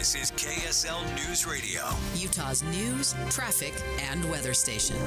This is KSL News Radio, Utah's news, traffic, and weather station.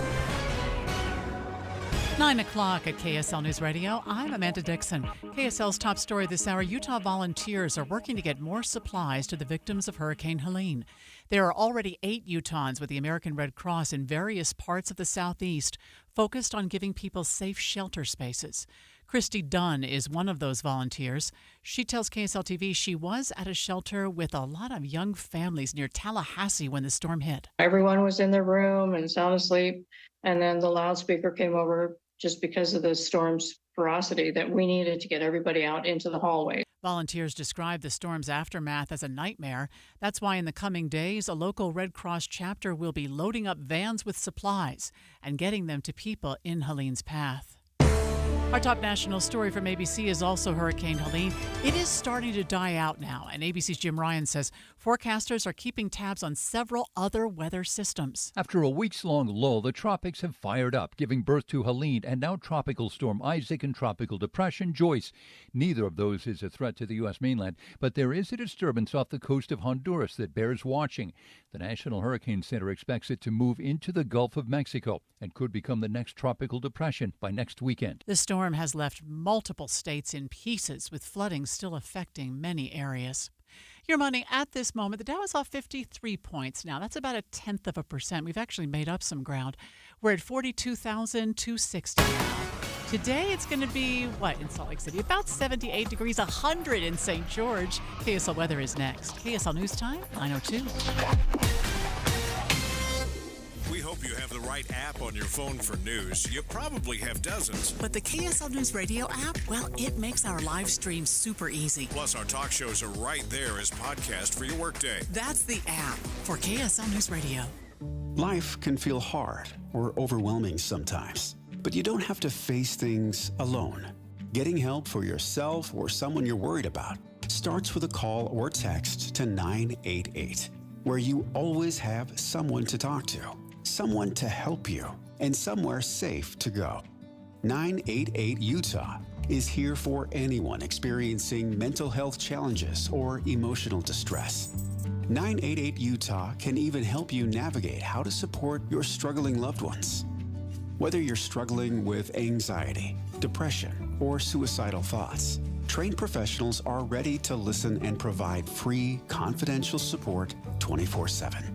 9 o'clock at KSL News Radio. I'm Amanda Dixon. KSL's top story this hour, Utah volunteers are working to get more supplies to the victims of Hurricane Helene. There are already 8 Utahns with the American Red Cross in various parts of the southeast focused on giving people safe shelter spaces. Christy Dunn is one of those volunteers. She tells KSL TV she was at a shelter with a lot of young families near Tallahassee when the storm hit. Everyone was in their room and sound asleep, and then the loudspeaker came over just because of the storm's ferocity that we needed to get everybody out into the hallway. Volunteers describe the storm's aftermath as a nightmare. That's why in the coming days, a local Red Cross chapter will be loading up vans with supplies and getting them to people in Helene's path. Our top national story from ABC is also Hurricane Helene. It is starting to die out now, and ABC's Jim Ryan says forecasters are keeping tabs on several other weather systems. After a weeks-long lull, the tropics have fired up, giving birth to Helene and now Tropical Storm Isaac and Tropical Depression Joyce. Neither of those is a threat to the U.S. mainland, but there is a disturbance off the coast of Honduras that bears watching. The National Hurricane Center expects it to move into the Gulf of Mexico and could become the next tropical depression by next weekend. The storm has left multiple states in pieces, with flooding still affecting many areas. Your money at this moment, the Dow is off 53 points now. That's about 0.1%. We've actually made up some ground. We're at 42,260 now. Today it's going to be, in Salt Lake City? About 78 degrees, 100 in St. George. KSL weather is next. KSL News Time, 9:02. We hope you have the right app on your phone for news. You probably have dozens. But the KSL News Radio app, well, it makes our live stream super easy. Plus, our talk shows are right there as podcast for your workday. That's the app for KSL News Radio. Life can feel hard or overwhelming sometimes, but you don't have to face things alone. Getting help for yourself or someone you're worried about starts with a call or text to 988, where you always have someone to talk to, someone to help you, and somewhere safe to go. 988 Utah is here for anyone experiencing mental health challenges or emotional distress. 988 Utah can even help you navigate how to support your struggling loved ones. Whether you're struggling with anxiety, depression, or suicidal thoughts, trained professionals are ready to listen and provide free, confidential support 24/7.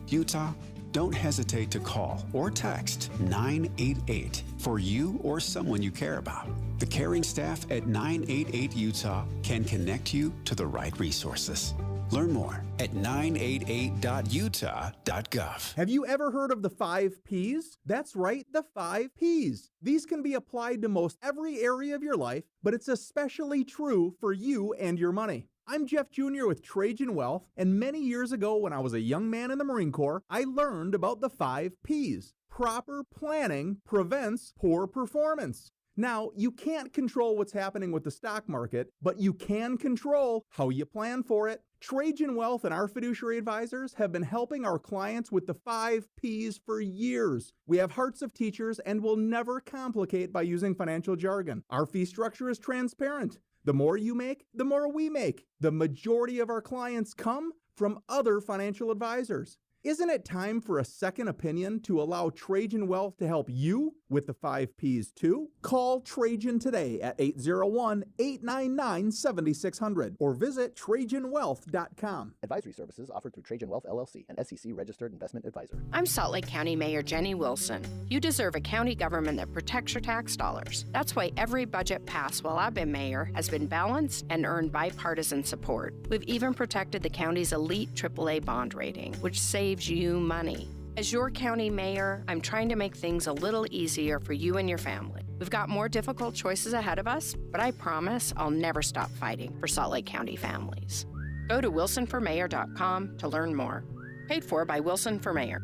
Utah, don't hesitate to call or text 988 for you or someone you care about. The caring staff at 988 Utah can connect you to the right resources. Learn more at 988.utah.gov. Have you ever heard of the 5 Ps? That's right, the 5 Ps. These can be applied to most every area of your life, but it's especially true for you and your money. I'm Jeff Jr. with Trajan Wealth, and many years ago when I was a young man in the Marine Corps, I learned about the 5 Ps. Proper planning prevents poor performance. Now, you can't control what's happening with the stock market, but you can control how you plan for it. Trajan Wealth and our fiduciary advisors have been helping our clients with the 5 Ps for years. We have hearts of teachers and will never complicate by using financial jargon. Our fee structure is transparent. The more you make, the more we make. The majority of our clients come from other financial advisors. Isn't it time for a second opinion to allow Trajan Wealth to help you with the 5 Ps too? Call Trajan today at 801-899-7600 or visit TrajanWealth.com. Advisory services offered through Trajan Wealth, LLC, an SEC-registered investment advisor. I'm Salt Lake County Mayor Jenny Wilson. You deserve a county government that protects your tax dollars. That's why every budget passed while I've been mayor has been balanced and earned bipartisan support. We've even protected the county's elite AAA bond rating, which saves you money. As your county mayor, I'm trying to make things a little easier for you and your family. We've got more difficult choices ahead of us, but I promise I'll never stop fighting for Salt Lake County families. Go to wilsonformayor.com to learn more. Paid for by Wilson for Mayor.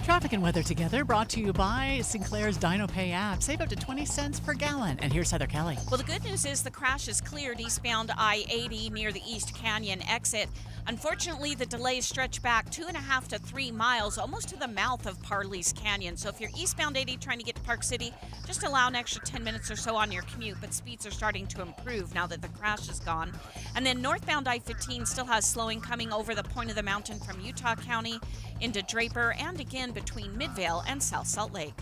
Traffic and weather together, brought to you by Sinclair's DinoPay app. Save up to 20 cents per gallon. And here's Heather Kelly. Well, the good news is the crash is cleared eastbound I-80 near the East Canyon exit. Unfortunately, the delays stretch back 2.5 to 3 miles, almost to the mouth of Parley's Canyon. So if you're eastbound 80 trying to get to Park City, just allow an extra 10 minutes or so on your commute, but speeds are starting to improve now that the crash is gone. And then northbound I-15 still has slowing coming over the point of the mountain from Utah County into Draper and again between Midvale and South Salt Lake.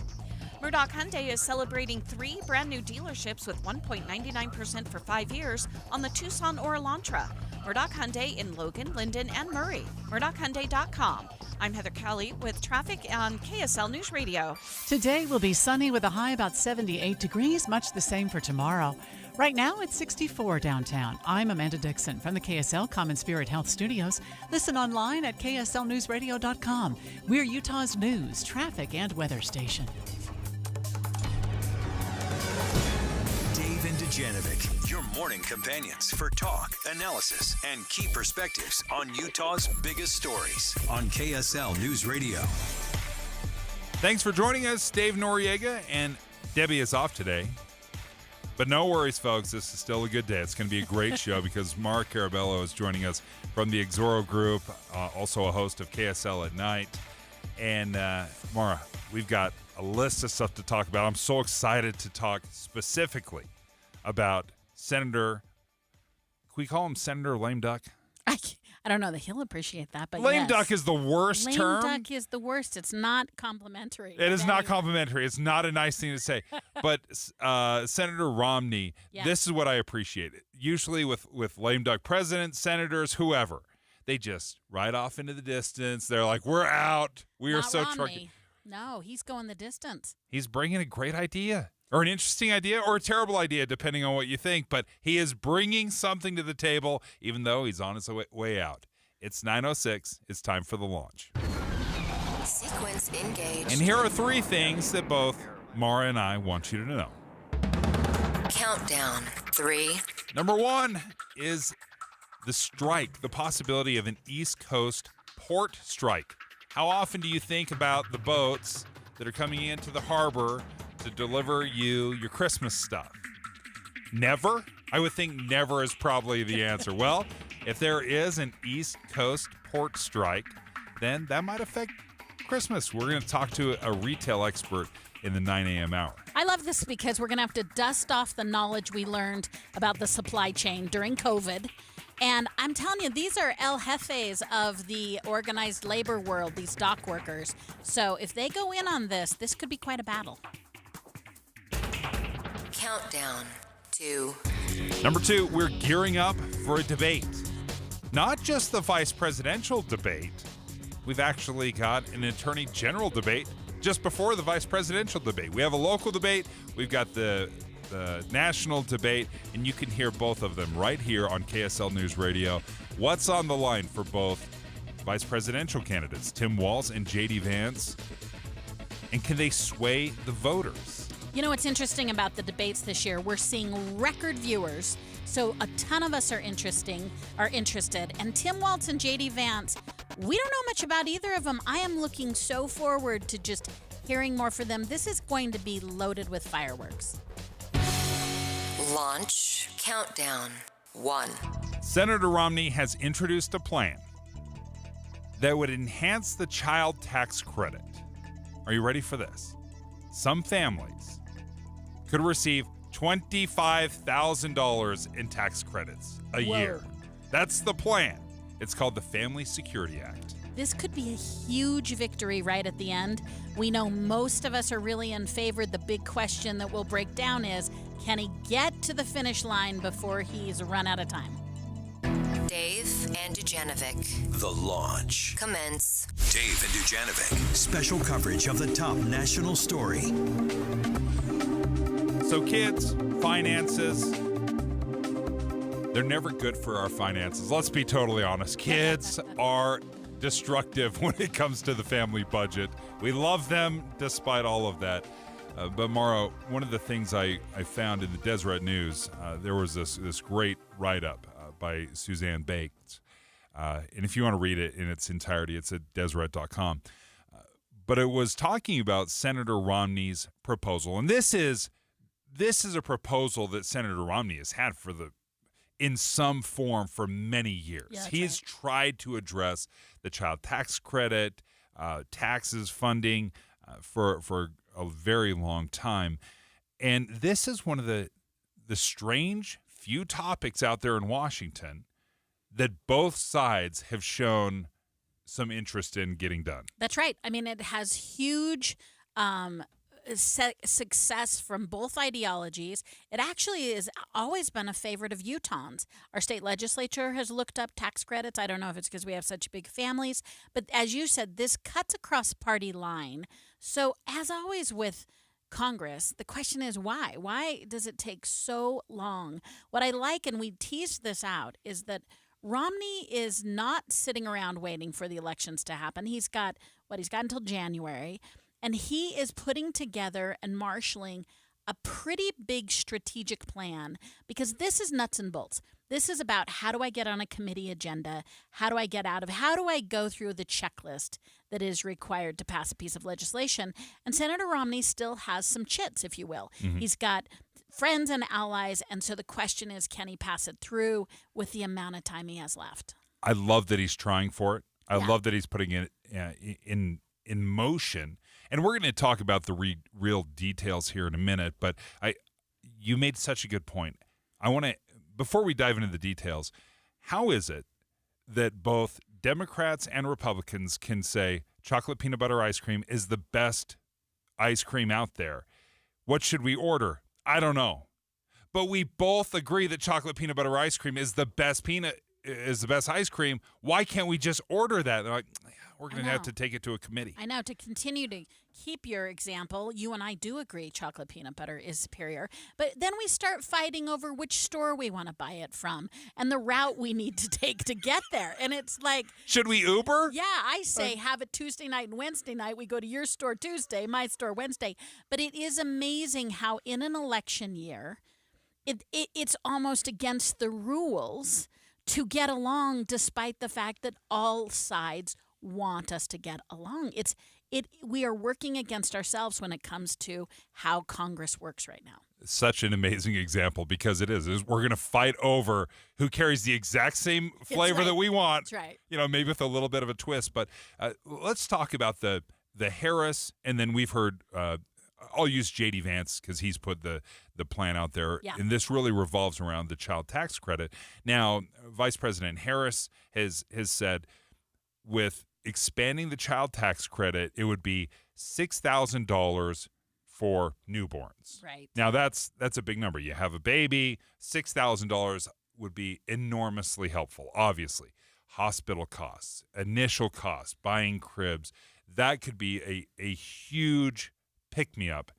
Murdoch Hyundai is celebrating 3 brand new dealerships with 1.99% for 5 years on the Tucson or Elantra. Murdoch Hyundai in Logan, Linden, and Murray. MurdochHyundai.com. I'm Heather Kelly with traffic on KSL News Radio. Today will be sunny with a high about 78 degrees, much the same for tomorrow. Right now, it's 64 downtown. I'm Amanda Dixon from the KSL Common Spirit Health Studios. Listen online at KSLNewsRadio.com. We're Utah's news, traffic, and weather station. Dave and Dujanovic, your morning companions for talk, analysis, and key perspectives on Utah's biggest stories on KSL News Radio. Thanks for joining us. Dave Noriega and Debbie is off today. But no worries, folks. This is still a good day. It's going to be a great show because Mara Carabello is joining us from the Exoro Group, also a host of KSL at Night. And Mara, we've got a list of stuff to talk about. I'm so excited to talk specifically about Senator, can we call him Senator Lame Duck? I don't know that he'll appreciate that, but Lame yes. duck is the worst term. Lame duck is the worst. It's not complimentary. It is not complimentary. It's not a nice thing to say. But Senator Romney, this is what I appreciate. Usually with lame duck presidents, senators, whoever, they just ride off into the distance. They're like, we're out. We are so trucky. No, he's going the distance. He's bringing a great idea. Or an interesting idea or a terrible idea, depending on what you think. But he is bringing something to the table, even though he's on his way out. It's 9:06. It's time for the launch. Sequence engaged. And here are 3 things that both Mara and I want you to know. Countdown. 3. Number 1 is the strike, the possibility of an East Coast port strike. How often do you think about the boats that are coming into the harbor to deliver you your Christmas stuff? Never? I would think never is probably the answer. Well, if there is an East Coast port strike, then that might affect Christmas. We're going to talk to a retail expert in the 9 a.m. hour. I love this because we're going to have to dust off the knowledge we learned about the supply chain during COVID. And I'm telling you, these are El Jefes of the organized labor world, these dock workers. So if they go in on this, this could be quite a battle. Countdown. 2. Number 2, we're gearing up for a debate. Not just the vice presidential debate. We've actually got an attorney general debate just before the vice presidential debate. We have a local debate. We've got the national debate, and you can hear both of them right here on KSL News Radio. What's on the line for both vice presidential candidates, Tim Walz and J.D. Vance? And can they sway the voters? You know what's interesting about the debates this year? We're seeing record viewers, so a ton of us are interested. And Tim Walz and J.D. Vance, we don't know much about either of them. I am looking so forward to just hearing more from them. This is going to be loaded with fireworks. Launch. Countdown. 1. Senator Romney has introduced a plan that would enhance the child tax credit. Are you ready for this? Some families could receive $25,000 in tax credits a year. That's the plan. It's called the Family Security Act. This could be a huge victory right at the end. We know most of us are really in favor. The big question that we'll break down is, can he get to the finish line before he's run out of time? Dave and Dujanovic. The launch. Commence. Dave and Dujanovic. Special coverage of the top national story. So kids, finances, they're never good for our finances. Let's be totally honest. Kids are destructive when it comes to the family budget. We love them despite all of that. But Mauro, one of the things I found in the Deseret News, there was this great write-up by Suzanne Bates. And if you want to read it in its entirety, it's at Deseret.com. But it was talking about Senator Romney's proposal. And this is a proposal that Senator Romney has had for in some form for many years. Yeah, He's tried to address the child tax credit, taxes funding for a very long time. And this is one of the strange few topics out there in Washington that both sides have shown some interest in getting done. That's right. I mean, it has huge success from both ideologies. It actually has always been a favorite of Utahns. Our state legislature has looked up tax credits. I don't know if it's because we have such big families, but as you said, this cuts across party line. So as always with Congress, the question is why? Why does it take so long? What I like, and we teased this out, is that Romney is not sitting around waiting for the elections to happen. He's got until January. And he is putting together and marshaling a pretty big strategic plan, because this is nuts and bolts. This is about, how do I get on a committee agenda? How do I go through the checklist that is required to pass a piece of legislation? And Senator Romney still has some chits, if you will. Mm-hmm. He's got friends and allies. And so the question is, can he pass it through with the amount of time he has left? I love that he's trying for it. I love that he's putting it in motion. And we're going to talk about the real details here in a minute, but you made such a good point. I want to, before we dive into the details, how is it that both Democrats and Republicans can say chocolate peanut butter ice cream is the best ice cream out there? What should we order? I don't know. But we both agree that chocolate peanut butter ice cream is the best ice cream. Why can't we just order that? They're like, we're going to have to take it to a committee. I know. To continue to keep your example, you and I do agree chocolate peanut butter is superior. But then we start fighting over which store we want to buy it from and the route we need to take to get there. And it's like, should we Uber? Yeah, I say have it Tuesday night and Wednesday night. We go to your store Tuesday, my store Wednesday. But it is amazing how in an election year, it's almost against the rules to get along, despite the fact that all sides want us to get along. We are working against ourselves when it comes to how Congress works right now. Such an amazing example, because it is we're going to fight over who carries the exact same flavor that we want. That's right. Maybe with a little bit of a twist. But let's talk about the Harris, and then we've heard. I'll use J.D. Vance because he's put the plan out there, and this really revolves around the child tax credit. Now, Vice President Harris has said, with expanding the child tax credit, it would be $6,000 for newborns. Right. Now, that's a big number. You have a baby, $6,000 would be enormously helpful, obviously. Hospital costs, initial costs, buying cribs, that could be a huge pick-me-up.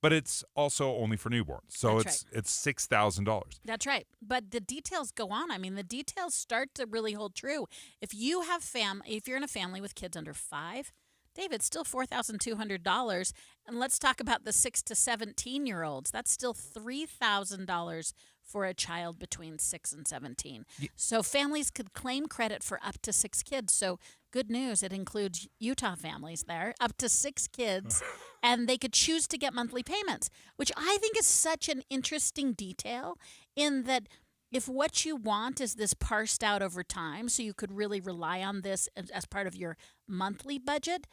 But it's also only for newborns. So it's $6,000. That's right. But the details go on. I mean, the details start to really hold true. If you're in a family with kids under 5, David, it's still $4,200. And let's talk about the 6 to 17-year-olds. That's still $3,000 for a child between 6 and 17. Yeah. So families could claim credit for up to 6 kids. So good news, it includes Utah families there, up to 6 kids, and they could choose to get monthly payments, which I think is such an interesting detail, in that if what you want is this parsed out over time, so you could really rely on this as part of your monthly budget,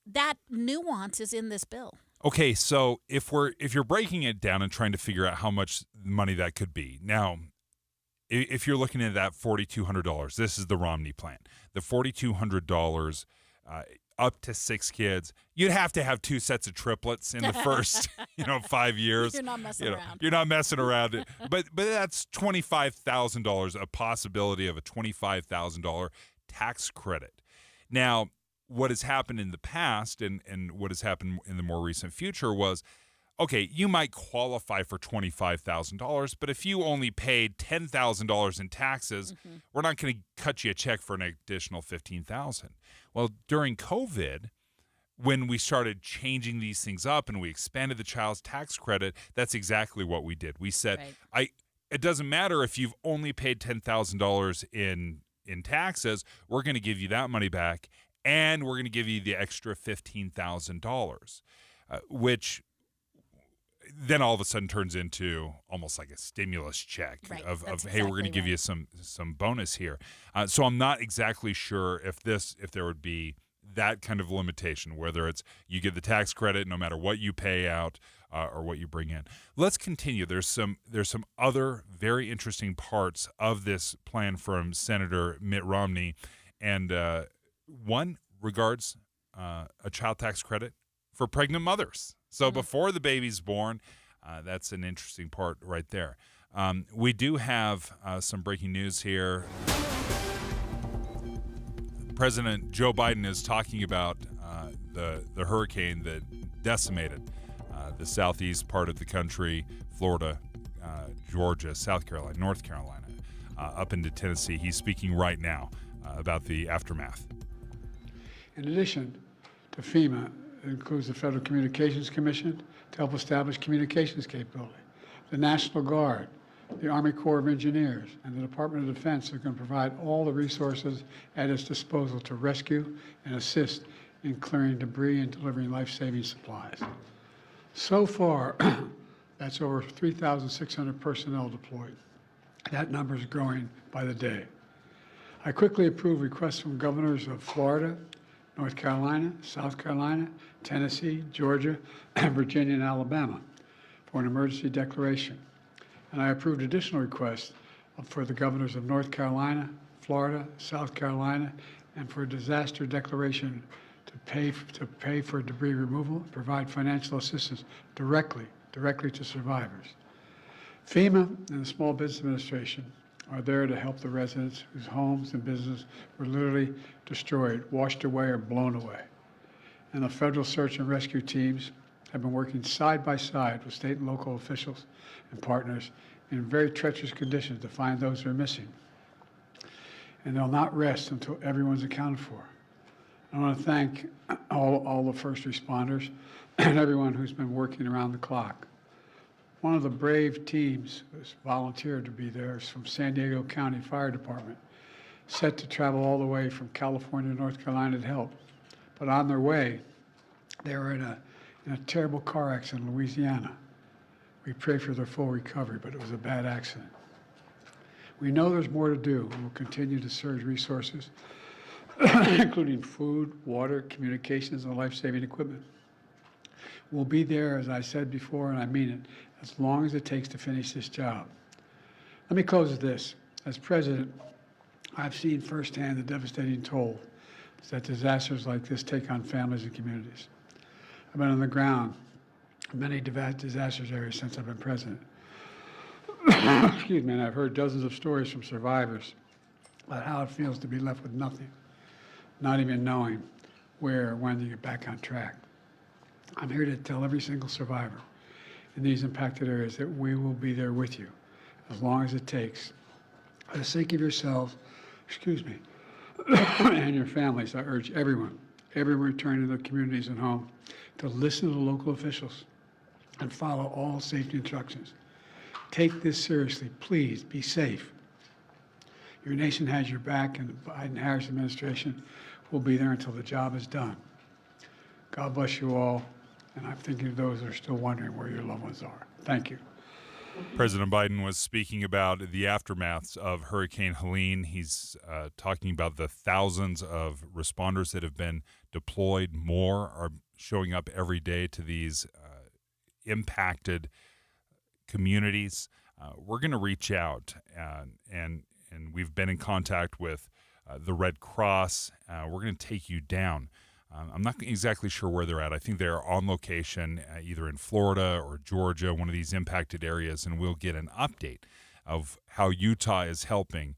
that nuance is in this bill. Okay, so if you're breaking it down and trying to figure out how much money that could be, now, if you're looking at that $4,200, this is the Romney plan. The $4,200 up to 6 kids, you'd have to have 2 sets of triplets in the first 5 years. You're not messing around. You're not messing around. But that's $25,000, a possibility of a $25,000 tax credit. Now, what has happened in the past and what has happened in the more recent future was, okay, you might qualify for $25,000, but if you only paid $10,000 in taxes, we're not going to cut you a check for an additional $15,000. Well, during COVID, when we started changing these things up and we expanded the child's tax credit, that's exactly what we did. We said, it doesn't matter if you've only paid $10,000 in taxes, we're going to give you that money back, and we're going to give you the extra $15,000, which then all of a sudden turns into almost like a stimulus check of hey, we're going to give you some bonus here. So I'm not exactly sure if there would be that kind of limitation, whether it's you get the tax credit no matter what you pay out or what you bring in. Let's continue. There's some other very interesting parts of this plan from Senator Mitt Romney, and one regards a child tax credit for pregnant mothers. So before the baby's born, that's an interesting part right there. We do have some breaking news here. President Joe Biden is talking about the hurricane that decimated the southeast part of the country, Florida, Georgia, South Carolina, North Carolina, up into Tennessee. He's speaking right now about the aftermath. In addition to FEMA, it includes the Federal Communications Commission to help establish communications capability, the National Guard, the Army Corps of Engineers, and the Department of Defense are going to provide all the resources at its disposal to rescue and assist in clearing debris and delivering life-saving supplies. So far, that's over 3,600 personnel deployed. That number is growing by the day. I quickly approved requests from governors of Florida, North Carolina, South Carolina, Tennessee, Georgia, Virginia, and Alabama for an emergency declaration. And I approved additional requests for the governors of North Carolina, Florida, South Carolina, and for a disaster declaration to pay for debris removal and provide financial assistance directly to survivors. FEMA and the Small Business Administration are there to help the residents whose homes and businesses were literally destroyed, washed away, or blown away. And the federal search and rescue teams have been working side by side with state and local officials and partners in very treacherous conditions to find those who are missing. And they'll not rest until everyone's accounted for. I want to thank all the first responders and everyone who's been working around the clock. One of the brave teams who's volunteered to be there is from San Diego County Fire Department, set to travel all the way from California to North Carolina to help. But on their way, they were in a terrible car accident in Louisiana. We pray for their full recovery, but it was a bad accident. We know there's more to do, and we'll continue to surge resources, including food, water, communications, and life-saving equipment. We'll be there, as I said before, and I mean it, as long as it takes to finish this job. Let me close with this. As president, I've seen firsthand the devastating toll that disasters like this take on families and communities. I've been on the ground in many disaster areas since I've been president. Excuse me, and I've heard dozens of stories from survivors about how it feels to be left with nothing, not even knowing where or when to get back on track. I'm here to tell every single survivor in these impacted areas that we will be there with you as long as it takes. For the sake of yourselves, and your families, I urge everyone returning to their communities and home to listen to the local officials and follow all safety instructions. Take this seriously. Please be safe. Your nation has your back, and the Biden-Harris administration will be there until the job is done. God bless you all, and I'm thinking of those that are still wondering where your loved ones are. Thank you. President Biden was speaking about the aftermaths of Hurricane Helene. He's talking about the thousands of responders that have been deployed. More are showing up every day to these impacted communities. We're going to reach out, and we've been in contact with the Red Cross. We're going to take you down. I'm not exactly sure where they're at. I think they're on location either in Florida or Georgia, one of these impacted areas, and we'll get an update of how Utah is helping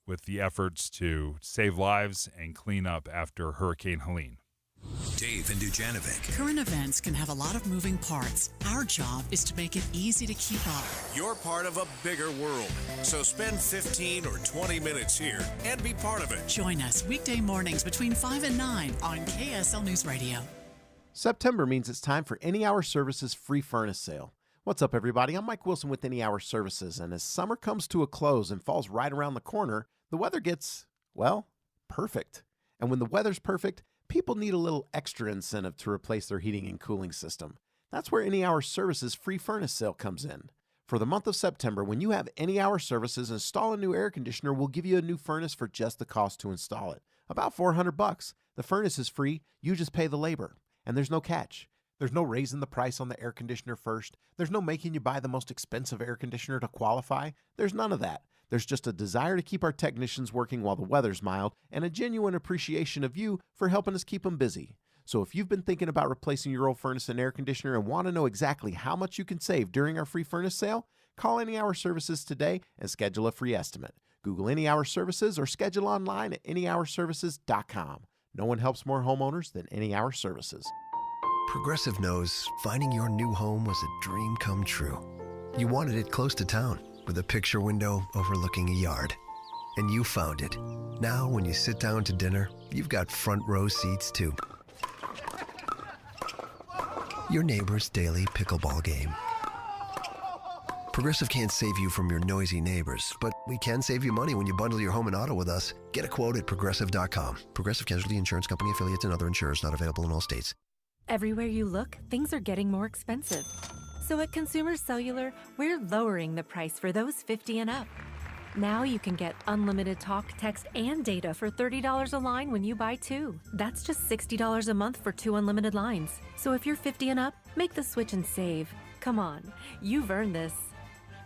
with the efforts to save lives and clean up after Hurricane Helene. Dave and Dujanovic. Current events can have a lot of moving parts. Our job is to make it easy to keep up. You're part of a bigger world, so spend 15 or 20 minutes here and be part of it. Join us weekday mornings between 5 and 9 on KSL News Radio. September means it's time for Any Hour Services free furnace sale. What's up, everybody? I'm Mike Wilson with Any Hour Services, and as summer comes to a close and falls right around the corner, the weather gets, well, perfect. And when the weather's perfect, people need a little extra incentive to replace their heating and cooling system. That's where Any Hour Services free furnace sale comes in. For the month of September, when you have Any Hour Services install a new air conditioner, we'll give you a new furnace for just the cost to install it. About $400. The furnace is free. You just pay the labor. And there's no catch. There's no raising the price on the air conditioner first. There's no making you buy the most expensive air conditioner to qualify. There's none of that. There's just a desire to keep our technicians working while the weather's mild and a genuine appreciation of you for helping us keep them busy. So if you've been thinking about replacing your old furnace and air conditioner and want to know exactly how much you can save during our free furnace sale, call Any Hour Services today and schedule a free estimate. Google Any Hour Services or schedule online at anyhourservices.com. No one helps more homeowners than Any Hour Services. Progressive knows finding your new home was a dream come true. You wanted it close to town, with a picture window overlooking a yard. And you found it. Now, when you sit down to dinner, you've got front row seats too. Your neighbor's daily pickleball game. Progressive can't save you from your noisy neighbors, but we can save you money when you bundle your home and auto with us. Get a quote at Progressive.com. Progressive Casualty Insurance Company, affiliates, and other insurers not available in all states. Everywhere you look, things are getting more expensive. So at Consumer Cellular, we're lowering the price for those 50 and up. Now you can get unlimited talk, text, and data for $30 a line when you buy two. That's just $60 a month for 2 unlimited lines. So if you're 50 and up, make the switch and save. Come on, you've earned this.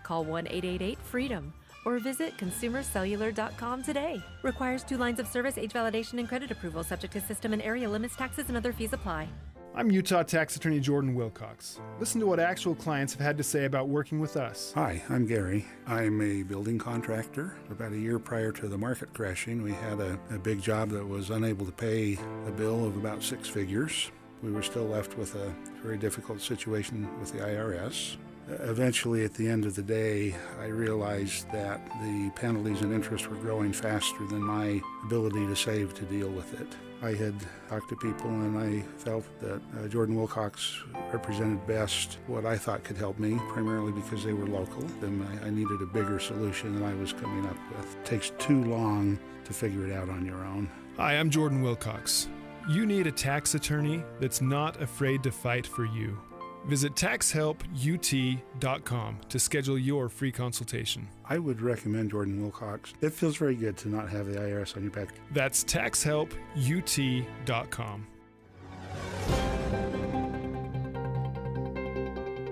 Call 1-888-FREEDOM or visit consumercellular.com today. Requires 2 lines of service, age validation, and credit approval, subject to system and area limits, taxes, and other fees apply. I'm Utah Tax Attorney Jordan Wilcox. Listen to what actual clients have had to say about working with us. Hi, I'm Gary. I'm a building contractor. About a year prior to the market crashing, we had a big job that was unable to pay a bill of about 6 figures. We were still left with a very difficult situation with the IRS. Eventually, at the end of the day, I realized that the penalties and interest were growing faster than my ability to save to deal with it. I had talked to people and I felt that Jordan Wilcox represented best what I thought could help me, primarily because they were local, and I needed a bigger solution than I was coming up with. It takes too long to figure it out on your own. Hi, I'm Jordan Wilcox. You need a tax attorney that's not afraid to fight for you. Visit taxhelput.com to schedule your free consultation. I would recommend Jordan Wilcox. It feels very good to not have the IRS on your back. That's taxhelput.com.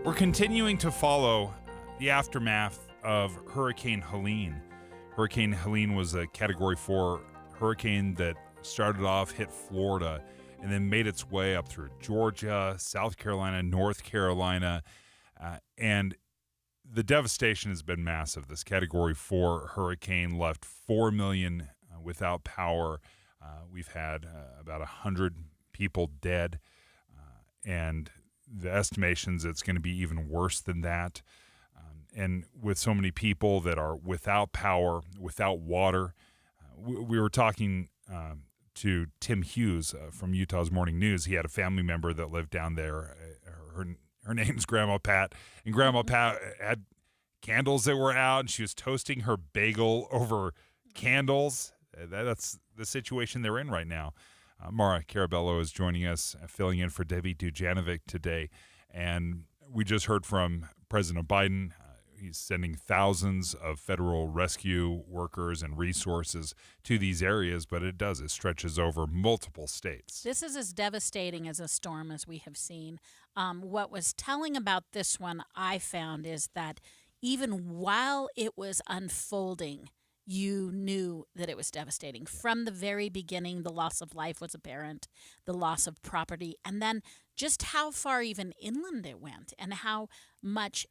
We're continuing to follow the aftermath of Hurricane Helene. Hurricane Helene was a Category 4 hurricane that started off, hit Florida, and then made its way up through Georgia, South Carolina, North Carolina, and the devastation has been massive. This Category 4 hurricane left 4 million without power. We've had about 100 people dead, and the estimations it's going to be even worse than that. And with so many people that are without power, without water, we were talking to Tim Hughes from Utah's Morning News. He had a family member that lived down there. Her name's Grandma Pat, and Grandma Pat had candles that were out, and she was toasting her bagel over candles. That's the situation they're in right now. Mara Carabello is joining us, filling in for Debbie Dujanovic today, and we just heard from President Biden. He's sending thousands of federal rescue workers and resources to these areas, but it stretches over multiple states. This is as devastating as a storm as we have seen. What was telling about this one, I found, is that even while it was unfolding, you knew that it was devastating. From the very beginning, the loss of life was apparent, the loss of property, and then just how far even inland it went and how much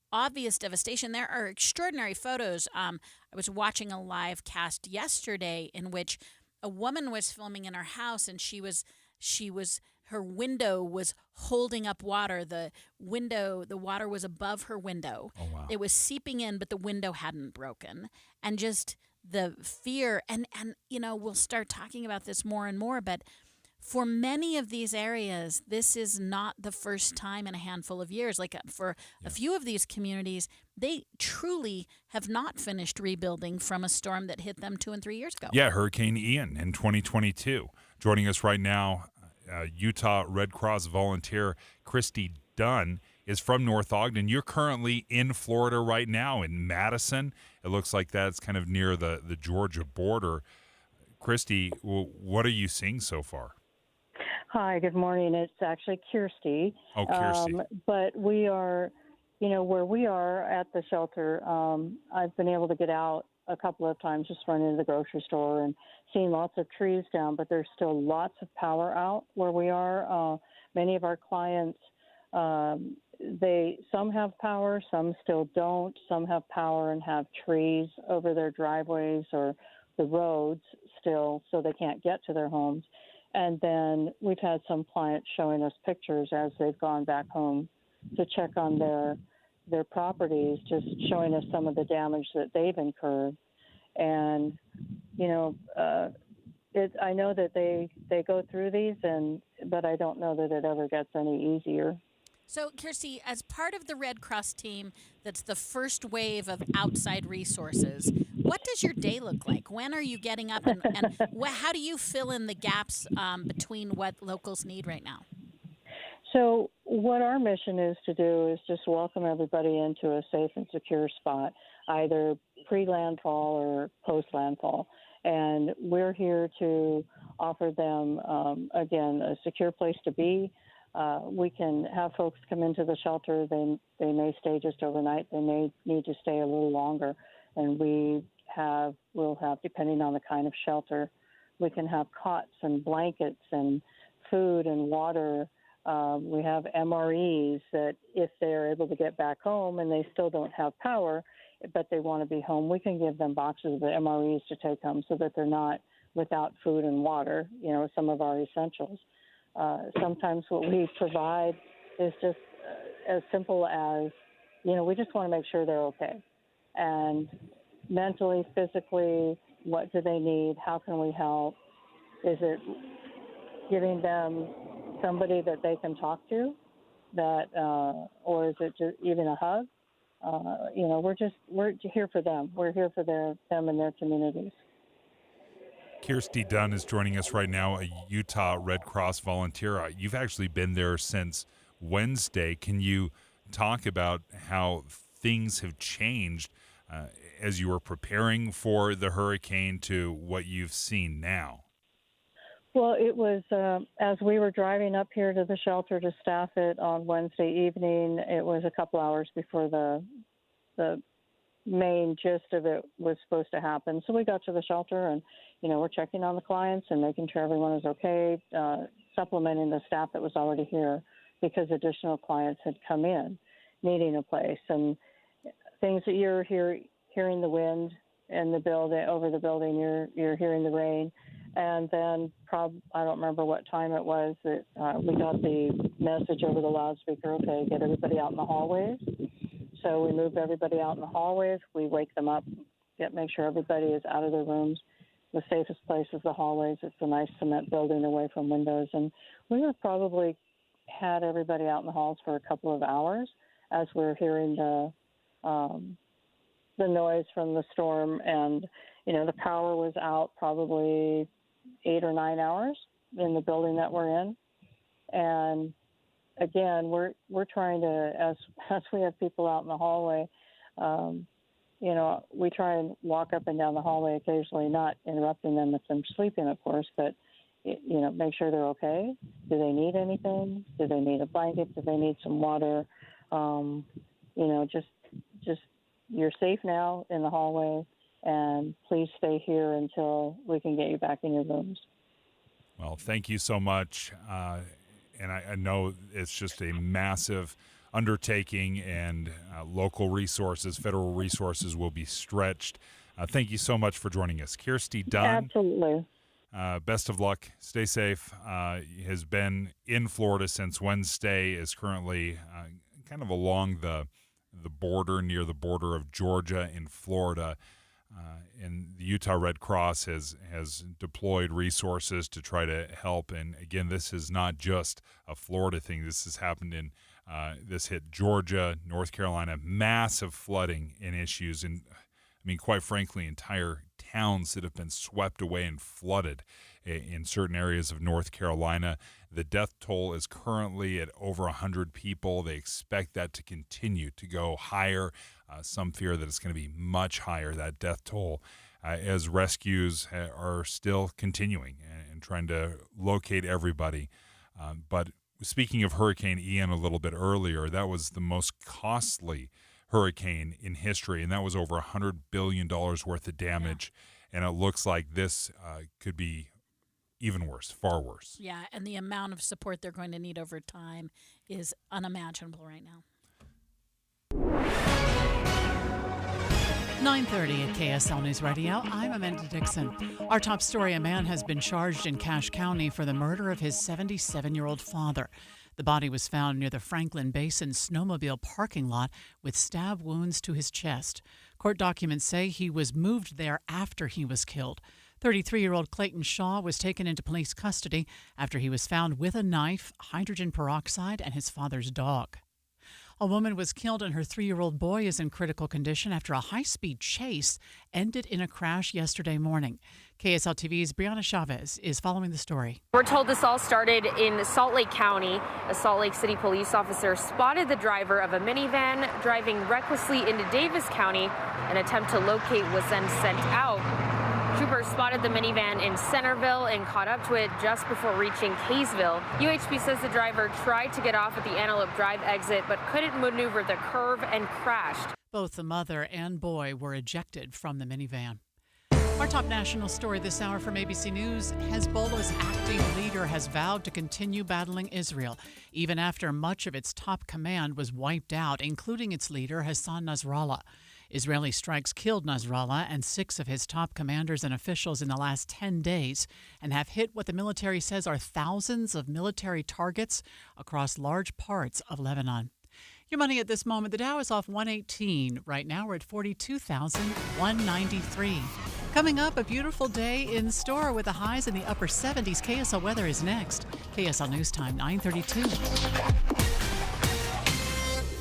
obvious devastation. There are extraordinary photos. I was watching a live cast yesterday in which a woman was filming in her house, and her window was holding up water. The water was above her window. Oh, wow. It was seeping in, but the window hadn't broken. And just the fear, and we'll start talking about this more and more, but for many of these areas, this is not the first time in a handful of years. Like for a few of these communities, they truly have not finished rebuilding from a storm that hit them 2 and 3 years ago. Yeah, Hurricane Ian in 2022. Joining us right now, Utah Red Cross volunteer Christy Dunn is from North Ogden. You're currently in Florida right now, in Madison. It looks like that's kind of near the Georgia border. Christy, what are you seeing so far? Hi, good morning. It's actually Kirsty. Oh, Kirsty. But we are, where we are at the shelter, I've been able to get out a couple of times, just running to the grocery store and seeing lots of trees down, but there's still lots of power out where we are. Many of our clients, some have power, some still don't. Some have power and have trees over their driveways or the roads still, so they can't get to their homes. And then we've had some clients showing us pictures as they've gone back home to check on their properties, just showing us some of the damage that they've incurred. And, I know that they go through these, but I don't know that it ever gets any easier. So, Kirsty, as part of the Red Cross team that's the first wave of outside resources, what does your day look like? When are you getting up, and how do you fill in the gaps between what locals need right now? So what our mission is to do is just welcome everybody into a safe and secure spot, either pre-landfall or post-landfall. And we're here to offer them, again, a secure place to be. We can have folks come into the shelter. They may stay just overnight. They may need to stay a little longer. And we'll have, depending on the kind of shelter, we can have cots and blankets and food and water. We have MREs that if they're able to get back home and they still don't have power, but they want to be home, we can give them boxes of the MREs to take home so that they're not without food and water, some of our essentials. Sometimes what we provide is just as simple as, we just want to make sure they're okay. And mentally, physically, what do they need? How can we help? Is it giving them somebody that they can talk to, or is it just even a hug? We're here for them. We're here for them and their communities. Kirsty Dunn is joining us right now, a Utah Red Cross volunteer. You've actually been there since Wednesday. Can you talk about how things have changed as you were preparing for the hurricane to what you've seen now? Well, it was as we were driving up here to the shelter to staff it on Wednesday evening, it was a couple hours before the main gist of it was supposed to happen. So we got to the shelter and, we're checking on the clients and making sure everyone is okay, supplementing the staff that was already here because additional clients had come in needing a place. And things that you're hearing the wind in the building, over the building, you're hearing the rain. And then I don't remember what time it was that we got the message over the loudspeaker, okay, get everybody out in the hallways. So we moved everybody out in the hallways. We wake them up, make sure everybody is out of their rooms. The safest place is the hallways. It's a nice cement building away from windows. And we have probably had everybody out in the halls for a couple of hours as we're hearing the noise from the storm. And, the power was out probably 8 or 9 hours in the building that we're in. And again, we're trying to, as we have people out in the hallway, we try and walk up and down the hallway occasionally, not interrupting them if they're sleeping, of course, but, make sure they're okay. Do they need anything? Do they need a blanket? Do they need some water? Just you're safe now in the hallway, and please stay here until we can get you back in your rooms. Well, thank you so much. And I know it's just a massive undertaking, and local resources, federal resources will be stretched. Thank you so much for joining us. Kirsty Dunn. Absolutely. Best of luck. Stay safe. Has been in Florida since Wednesday, is currently kind of along the border, near the border of Georgia and Florida. And the Utah Red Cross has deployed resources to try to help. And again, this is not just a Florida thing. This has happened this hit Georgia, North Carolina, massive flooding and issues. And mean, quite frankly, entire towns that have been swept away and flooded in certain areas of North Carolina. The death toll is currently at over 100 people. They expect that to continue to go higher. Some fear that it's going to be much higher, that death toll, as rescues are still continuing and trying to locate everybody. But speaking of Hurricane Ian a little bit earlier, that was the most costly hurricane in history, and that was over $100 billion worth of damage. Yeah. And it looks like this could be even worse, far worse. Yeah, and the amount of support they're going to need over time is unimaginable right now. 9:30 at KSL News Radio. I'm Amanda Dixon. Our top story, a man has been charged in Cache County for the murder of his 77-year-old father. The body was found near the Franklin Basin snowmobile parking lot with stab wounds to his chest. Court documents say he was moved there after he was killed. 33-year-old Clayton Shaw was taken into police custody after he was found with a knife, hydrogen peroxide, and his father's dog. A woman was killed and her 3-year-old boy is in critical condition after a high-speed chase ended in a crash yesterday morning. KSL TV's Brianna Chavez is following the story. We're told this all started in Salt Lake County. A Salt Lake City police officer spotted the driver of a minivan driving recklessly into Davis County. An attempt to locate was then sent out. Troopers spotted the minivan in Centerville and caught up to it just before reaching Kaysville. UHP says the driver tried to get off at the Antelope Drive exit but couldn't maneuver the curve and crashed. Both the mother and boy were ejected from the minivan. Our top national story this hour from ABC News, Hezbollah's acting leader has vowed to continue battling Israel, even after much of its top command was wiped out, including its leader, Hassan Nasrallah. Israeli strikes killed Nasrallah and 6 of his top commanders and officials in the last 10 days and have hit what the military says are thousands of military targets across large parts of Lebanon. Your money at this moment, the Dow is off 118. Right now we're at 42,193. Coming up, a beautiful day in store with the highs in the upper 70s. KSL weather is next. KSL News Time, 9:32.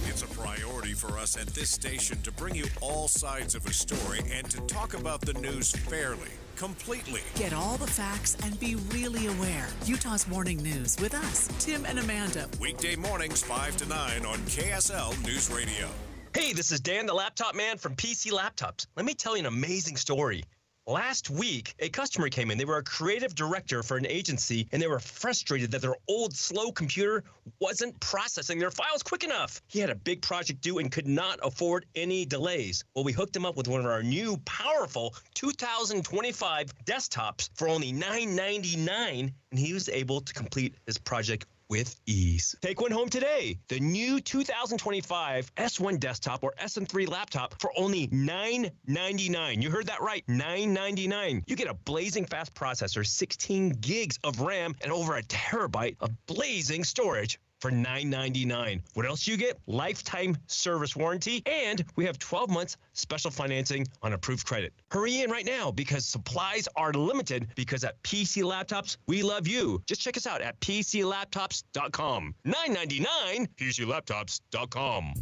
It's a priority for us at this station to bring you all sides of a story and to talk about the news fairly, completely. Get all the facts and be really aware. Utah's Morning News with us, Tim and Amanda. Weekday mornings 5 to 9 on KSL News Radio. Hey, this is Dan, the laptop man from PC Laptops. Let me tell you an amazing story. Last week, a customer came in. They were a creative director for an agency, and they were frustrated that their old, slow computer wasn't processing their files quick enough. He had a big project due and could not afford any delays. Well, we hooked him up with one of our new, powerful 2025 desktops for only $999, and he was able to complete his project with ease. Take one home today. The new 2025 S1 desktop or SM3 laptop for only $999. You heard that right, $999. You get a blazing fast processor, 16 gigs of RAM, and over a terabyte of blazing storage for $999. What else you get? Lifetime service warranty, and we have 12 months special financing on approved credit. Hurry in right now because supplies are limited, because at PC Laptops, we love you. Just check us out at PCLaptops.com. $999, PCLaptops.com.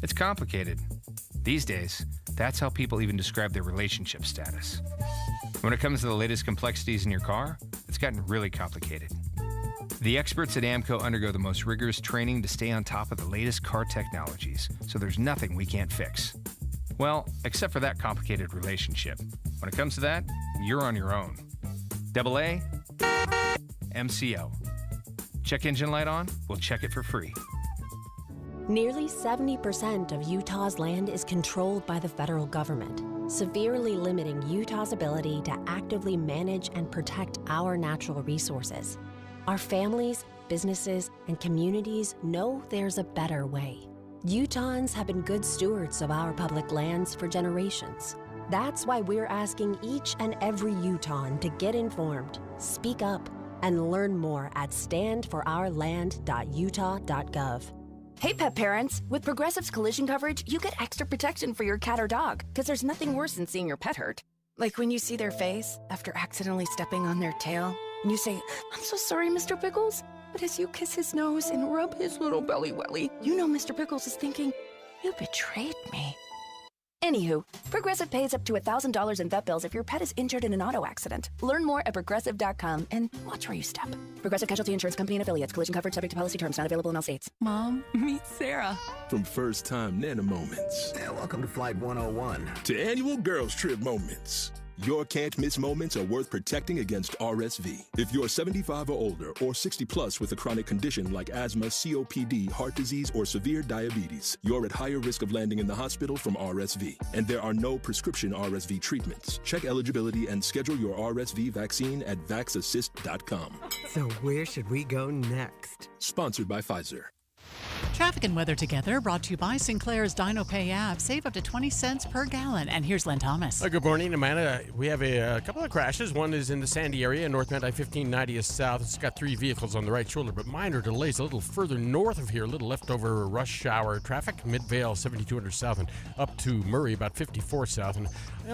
It's complicated. These days, that's how people even describe their relationship status. When it comes to the latest complexities in your car, it's gotten really complicated. The experts at AMCO undergo the most rigorous training to stay on top of the latest car technologies, so there's nothing we can't fix. Well, except for that complicated relationship. When it comes to that, you're on your own. AA, MCO. Check engine light on? We'll check it for free. Nearly 70% of Utah's land is controlled by the federal government, severely limiting Utah's ability to actively manage and protect our natural resources. Our families, businesses, and communities know there's a better way. Utahns have been good stewards of our public lands for generations. That's why we're asking each and every Utahn to get informed, speak up, and learn more at standforourland.utah.gov. Hey, pet parents! With Progressive's collision coverage, you get extra protection for your cat or dog, because there's nothing worse than seeing your pet hurt. Like when you see their face after accidentally stepping on their tail, and you say, "I'm so sorry, Mr. Pickles." But as you kiss his nose and rub his little belly welly, you know Mr. Pickles is thinking, "You betrayed me." Anywho, Progressive pays up to $1,000 in vet bills if your pet is injured in an auto accident. Learn more at Progressive.com and watch where you step. Progressive Casualty Insurance Company and Affiliates. Collision coverage subject to policy terms. Not available in all states. Mom, meet Sarah. From first-time Nana moments. And welcome to Flight 101. To annual girls trip moments. Your can't-miss moments are worth protecting against RSV. If you're 75 or older or 60 plus with a chronic condition like asthma, COPD, heart disease, or severe diabetes, you're at higher risk of landing in the hospital from RSV. And there are no prescription RSV treatments. Check eligibility and schedule your RSV vaccine at vaxassist.com. So where should we go next? Sponsored by Pfizer. Traffic and weather together, brought to you by Sinclair's Dino Pay app. Save up to 20 cents per gallon. And here's Len Thomas. Good morning, Amanda. We have a couple of crashes. One is in the Sandy area, northbound I-1590 is south. It's got 3 vehicles on the right shoulder, but minor delays a little further north of here, a little leftover rush hour traffic. Midvale, 7200 south, and up to Murray, about 54 south. And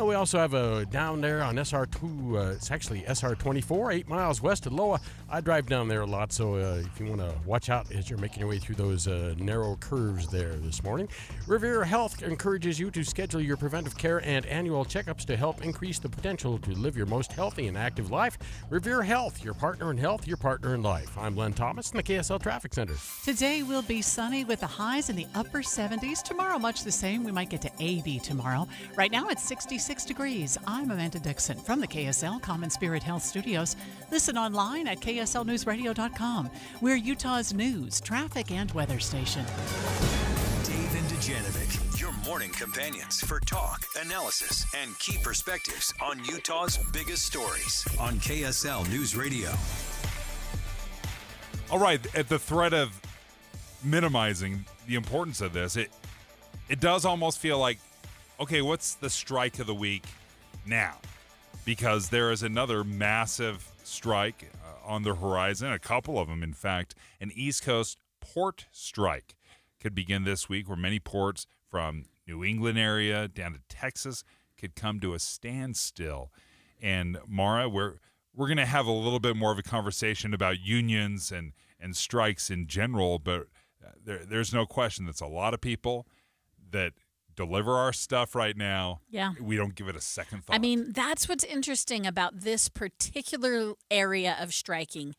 we also have a down there on SR2, it's actually SR24, 8 miles west of Loa. I drive down there a lot, so if you want to watch out as you're making your way through those narrow curves there this morning. Revere Health encourages you to schedule your preventive care and annual checkups to help increase the potential to live your most healthy and active life. Revere Health, your partner in health, your partner in life. I'm Len Thomas in the KSL Traffic Center. Today will be sunny with the highs in the upper 70s. Tomorrow, much the same. We might get to 80 tomorrow. Right now, it's 66 degrees. I'm Amanda Dixon from the KSL Common Spirit Health Studios. Listen online at kslnewsradio.com. We're Utah's news, traffic, and weather station. Dave and Dujanovic, your morning companions for talk, analysis, and key perspectives on Utah's biggest stories on KSL News Radio. All right, at the threat of minimizing the importance of this, it does almost feel like, okay, what's the strike of the week now? Because there is another massive strike on the horizon, a couple of them, in fact, an East Coast port strike could begin this week, where many ports from New England area down to Texas could come to a standstill. And Mara, we're going to have a little bit more of a conversation about unions and strikes in general, but there's no question that's a lot of people that deliver our stuff right now. Yeah. We don't give it a second thought. I mean, that's what's interesting about this particular area of striking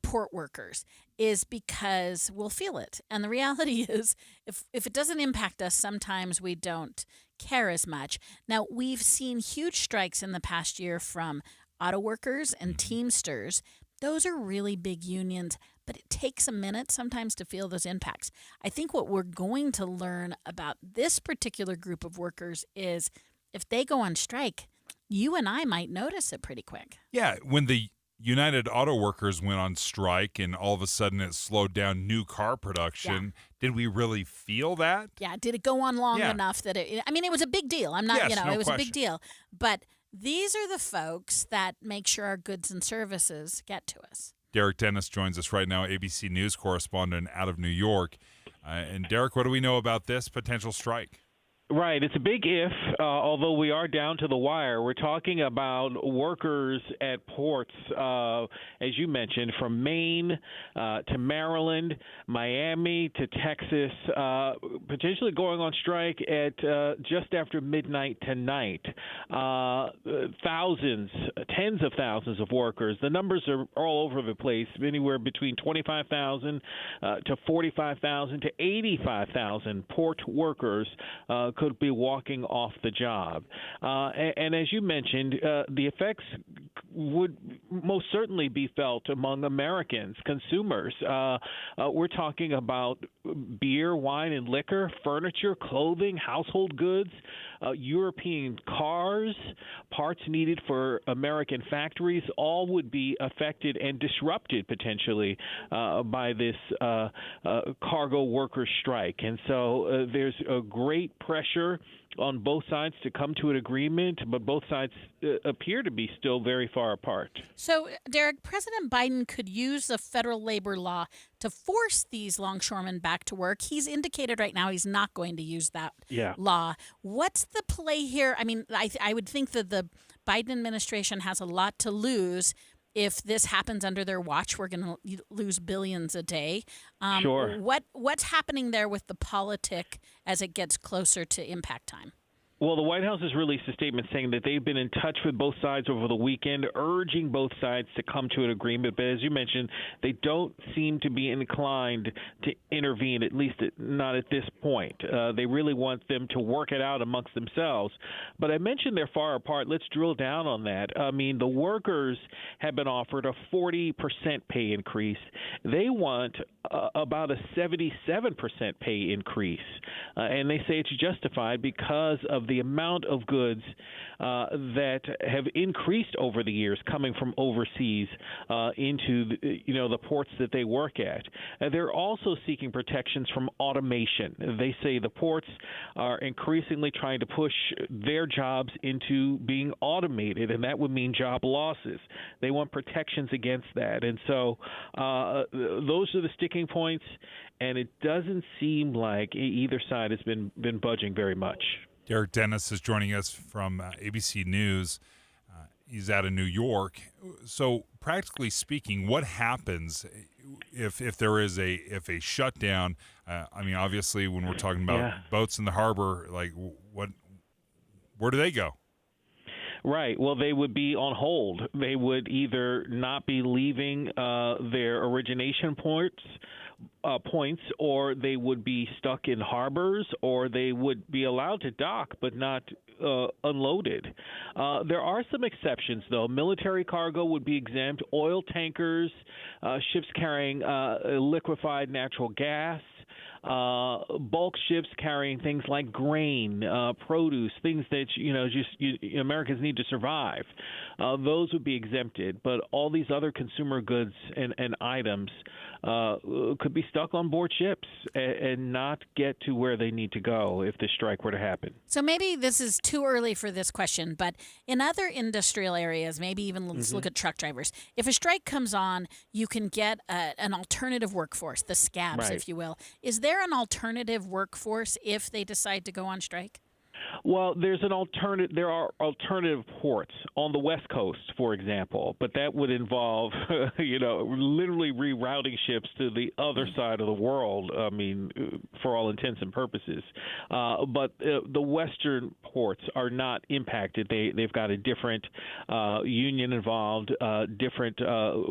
port workers, is because we'll feel it. And the reality is, if it doesn't impact us, sometimes we don't care as much. Now, we've seen huge strikes in the past year from auto workers and Teamsters. Those are really big unions, but it takes a minute sometimes to feel those impacts. I think what we're going to learn about this particular group of workers is if they go on strike, you and I might notice it pretty quick. Yeah, when the United Auto Workers went on strike and all of a sudden it slowed down new car production. Yeah. Did we really feel that? Yeah. Did it go on long enough that it was a big deal. I'm not, yes, it was a big deal. But these are the folks that make sure our goods and services get to us. Derek Dennis joins us right now, ABC News correspondent out of New York. And Derek, what do we know about this potential strike? Right. It's a big if, although we are down to the wire. We're talking about workers at ports, as you mentioned, from Maine to Maryland, Miami to Texas, potentially going on strike at just after midnight tonight. Thousands, tens of thousands of workers. The numbers are all over the place, anywhere between 25,000 to 45,000 to 85,000 port workers could be walking off the job. And as you mentioned, the effects would most certainly be felt among Americans, consumers. We're talking about beer, wine, and liquor, furniture, clothing, household goods, European cars, parts needed for American factories, all would be affected and disrupted potentially by this cargo worker strike. And so there's a great pressure on both sides to come to an agreement, but both sides appear to be still very far apart. So, Derek, President Biden could use the federal labor law to force these longshoremen back to work. He's indicated right now he's not going to use that law. What's the play here? I mean, I would think that the Biden administration has a lot to lose if this happens under their watch, we're going to lose billions a day. Sure. What's happening there with the politic as it gets closer to impact time? Well, the White House has released a statement saying that they've been in touch with both sides over the weekend, urging both sides to come to an agreement. But as you mentioned, they don't seem to be inclined to intervene, at least not at this point. They really want them to work it out amongst themselves. But I mentioned they're far apart. Let's drill down on that. I mean, the workers have been offered a 40% pay increase. They want about a 77% pay increase. And they say it's justified because of the amount of goods that have increased over the years coming from overseas into the ports that they work at. They're also seeking protections from automation. They say the ports are increasingly trying to push their jobs into being automated, and that would mean job losses. They want protections against that. And so those are the sticking points, and it doesn't seem like either side has been budging very much. Derek Dennis is joining us from ABC News. He's out of New York. So, practically speaking, what happens if there is a shutdown? I mean, obviously, when we're talking about boats in the harbor, like where do they go? Right. Well, they would be on hold. They would either not be leaving their origination points, or they would be stuck in harbors, or they would be allowed to dock but not unloaded. There are some exceptions, though. Military cargo would be exempt. Oil tankers, ships carrying liquefied natural gas, bulk ships carrying things like grain, produce, things that Americans need to survive. Those would be exempted, but all these other consumer goods and items could be stuck on board ships and not get to where they need to go if the strike were to happen. So maybe this is too early for this question, but in other industrial areas, maybe even let's look at truck drivers. If a strike comes on, you can get an alternative workforce, the scabs, right, if you will. Is there an alternative workforce if they decide to go on strike? Well, there are alternative ports on the West Coast, for example, but that would involve, literally rerouting ships to the other side of the world. I mean, for all intents and purposes. But the Western ports are not impacted. They've got a different union involved, different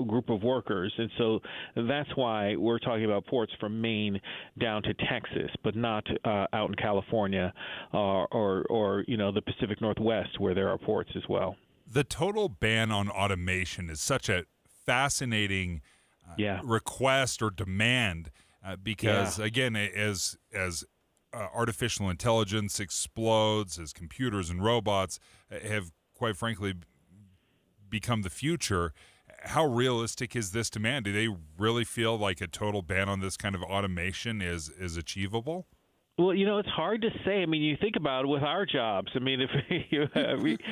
group of workers, and so that's why we're talking about ports from Maine down to Texas, but not out in California or the Pacific Northwest, where there are ports as well. The total ban on automation is such a fascinating request or demand because, again, as artificial intelligence explodes, as computers and robots have, quite frankly, become the future, how realistic is this demand? Do they really feel like a total ban on this kind of automation is achievable? Well, it's hard to say. I mean, you think about it with our jobs. I mean, if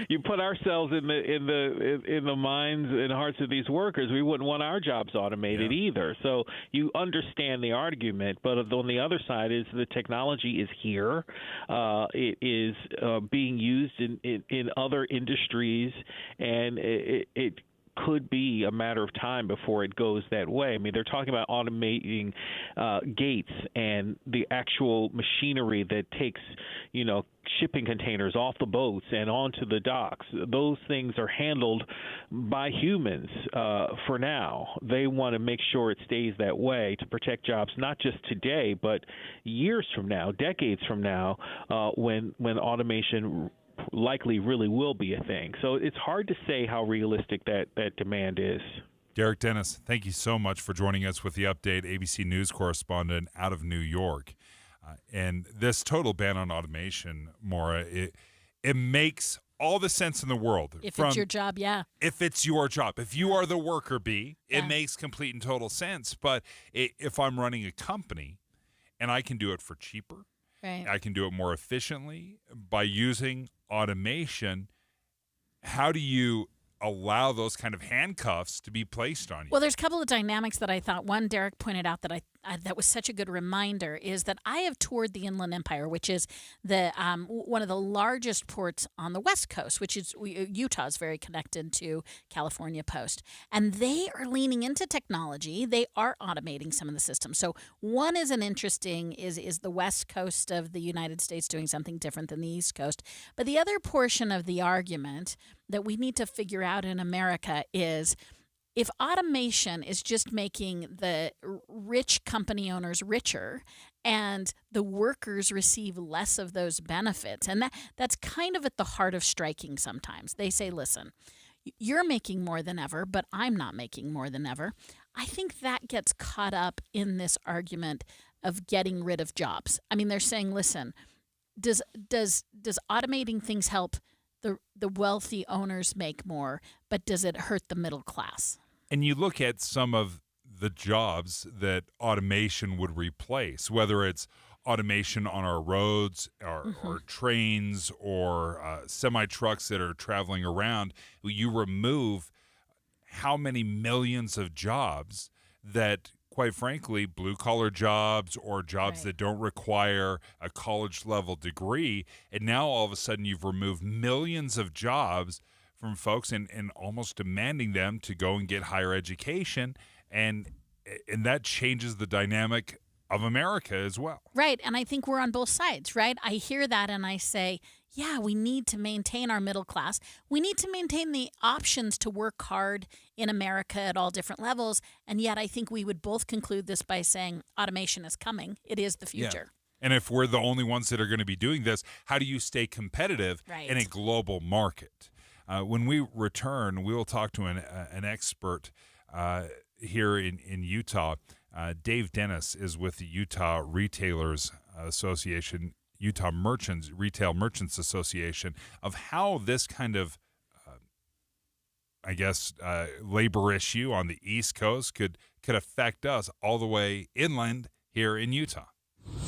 you put ourselves in the minds and hearts of these workers, we wouldn't want our jobs automated either. So you understand the argument, but on the other side is the technology is here. It is being used in other industries, and it could be a matter of time before it goes that way. I mean, they're talking about automating gates and the actual machinery that takes, shipping containers off the boats and onto the docks. Those things are handled by humans for now. They want to make sure it stays that way to protect jobs, not just today, but years from now, decades from now, when automation likely really will be a thing. So it's hard to say how realistic that demand is. Derek Dennis, thank you so much for joining us with the update, ABC News correspondent out of New York. And this total ban on automation, Maura, it makes all the sense in the world. If it's your job, If it's your job. If you are the worker bee, it makes complete and total sense. But if I'm running a company and I can do it for cheaper, I can do it more efficiently by using automation, how do you allow those kind of handcuffs to be placed on you? Well, there's a couple of dynamics that I thought. One, Derek pointed out that that was such a good reminder is that I have toured the Inland Empire, which is the one of the largest ports on the West Coast, which is Utah's very connected to California Post. And they are leaning into technology. They are automating some of the systems. So one is an interesting, is the West Coast of the United States doing something different than the East Coast. But the other portion of the argument that we need to figure out in America is if automation is just making the rich company owners richer and the workers receive less of those benefits, and that's kind of at the heart of striking sometimes. They say, listen, you're making more than ever, but I'm not making more than ever. I think that gets caught up in this argument of getting rid of jobs. I mean, they're saying, listen, does automating things help the wealthy owners make more, but does it hurt the middle class? And you look at some of the jobs that automation would replace, whether it's automation on our roads or trains or semi-trucks that are traveling around. You remove how many millions of jobs that, quite frankly, blue-collar jobs or jobs that don't require a college-level degree, and now all of a sudden you've removed millions of jobs from folks and almost demanding them to go and get higher education, and that changes the dynamic of America as well. Right, and I think we're on both sides, right? I hear that and I say, yeah, we need to maintain our middle class. We need to maintain the options to work hard in America at all different levels, and yet I think we would both conclude this by saying automation is coming. It is the future. Yeah. And if we're the only ones that are going to be doing this, how do you stay competitive in a global market? When we return, we will talk to an expert here in Utah. Dave Dennis is with the Utah Retailers Association, Utah Retail Merchants Association, of how this kind of, labor issue on the East Coast could affect us all the way inland here in Utah.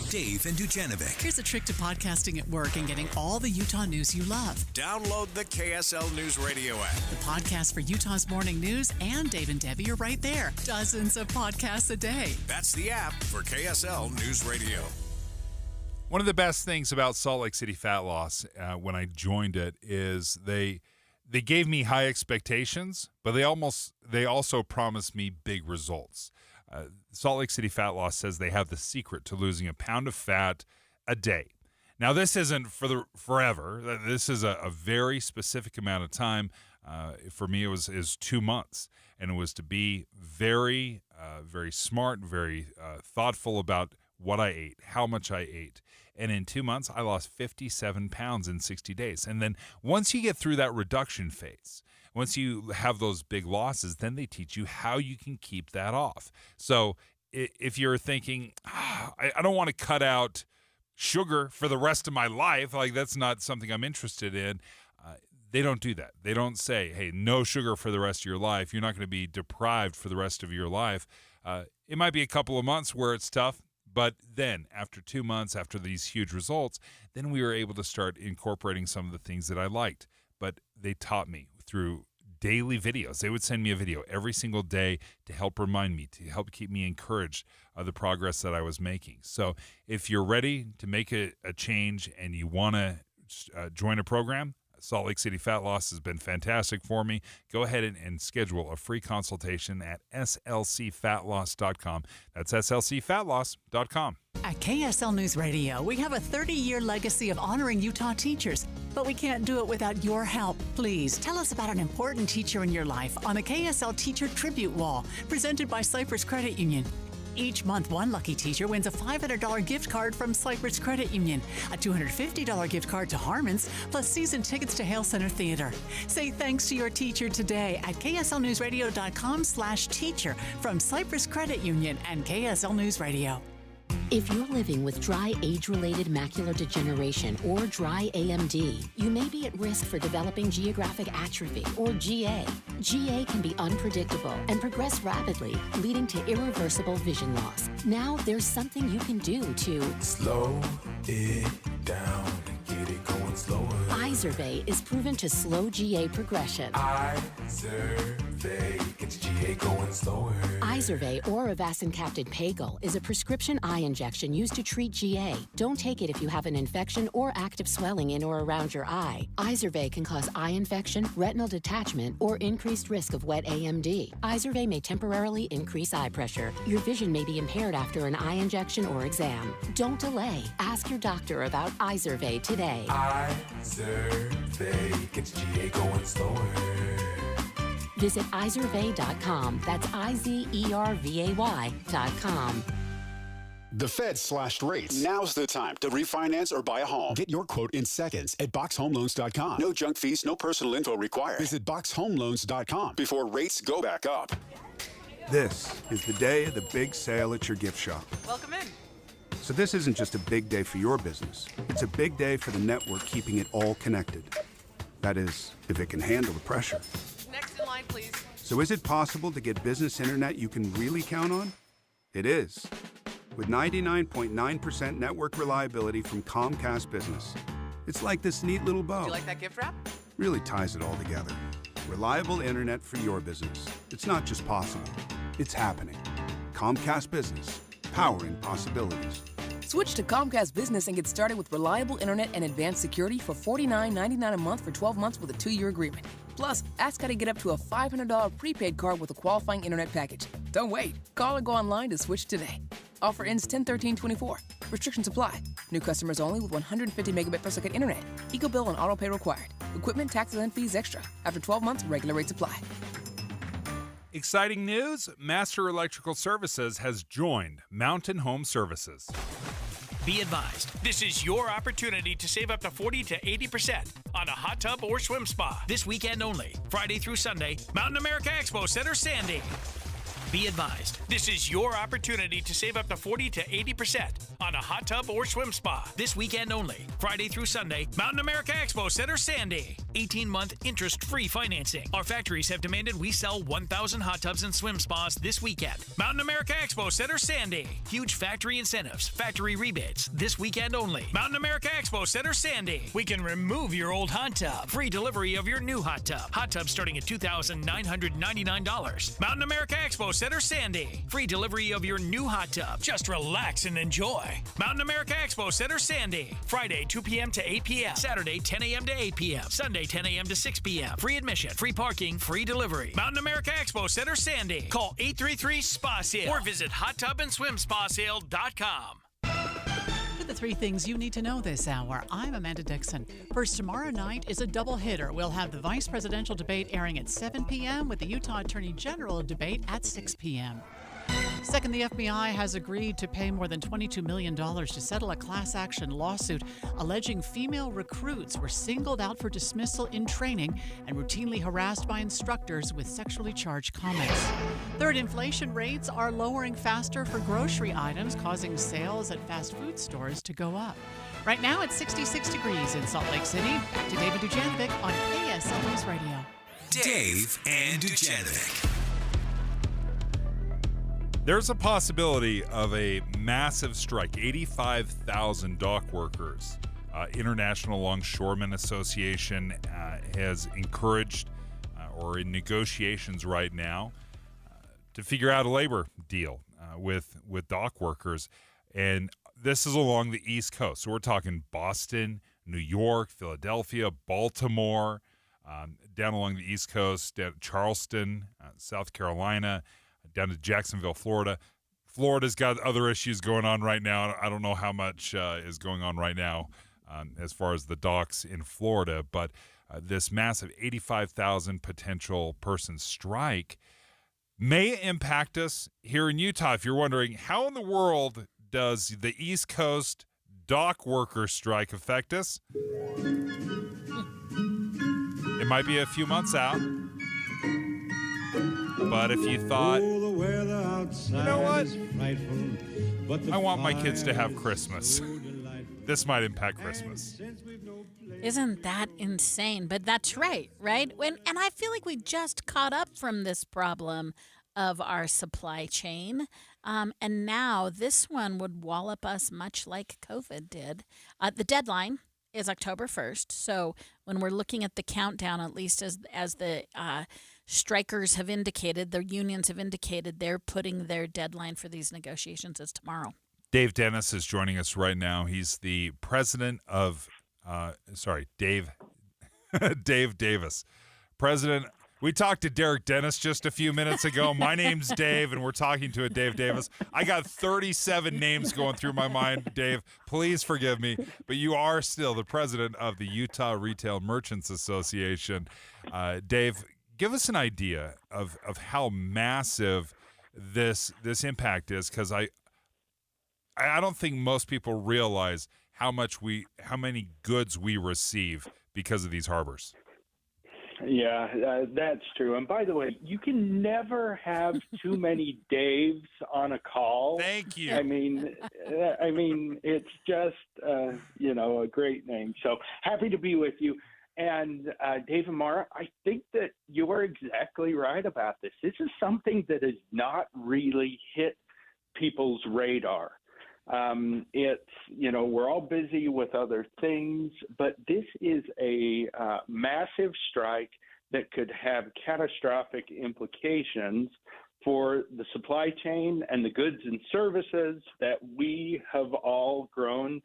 Dave and Dujanovic. Here's a trick to podcasting at work and getting all the Utah news you love. Download the KSL News Radio app. The podcast for Utah's morning news and Dave and Debbie are right there. Dozens of podcasts a day. That's the app for KSL News Radio. One of the best things about Salt Lake City Fat Loss when I joined it is they gave me high expectations, but they also promised me big results. Salt Lake City Fat Loss says they have the secret to losing a pound of fat a day. Now, this isn't for forever. This is a very specific amount of time. For me, is 2 months, and it was to be very, very smart, very thoughtful about what I ate, how much I ate. And in 2 months, I lost 57 pounds in 60 days. And then once you get through that reduction phase, once you have those big losses, then they teach you how you can keep that off. So if you're thinking, I don't want to cut out sugar for the rest of my life, like that's not something I'm interested in, they don't do that. They don't say, hey, no sugar for the rest of your life. You're not going to be deprived for the rest of your life. It might be a couple of months where it's tough, but then after 2 months, after these huge results, then we were able to start incorporating some of the things that I liked. But they taught me through daily videos. They would send me a video every single day to help remind me, to help keep me encouraged of the progress that I was making. So if you're ready to make a change and you want to join a program, Salt Lake City Fat Loss has been fantastic for me. Go ahead and schedule a free consultation at slcfatloss.com. That's slcfatloss.com. At KSL News Radio, we have a 30-year legacy of honoring Utah teachers, but we can't do it without your help. Please tell us about an important teacher in your life on the KSL Teacher Tribute Wall, presented by Cypress Credit Union. Each month, one lucky teacher wins a $500 gift card from Cypress Credit Union, a $250 gift card to Harmon's, plus season tickets to Hale Center Theater. Say thanks to your teacher today at kslnewsradio.com/teacher from Cypress Credit Union and KSL News Radio. If you're living with dry age-related macular degeneration or dry AMD, you may be at risk for developing geographic atrophy or GA. GA can be unpredictable and progress rapidly, leading to irreversible vision loss. Now there's something you can do to slow it down. get it going slower. Izervay is proven to slow GA progression. Izervay gets GA going slower. Izervay or avacincaptad Pagel is a prescription eye injection used to treat GA. Don't take it if you have an infection or active swelling in or around your eye. Izervay can cause eye infection, retinal detachment, or increased risk of wet AMD. Izervay may temporarily increase eye pressure. Your vision may be impaired after an eye injection or exam. Don't delay. Ask your doctor about Izervay today. Izervay gets GA going slower. Visit Izervay.com. That's IZERVAY.com. The Fed slashed rates. Now's the time to refinance or buy a home. Get your quote in seconds at boxhomeloans.com. No junk fees, no personal info required. Visit boxhomeloans.com before rates go back up. This is the day of the big sale at your gift shop. Welcome in. So this isn't just a big day for your business. It's a big day for the network keeping it all connected. That is, if it can handle the pressure. Next in line, please. So is it possible to get business internet you can really count on? It is. With 99.9% network reliability from Comcast Business. It's like this neat little bow. Do you like that gift wrap? Really ties it all together. Reliable internet for your business. It's not just possible, it's happening. Comcast Business, powering possibilities. Switch to Comcast Business and get started with reliable internet and advanced security for $49.99 a month for 12 months with a 2-year agreement. Plus, ask how to get up to a $500 prepaid card with a qualifying internet package. Don't wait. Call or go online to switch today. Offer ends 10/13/24. Restrictions apply. New customers only with 150 megabit per second internet. Eco bill and auto pay required. Equipment, taxes, and fees extra. After 12 months, regular rates apply. Exciting news! Master Electrical Services has joined Mountain Home Services. Be advised, this is your opportunity to save up to 40 to 80% on a hot tub or swim spa this weekend only. Friday through Sunday, Mountain America Expo Center, Sandy. Be advised, this is your opportunity to save up to 40 to 80% on a hot tub or swim spa this weekend only. Friday through Sunday, Mountain America Expo Center, Sandy. 18-month interest-free financing. Our factories have demanded we sell 1,000 hot tubs and swim spas this weekend. Mountain America Expo Center, Sandy. Huge factory incentives, factory rebates this weekend only. Mountain America Expo Center, Sandy. We can remove your old hot tub. Free delivery of your new hot tub. Hot tub starting at $2,999. Mountain America Expo Center, Sandy. Free delivery of your new hot tub. Just relax and enjoy. Mountain America Expo Center, Sandy. Friday, 2 p.m. to 8 p.m. Saturday, 10 a.m. to 8 p.m. Sunday, 10 a.m. to 6 p.m. Free admission, free parking, free delivery. Mountain America Expo Center, Sandy. Call 833-SPA-SALE or visit hottubandSwimSpaSale.com. The three things you need to know this hour. I'm Amanda Dixon. First, tomorrow night is a double hitter. We'll have the vice presidential debate airing at 7 p.m. with the Utah Attorney General debate at 6 p.m. Second, the FBI has agreed to pay more than $22 million to settle a class action lawsuit alleging female recruits were singled out for dismissal in training and routinely harassed by instructors with sexually charged comments. Third, inflation rates are lowering faster for grocery items, causing sales at fast food stores to go up. Right now, it's 66 degrees in Salt Lake City. Back to David Dujanovic on KSL News Radio. Dave and Dujanovic. There's a possibility of a massive strike. 85,000 dock workers. International Longshoremen Association has encouraged or in negotiations right now to figure out a labor deal with dock workers. And this is along the East Coast. So we're talking Boston, New York, Philadelphia, Baltimore, down along the East Coast, down to Charleston, South Carolina, down to Jacksonville, Florida. Florida's got other issues going on right now. I don't know how much is going on right now as far as the docks in Florida, but this massive 85,000 potential person strike may impact us here in Utah. If you're wondering, how in the world does the East Coast dock worker strike affect us? It might be a few months out. But if you thought, you know what? I want my kids to have Christmas. This might impact Christmas. Isn't that insane? But that's right? And I feel like we just caught up from this problem of our supply chain. And now this one would wallop us much like COVID did. The deadline is October 1st. So when we're looking at the countdown, at least as the strikers have indicated, the unions have indicated, they're putting their deadline for these negotiations as tomorrow. Dave Dennis is joining us right now. He's the president of, Dave Davis, president. We talked to Derek Dennis just a few minutes ago. My name's Dave, and we're talking to a Dave Davis. I got 37 names going through my mind, Dave. Please forgive me, but you are still the president of the Utah Retail Merchants Association. Dave, give us an idea of how massive this impact is, because I don't think most people realize how many goods we receive because of these harbors. Yeah, that's true. And by the way, you can never have too many Daves on a call. Thank you. I mean, it's just a great name. So happy to be with you. And Dave and Mara, I think that you are exactly right about this. This is something that has not really hit people's radar. We're all busy with other things, but this is a massive strike that could have catastrophic implications for the supply chain and the goods and services that we have all grown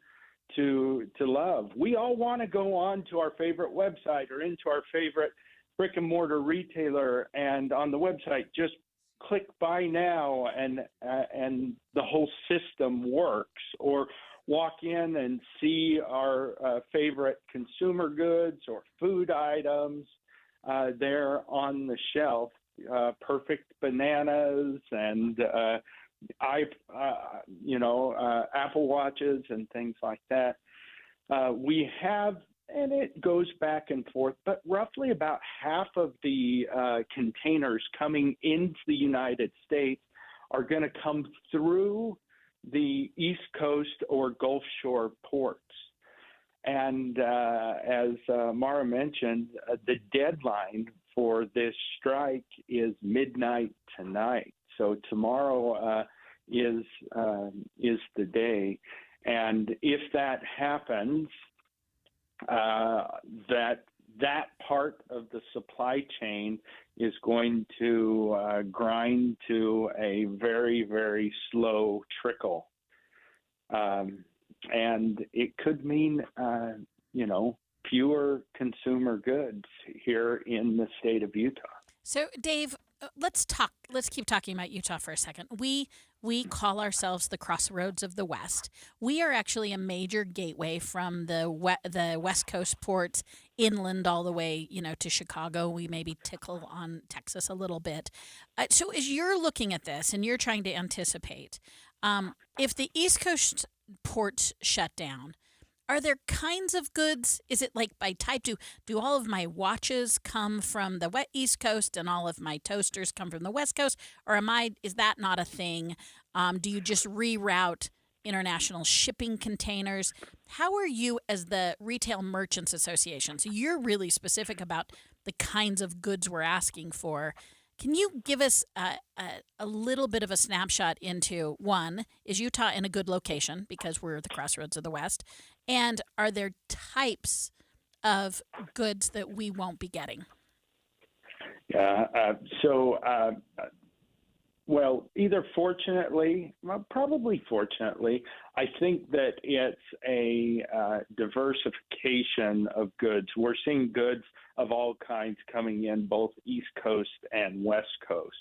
to love. We all want to go on to our favorite website or into our favorite brick and mortar retailer, and on the website just click buy now and the whole system works, or walk in and see our favorite consumer goods or food items there on the shelf, perfect bananas and Apple Watches and things like that. We have, and it goes back and forth, but roughly about half of the containers coming into the United States are going to come through the East Coast or Gulf Shore ports. And as Mara mentioned, the deadline for this strike is midnight tonight. So tomorrow is the day. And if that happens, that part of the supply chain is going to grind to a very, very slow trickle. And it could mean, fewer consumer goods here in the state of Utah. So, Dave, let's keep talking about Utah for a second. We call ourselves the Crossroads of the West. We are actually a major gateway from the West Coast ports inland all the way, to Chicago. We maybe tickle on Texas a little bit. So as you're looking at this and you're trying to anticipate, if the East Coast ports shut down, are there kinds of goods? Is it like by type? Do all of my watches come from the East Coast and all of my toasters come from the West Coast? Or is that not a thing? Do you just reroute international shipping containers? How are you as the Retail Merchants Association? So you're really specific about the kinds of goods we're asking for. Can you give us a little bit of a snapshot into, one, is Utah in a good location because we're the Crossroads of the West? And are there types of goods that we won't be getting? Yeah. Either fortunately, probably fortunately, I think that it's a diversification of goods. We're seeing goods of all kinds coming in, both East Coast and West Coast.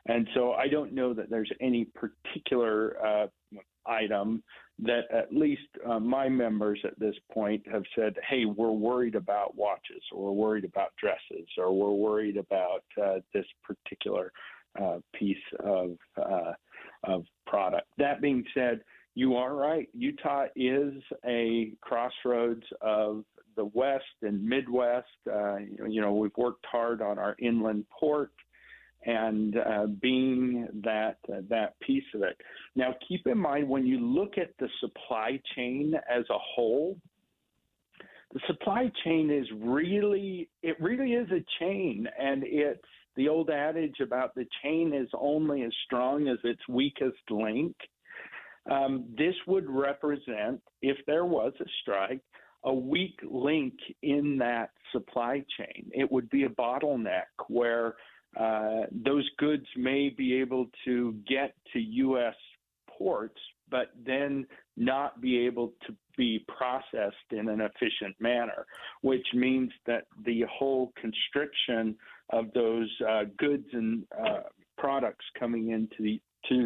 And so I don't know that there's any particular item that at least my members at this point have said, hey, we're worried about watches, or we're worried about dresses, or we're worried about this particular piece of product. That being said, you are right. Utah is a crossroads of the West and Midwest. We've worked hard on our inland port and being that piece of it. Now, keep in mind, when you look at the supply chain as a whole, the supply chain is really is a chain, and it's the old adage about the chain is only as strong as its weakest link. This would represent, if there was a strike, a weak link in that supply chain. It would be a bottleneck where those goods may be able to get to U.S. ports, but then not be able to be processed in an efficient manner, which means that the whole constriction of those goods and products coming into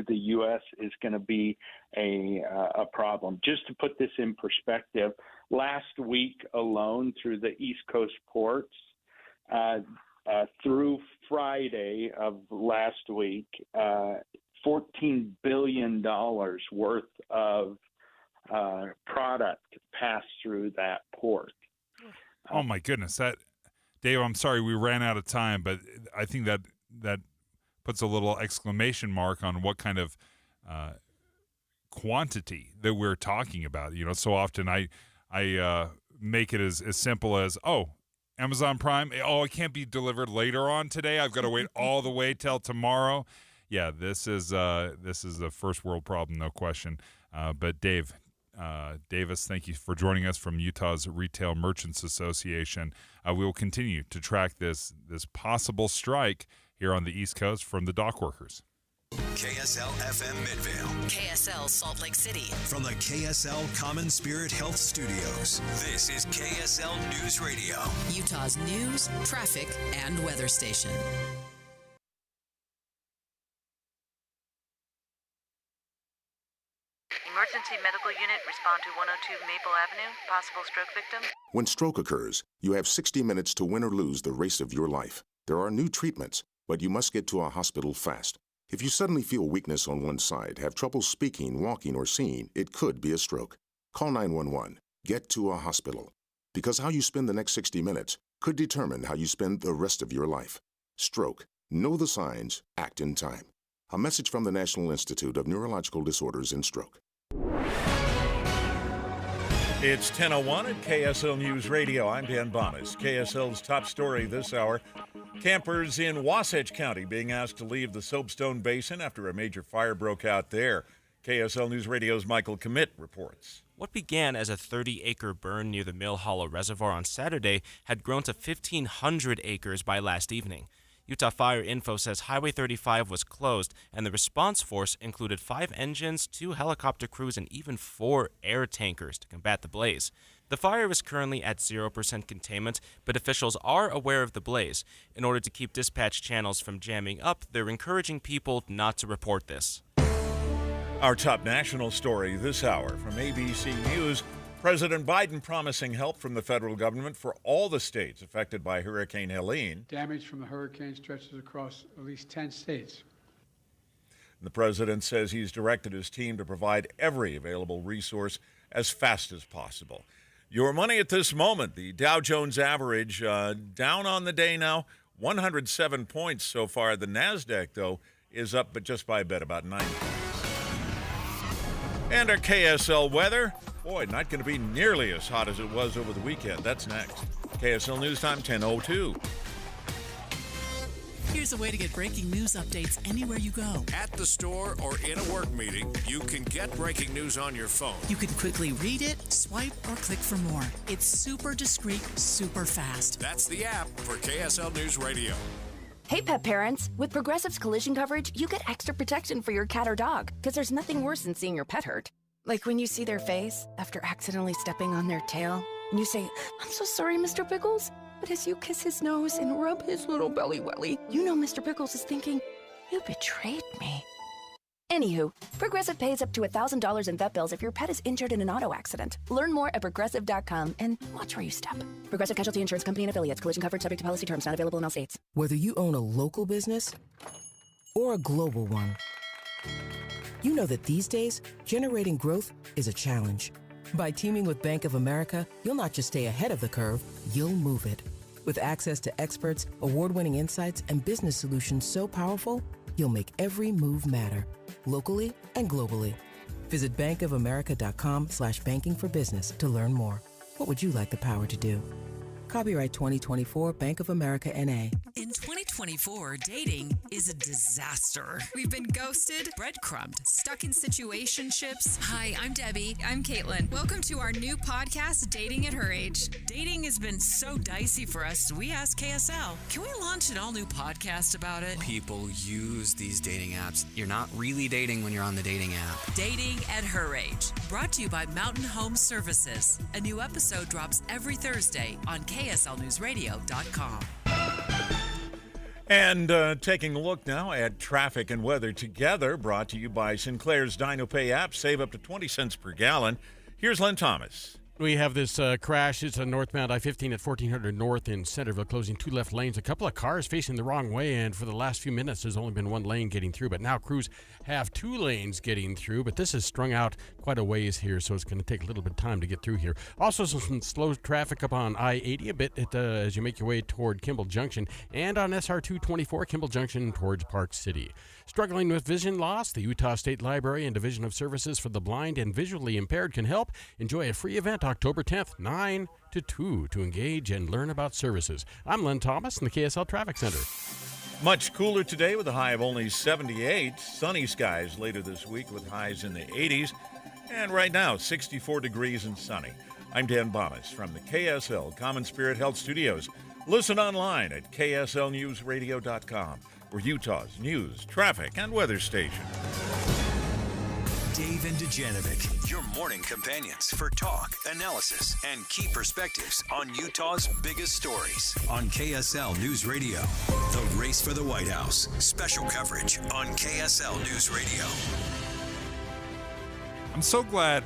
the U.S. is going to be a problem. Just to put this in perspective, last week alone through the East Coast ports, through Friday of last week, $14 billion worth of product passed through that port. Oh my goodness, Dave, I'm sorry we ran out of time, but I think that puts a little exclamation mark on what kind of quantity that we're talking about. You know, so often I make it as simple as, Amazon Prime, it can't be delivered later on today. I've got to wait all the way till tomorrow. Yeah, this is a first world problem, no question. But Dave Davis, thank you for joining us from Utah's Retail Merchants Association. We will continue to track this possible strike here on the East Coast from the dock workers. KSL FM Midvale. KSL Salt Lake City. From the KSL Common Spirit Health Studios, this is KSL News Radio. Utah's news, traffic, and weather station. Emergency medical unit, respond to 102 Maple Avenue, possible stroke victim. When stroke occurs, you have 60 minutes to win or lose the race of your life. There are new treatments, but you must get to a hospital fast. If you suddenly feel weakness on one side, have trouble speaking, walking, or seeing, it could be a stroke. Call 911. Get to a hospital. Because how you spend the next 60 minutes could determine how you spend the rest of your life. Stroke. Know the signs. Act in time. A message from the National Institute of Neurological Disorders and Stroke. It's 10:01 at KSL News Radio. I'm Dan Bonas. KSL's top story this hour. Campers in Wasatch County being asked to leave the Soapstone Basin after a major fire broke out there. KSL News Radio's Michael Commit reports. What began as a 30-acre burn near the Mill Hollow Reservoir on Saturday had grown to 1,500 acres by last evening. Utah Fire Info says Highway 35 was closed, and the response force included 5 engines, 2 helicopter crews, and even 4 air tankers to combat the blaze. The fire is currently at 0% containment, but officials are aware of the blaze. In order to keep dispatch channels from jamming up, they're encouraging people not to report this. Our top national story this hour from ABC News. President Biden promising help from the federal government for all the states affected by Hurricane Helene. Damage from the hurricane stretches across at least 10 states. The president says he's directed his team to provide every available resource as fast as possible. Your money at this moment, the Dow Jones average down on the day now, 107 points so far. The NASDAQ, though, is up, but just by a bit, about 90. And our KSL weather. Boy, not going to be nearly as hot as it was over the weekend. That's next. KSL News Time, 10:02. Here's a way to get breaking news updates anywhere you go. At the store or in a work meeting, you can get breaking news on your phone. You can quickly read it, swipe, or click for more. It's super discreet, super fast. That's the app for KSL News Radio. Hey, pet parents. With Progressive's collision coverage, you get extra protection for your cat or dog, because there's nothing worse than seeing your pet hurt. Like when you see their face after accidentally stepping on their tail, and you say, "I'm so sorry, Mr. Pickles." But as you kiss his nose and rub his little belly welly, you know Mr. Pickles is thinking, "You betrayed me." Anywho, Progressive pays up to $1,000 in vet bills if your pet is injured in an auto accident. Learn more at Progressive.com and watch where you step. Progressive Casualty Insurance Company and Affiliates. Collision coverage subject to policy terms. Not available in all states. Whether you own a local business or a global one, you know that these days, generating growth is a challenge. By teaming with Bank of America, you'll not just stay ahead of the curve, you'll move it. With access to experts, award-winning insights, and business solutions so powerful, you'll make every move matter, locally and globally. Visit bankofamerica.com/banking for business to learn more. What would you like the power to do? Copyright 2024 Bank of America, N.A. In 2020. 2024, dating is a disaster. We've been ghosted, breadcrumbed, stuck in situationships. Hi, I'm Debbie. I'm Caitlin. Welcome to our new podcast, Dating at Her Age. Dating has been so dicey for us, so we asked KSL, can we launch an all-new podcast about it? People use these dating apps. You're not really dating when you're on the dating app. Dating at Her Age, brought to you by Mountain Home Services. A new episode drops every Thursday on KSLNewsRadio.com. And taking a look now at traffic and weather together, brought to you by Sinclair's DinoPay app. Save up to 20 cents per gallon. Here's Len Thomas. We have this crash. It's a northbound I-15 at 1400 North in Centerville, closing 2 left lanes. A couple of cars facing the wrong way, and for the last few minutes, there's only been 1 lane getting through. But now crews have 2 lanes getting through, but this is strung out quite a ways here, so it's going to take a little bit of time to get through here. Also, some slow traffic up on I-80 a bit as you make your way toward Kimball Junction, and on SR-224, Kimball Junction towards Park City. Struggling with vision loss, the Utah State Library and Division of Services for the Blind and Visually Impaired can help. Enjoy a free event October 10th, 9 to 2 to engage and learn about services. I'm Len Thomas in the KSL Traffic Center. Much cooler today with a high of only 78. Sunny skies later this week with highs in the 80s. And right now, 64 degrees and sunny. I'm Dan Bomas from the KSL Common Spirit Health Studios. Listen online at KSLNewsRadio.com. We're Utah's news, traffic, and weather station. Dave and Dujanovic, your morning companions for talk, analysis, and key perspectives on Utah's biggest stories on KSL News Radio. The Race for the White House. Special coverage on KSL News Radio. I'm so glad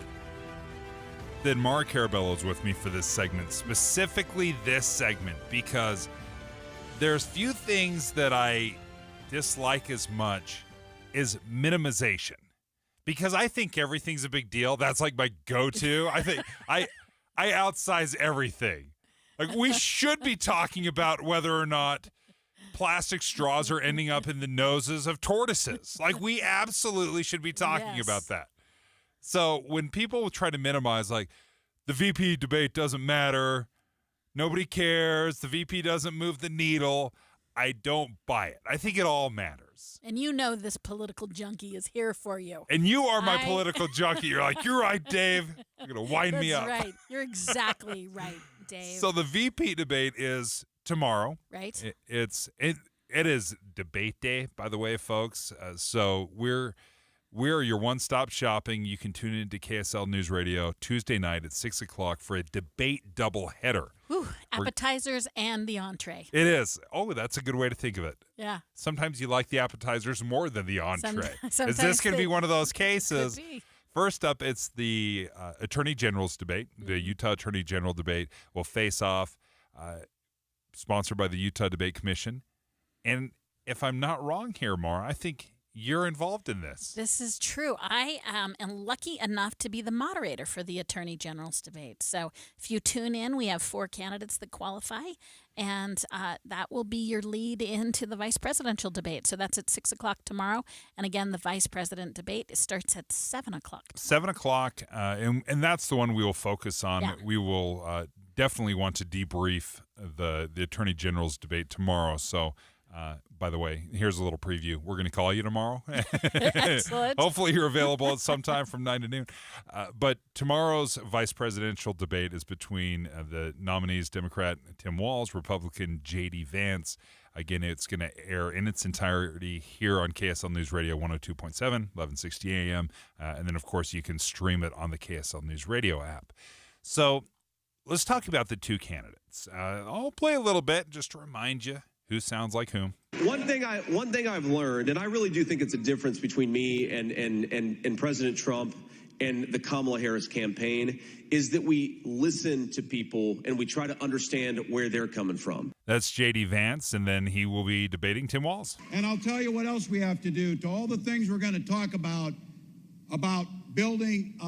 that Mara Carabello is with me for this segment, specifically this segment, because there's few things that I dislike as much as minimization. Because I think everything's a big deal. That's like my go-to. I think I outsize everything. Like, we should be talking about whether or not plastic straws are ending up in the noses of tortoises. Like, we absolutely should be talking about that. So when people try to minimize, like, the VP debate doesn't matter, nobody cares, the VP doesn't move the needle, I don't buy it. I think it all matters. And you know this political junkie is here for you. And you are my political junkie. You're like, you're right, Dave. You're going to wind me up. That's right. You're exactly right, Dave. So the VP debate is tomorrow. Right. It is debate day, by the way, folks. So we're your one-stop shopping. You can tune into KSL News Radio Tuesday night at 6 o'clock for a debate doubleheader. Whew, appetizers and the entree. It is. Oh, that's a good way to think of it. Yeah. Sometimes you like the appetizers more than the entree. Sometimes is this going to be one of those cases? Could be. First up, it's the Attorney General's debate. The Utah Attorney General debate will face off, sponsored by the Utah Debate Commission. And if I'm not wrong here, Mara, I think you're involved in this. This is true. I am lucky enough to be the moderator for the Attorney General's debate. So if you tune in, we have 4 candidates that qualify, and that will be your lead into the vice presidential debate. So that's at 6 o'clock tomorrow. And again, the vice president debate starts at 7 o'clock tomorrow. 7 o'clock, and that's the one we will focus on. Yeah. We will definitely want to debrief the Attorney General's debate tomorrow. So by the way, here's a little preview. We're going to call you tomorrow. Excellent. Hopefully you're available at some time from 9 to noon. But tomorrow's vice presidential debate is between the nominees, Democrat Tim Walz, Republican J.D. Vance. Again, it's going to air in its entirety here on KSL News Radio 102.7, 1160 a.m. And then, of course, you can stream it on the KSL News Radio app. So let's talk about the 2 candidates. I'll play a little bit just to remind you who sounds like whom. One thing I've learned, and I really do think it's a difference between me and President Trump and the Kamala Harris campaign, is that we listen to people and we try to understand where they're coming from. That's J.D. Vance, and then he will be debating Tim Walz. And I'll tell you what else we have to do to all the things we're going to talk about building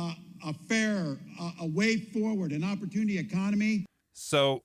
a fair, a way forward, an opportunity economy. So,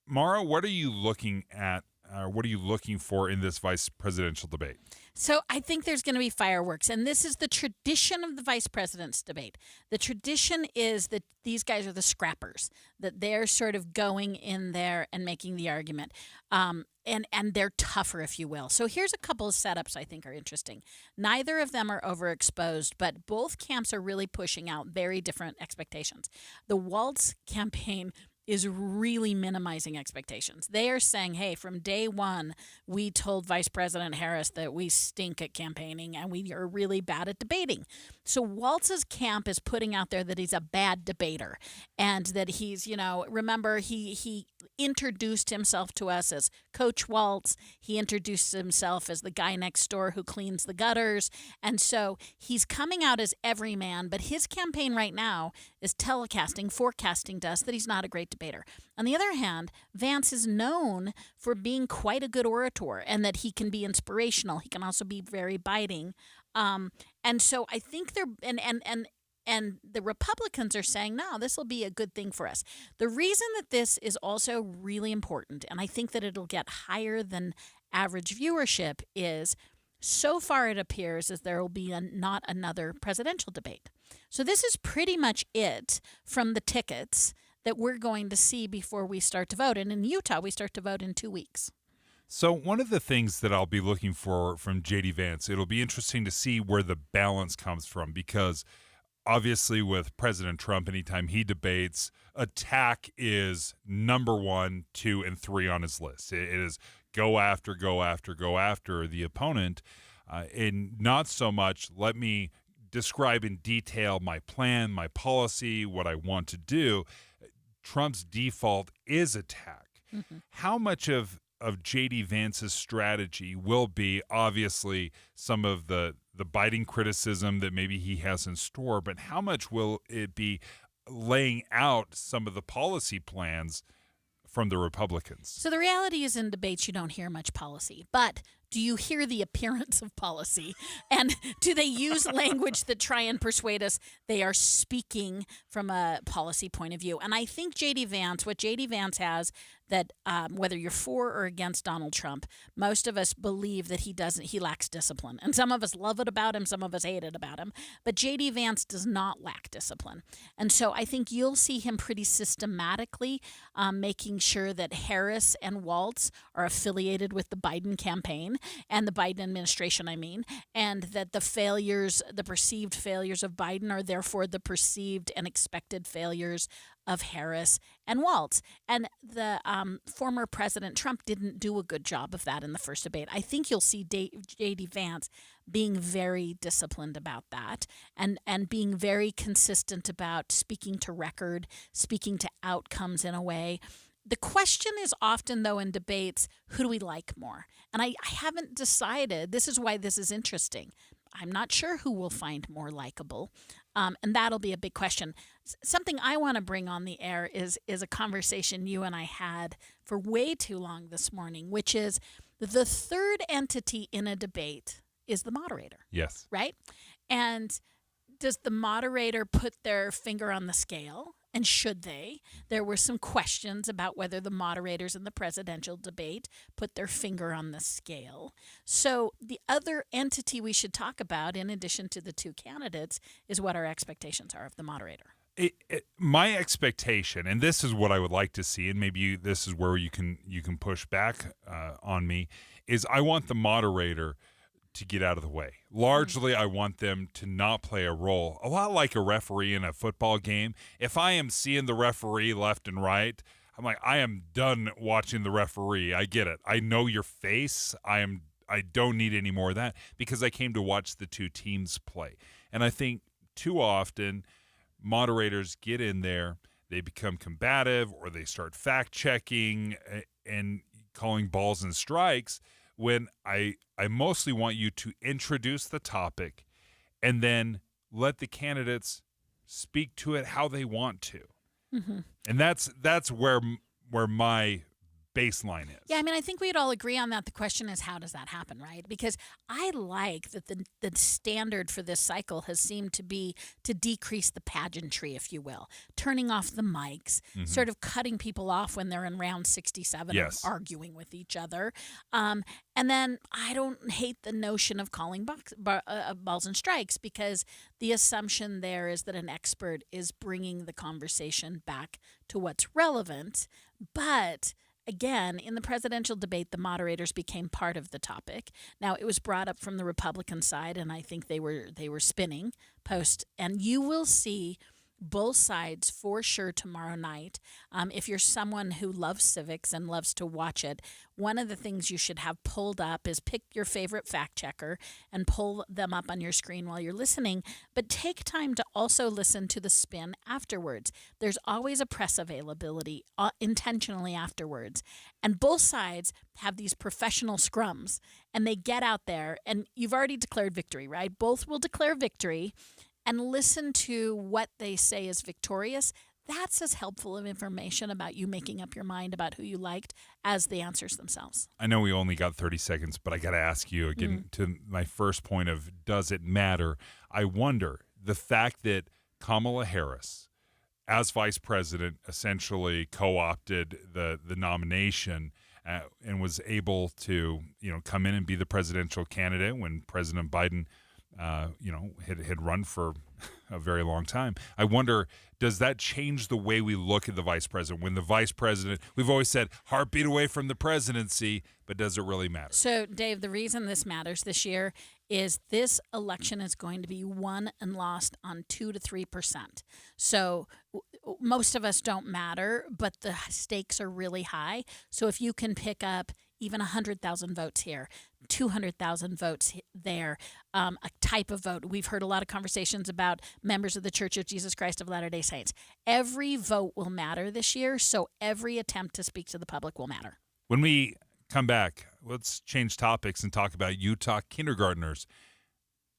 Mara, what are you looking at what are you looking for in this vice presidential debate? So I think there's going to be fireworks, and this is the tradition of the vice president's debate. The tradition is that these guys are the scrappers, that they're sort of going in there and making the argument, and they're tougher, if you will. So here's a couple of setups I think are interesting. Neither of them are overexposed, but both camps are really pushing out very different expectations. The Waltz campaign is really minimizing expectations. They are saying, hey, from day one, we told Vice President Harris that we stink at campaigning and we are really bad at debating. So Waltz's camp is putting out there that he's a bad debater and that he's, remember, he introduced himself to us as Coach Waltz. He introduced himself as the guy next door who cleans the gutters. And so he's coming out as every man, but his campaign right now is forecasting to us that he's not a great debater. On the other hand, Vance is known for being quite a good orator and that he can be inspirational. He can also be very biting. And so I think and the Republicans are saying, no, this will be a good thing for us. The reason that this is also really important, and I think that it'll get higher than average viewership, is so far it appears as there will be not another presidential debate. So this is pretty much it from the tickets that we're going to see before we start to vote. And in Utah, we start to vote in 2 weeks. So one of the things that I'll be looking for from J.D. Vance, it'll be interesting to see where the balance comes from, because obviously with President Trump, anytime he debates, attack is number 1, 2, and 3 on his list. It is go after the opponent, and not so much let me describe in detail my plan, my policy, what I want to do. Trump's default is attack. Mm-hmm. How much of J.D. Vance's strategy will be obviously some of the biting criticism that maybe he has in store, but how much will it be laying out some of the policy plans from the Republicans? So the reality is in debates you don't hear much policy, but do you hear the appearance of policy? And do they use language that try and persuade us they are speaking from a policy point of view? And I think what J.D. Vance has, that whether you're for or against Donald Trump, most of us believe that he lacks discipline. And some of us love it about him, some of us hate it about him. But J.D. Vance does not lack discipline. And so I think you'll see him pretty systematically making sure that Harris and Waltz are affiliated with the Biden campaign and the Biden administration, and that the perceived failures of Biden are therefore the perceived and expected failures of Harris and Waltz. And the former President Trump didn't do a good job of that in the first debate. I think you'll see J.D. Vance being very disciplined about that and being very consistent about speaking to record, speaking to outcomes in a way. The question is often, though, in debates, who do we like more? And I haven't decided. This is why this is interesting. I'm not sure who we'll find more likable, and that'll be a big question. Something I want to bring on the air is a conversation you and I had for way too long this morning, which is the third entity in a debate is the moderator. Yes. Right? And does the moderator put their finger on the scale? And should they? There were some questions about whether the moderators in the presidential debate put their finger on the scale. So the other entity we should talk about, in addition to the two candidates, is what our expectations are of the moderator. My expectation, and this is what I would like to see, and maybe this is where you can push back on me, is I want the moderator to get out of the way. Largely, I want them to not play a role. A lot like a referee in a football game. If I am seeing the referee left and right, I'm like, I am done watching the referee. I get it. I know your face. I don't need any more of that because I came to watch the two teams play. And I think too often moderators get in there, they become combative, or they start fact-checking and calling balls and strikes, when I mostly want you to introduce the topic and then let the candidates speak to it how they want to. Mm-hmm. And that's where my baseline is. Yeah, I mean, I think we'd all agree on that. The question is, how does that happen, right? Because I like that the standard for this cycle has seemed to be to decrease the pageantry, if you will, turning off the mics, sort of cutting people off when they're in round 67 of arguing with each other. And then I don't hate the notion of calling balls and strikes, because the assumption there is that an expert is bringing the conversation back to what's relevant. But again, in the presidential debate, the moderators became part of the topic. Now, it was brought up from the Republican side, and I think they were spinning post. And you will see both sides for sure tomorrow night. If you're someone who loves civics and loves to watch it, one of the things you should have pulled up is pick your favorite fact checker and pull them up on your screen while you're listening, but take time to also listen to the spin afterwards. There's always a press availability intentionally afterwards. And both sides have these professional scrums, and they get out there, and you've already declared victory, right? Both will declare victory, and listen to what they say is victorious. That's as helpful of information about you making up your mind about who you liked as the answers themselves. I know we only got 30 seconds, but I got to ask you again to my first point of, does it matter? I wonder, the fact that Kamala Harris, as vice president, essentially co-opted the nomination and was able to, come in and be the presidential candidate when President Biden had run for a very long time. I wonder, does that change the way we look at the vice president? When the vice president, we've always said heartbeat away from the presidency, but does it really matter? So, Dave, the reason this matters this year is this election is going to be won and lost on 2 to 3%. So most of us don't matter, but the stakes are really high. So if you can pick up even 100,000 votes here, 200,000 votes there, a type of vote. We've heard a lot of conversations about members of the Church of Jesus Christ of Latter-day Saints. Every vote will matter this year, so every attempt to speak to the public will matter. When we come back, let's change topics and talk about Utah kindergartners.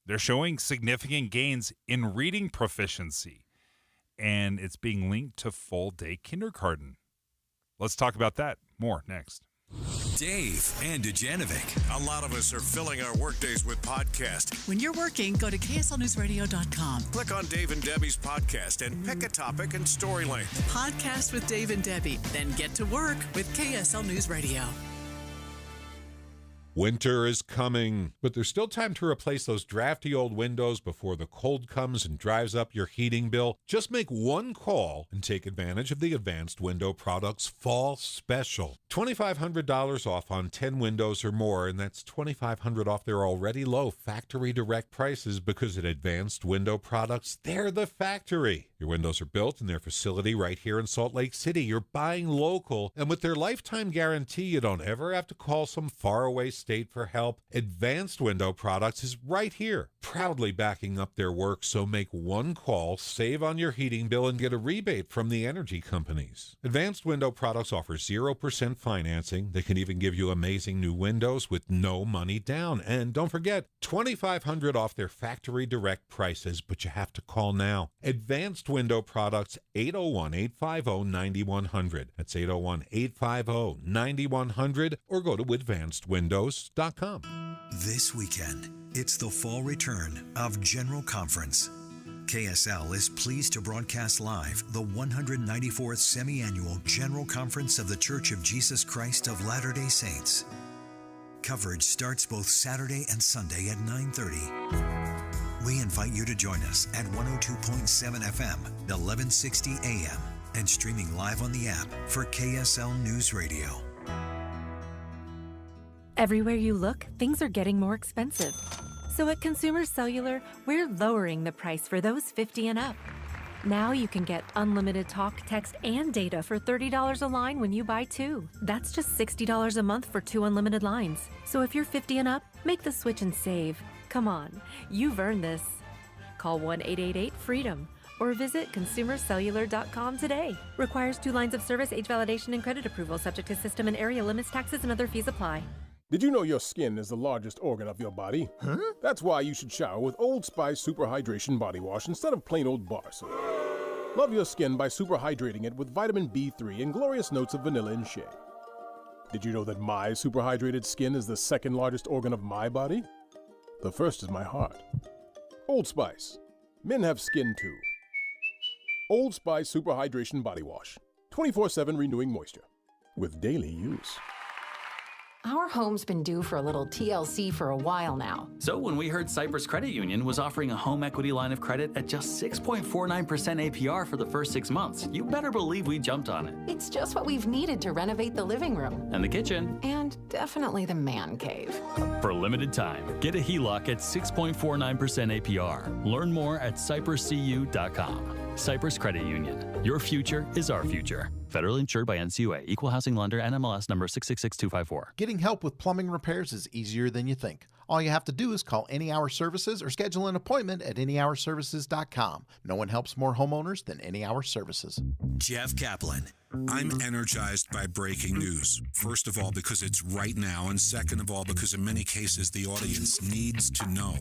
They're showing significant gains in reading proficiency, and it's being linked to full-day kindergarten. Let's talk about that more next. Dave and Dujanovic. A lot of us are filling our workdays with podcasts. When you're working, go to KSLNewsRadio.com. Click on Dave and Debbie's podcast and pick a topic and story length. Podcast with Dave and Debbie. Then get to work with KSL News Radio. Winter is coming, but there's still time to replace those drafty old windows before the cold comes and drives up your heating bill. Just make one call and take advantage of the Advanced Window Products Fall Special. $2,500 off on 10 windows or more, and that's $2,500 off their already low factory direct prices, because at Advanced Window Products, they're the factory. Your windows are built in their facility right here in Salt Lake City. You're buying local, and with their lifetime guarantee, you don't ever have to call some faraway state for help. Advanced Window Products is right here, proudly backing up their work. So make one call, save on your heating bill, and get a rebate from the energy companies. Advanced Window Products offers 0% financing. They can even give you amazing new windows with no money down. And don't forget, $2,500 off their factory direct prices, but you have to call now. Advanced Window Products, 801-850-9100. That's 801-850-9100, or go to advancedwindows.com. This weekend, it's the fall return of General Conference. KSL is pleased to broadcast live the 194th Semi-Annual General Conference of the Church of Jesus Christ of Latter-day Saints. Coverage starts both Saturday and Sunday at 9:30. We invite you to join us at 102.7 FM, 1160 AM, and streaming live on the app for KSL News Radio. Everywhere you look, things are getting more expensive. So at Consumer Cellular, we're lowering the price for those 50 and up. Now you can get unlimited talk, text, and data for $30 a line when you buy two. That's just $60 a month for 2 unlimited lines. So if you're 50 and up, make the switch and save. Come on, you've earned this. Call 1-888-FREEDOM or visit consumercellular.com today. Requires 2 lines of service, age validation, and credit approval, subject to system and area limits, taxes, and other fees apply. Did you know your skin is the largest organ of your body? Huh? That's why you should shower with Old Spice Super Hydration Body Wash instead of plain old bar soap. Love your skin by super hydrating it with vitamin B3 and glorious notes of vanilla and shea. Did you know that my superhydrated skin is the second largest organ of my body? The first is my heart. Old Spice. Men have skin too. Old Spice Superhydration Body Wash. 24/7 renewing moisture. With daily use. Our home's been due for a little TLC for a while now. So when we heard Cyprus Credit Union was offering a home equity line of credit at just 6.49% APR for the first 6 months, you better believe we jumped on it. It's just what we've needed to renovate the living room. And the kitchen. And definitely the man cave. For a limited time, get a HELOC at 6.49% APR. Learn more at cypruscu.com. Cyprus Credit Union. Your future is our future. Federally insured by NCUA. Equal housing lender. NMLS number 666254. Getting help with plumbing repairs is easier than you think. All you have to do is call Any Hour Services or schedule an appointment at anyhourservices.com. No one helps more homeowners than Any Hour Services. Jeff Kaplan. I'm energized by breaking news. First of all, because it's right now, and second of all, because in many cases the audience needs to know.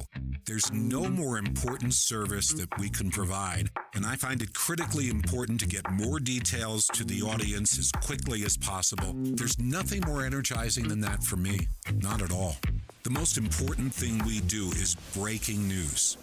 There's no more important service that we can provide, and I find it critically important to get more details to the audience as quickly as possible. There's nothing more energizing than that for me. Not at all. The most important thing we do is breaking news.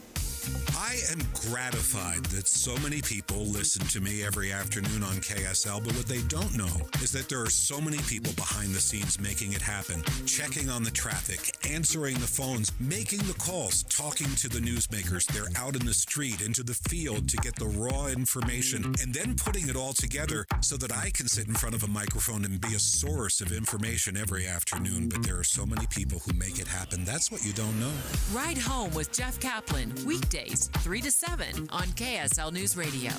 I am gratified that so many people listen to me every afternoon on KSL, but what they don't know is that there are so many people behind the scenes making it happen, checking on the traffic, answering the phones, making the calls, talking to the newsmakers. They're out in the street, into the field to get the raw information, and then putting it all together so that I can sit in front of a microphone and be a source of information every afternoon. But there are so many people who make it happen. That's what you don't know. Ride Home with Jeff Kaplan, weekdays 3 to 7 on KSL News Radio.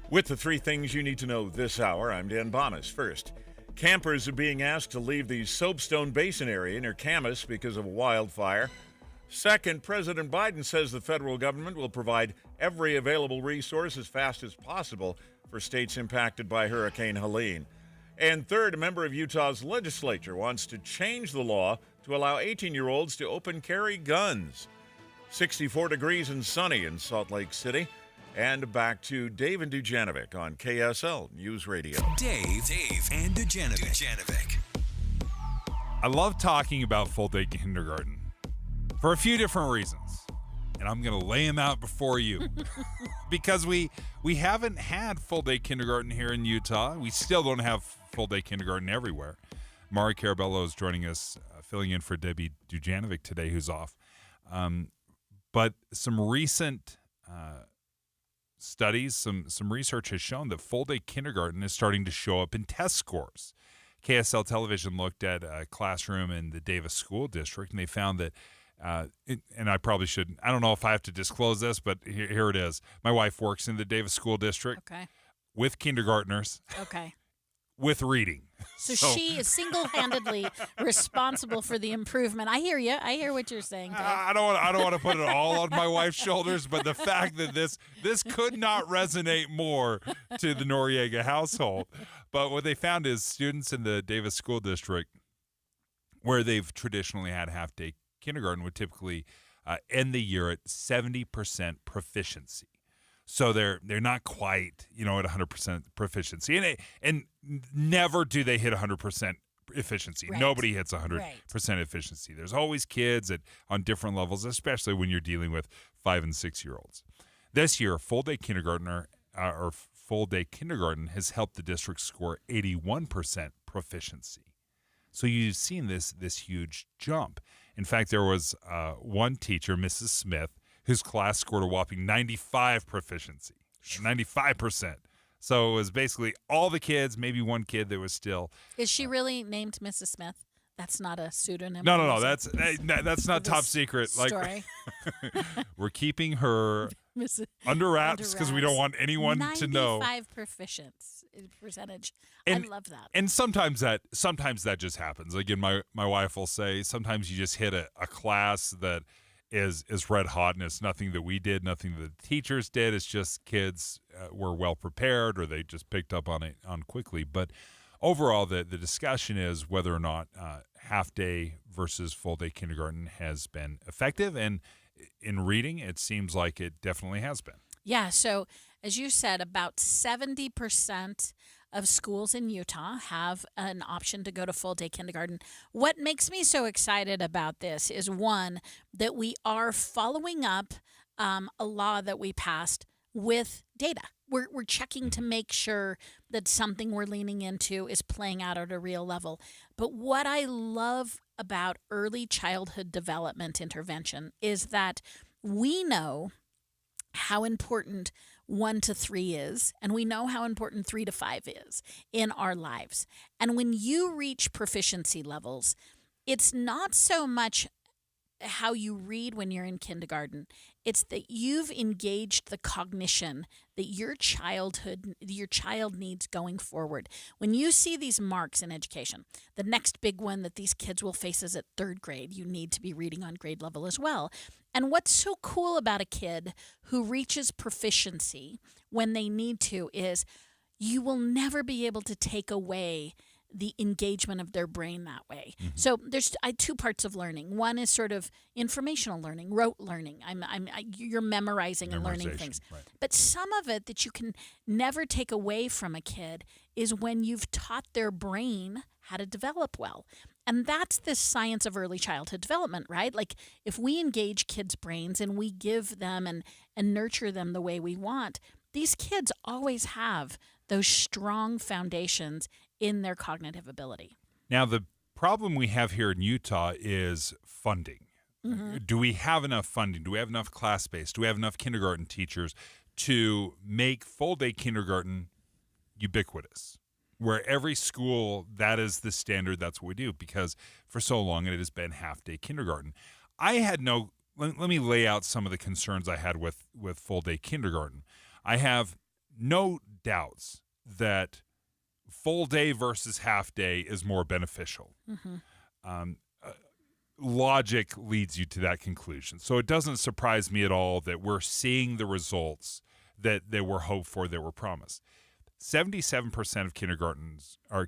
With the 3 things you need to know this hour, I'm Dan Bomas. First, campers are being asked to leave the Soapstone Basin area near Camas because of a wildfire. Second, President Biden says the federal government will provide every available resource as fast as possible for states impacted by Hurricane Helene. And third, a member of Utah's legislature wants to change the law to allow 18-year-olds to open carry guns. 64 degrees and sunny in Salt Lake City. And back to Dave and Dujanovic on KSL News Radio. Dave and Dujanovic. I love talking about full-day kindergarten for a few different reasons, and I'm going to lay them out before you. Because we haven't had full-day kindergarten here in Utah. We still don't have full-day kindergarten everywhere. Mari Carabello is joining us, filling in for Debbie Dujanovic today, who's off. But some recent studies, some research has shown that full-day kindergarten is starting to show up in test scores. KSL Television looked at a classroom in the Davis School District, and they found that, and I probably shouldn't, I don't know if I have to disclose this, but here it is. My wife works in the Davis School District with kindergartners. Okay. With reading. So she is single-handedly responsible for the improvement. I hear you. I hear what you're saying, Dave. I don't want to put it all on my wife's shoulders, but the fact that this could not resonate more to the Noriega household. But what they found is students in the Davis School District, where they've traditionally had half-day kindergarten, would typically end the year at 70% proficiency. So they're not quite, at 100% proficiency. And never do they hit 100% efficiency. Right. Nobody hits 100% efficiency. There's always kids on different levels, especially when you're dealing with 5- and 6-year-olds. This year, full-day kindergarten has helped the district score 81% proficiency. So you've seen this huge jump. In fact, there was one teacher, Mrs. Smith, whose class scored a whopping 95 proficiency, 95%. So it was basically all the kids, maybe one kid that was still. Is she really named Mrs. Smith? That's not a pseudonym. No. That's not top secret. Story. Like, we're keeping her under wraps because we don't want anyone to know. 95 percentage. And, I love that. And sometimes that just happens. Again, my wife will say sometimes you just hit a class that is red hot, and it's nothing that we did, nothing that the teachers did. It's just kids were well prepared, or they just picked up on it quickly. But overall, the discussion is whether or not half-day versus full-day kindergarten has been effective. And in reading, it seems like it definitely has been. Yeah, so as you said, about 70% of schools in Utah have an option to go to full day kindergarten. What makes me so excited about this is, one, that we are following up a law that we passed with data. We're checking to make sure that something we're leaning into is playing out at a real level. But what I love about early childhood development intervention is that we know how important 1 to 3 is, and we know how important 3 to 5 is in our lives. And when you reach proficiency levels, it's not so much how you read when you're in kindergarten. It's that you've engaged the cognition that your child needs going forward. When you see these marks in education, the next big one that these kids will face is at 3rd grade. You need to be reading on grade level as well. And what's so cool about a kid who reaches proficiency when they need to is you will never be able to take away the engagement of their brain that way. Mm-hmm. So there's 2 parts of learning. One is sort of informational learning, rote learning. You're memorizing and learning things. Right. But some of it that you can never take away from a kid is when you've taught their brain how to develop well. And that's the science of early childhood development, right? Like if we engage kids' brains and we give them and nurture them the way we want, these kids always have those strong foundations in their cognitive ability. Now, the problem we have here in Utah is funding. Mm-hmm. Do we have enough funding? Do we have enough class space? Do we have enough kindergarten teachers to make full-day kindergarten ubiquitous? Where every school, that is the standard, that's what we do, because for so long it has been half-day kindergarten. Let me lay out some of the concerns I had with full-day kindergarten. I have no doubts that full day versus half day is more beneficial. Mm-hmm. Logic leads you to that conclusion. So it doesn't surprise me at all that we're seeing the results that were hoped for, that were promised. 77% of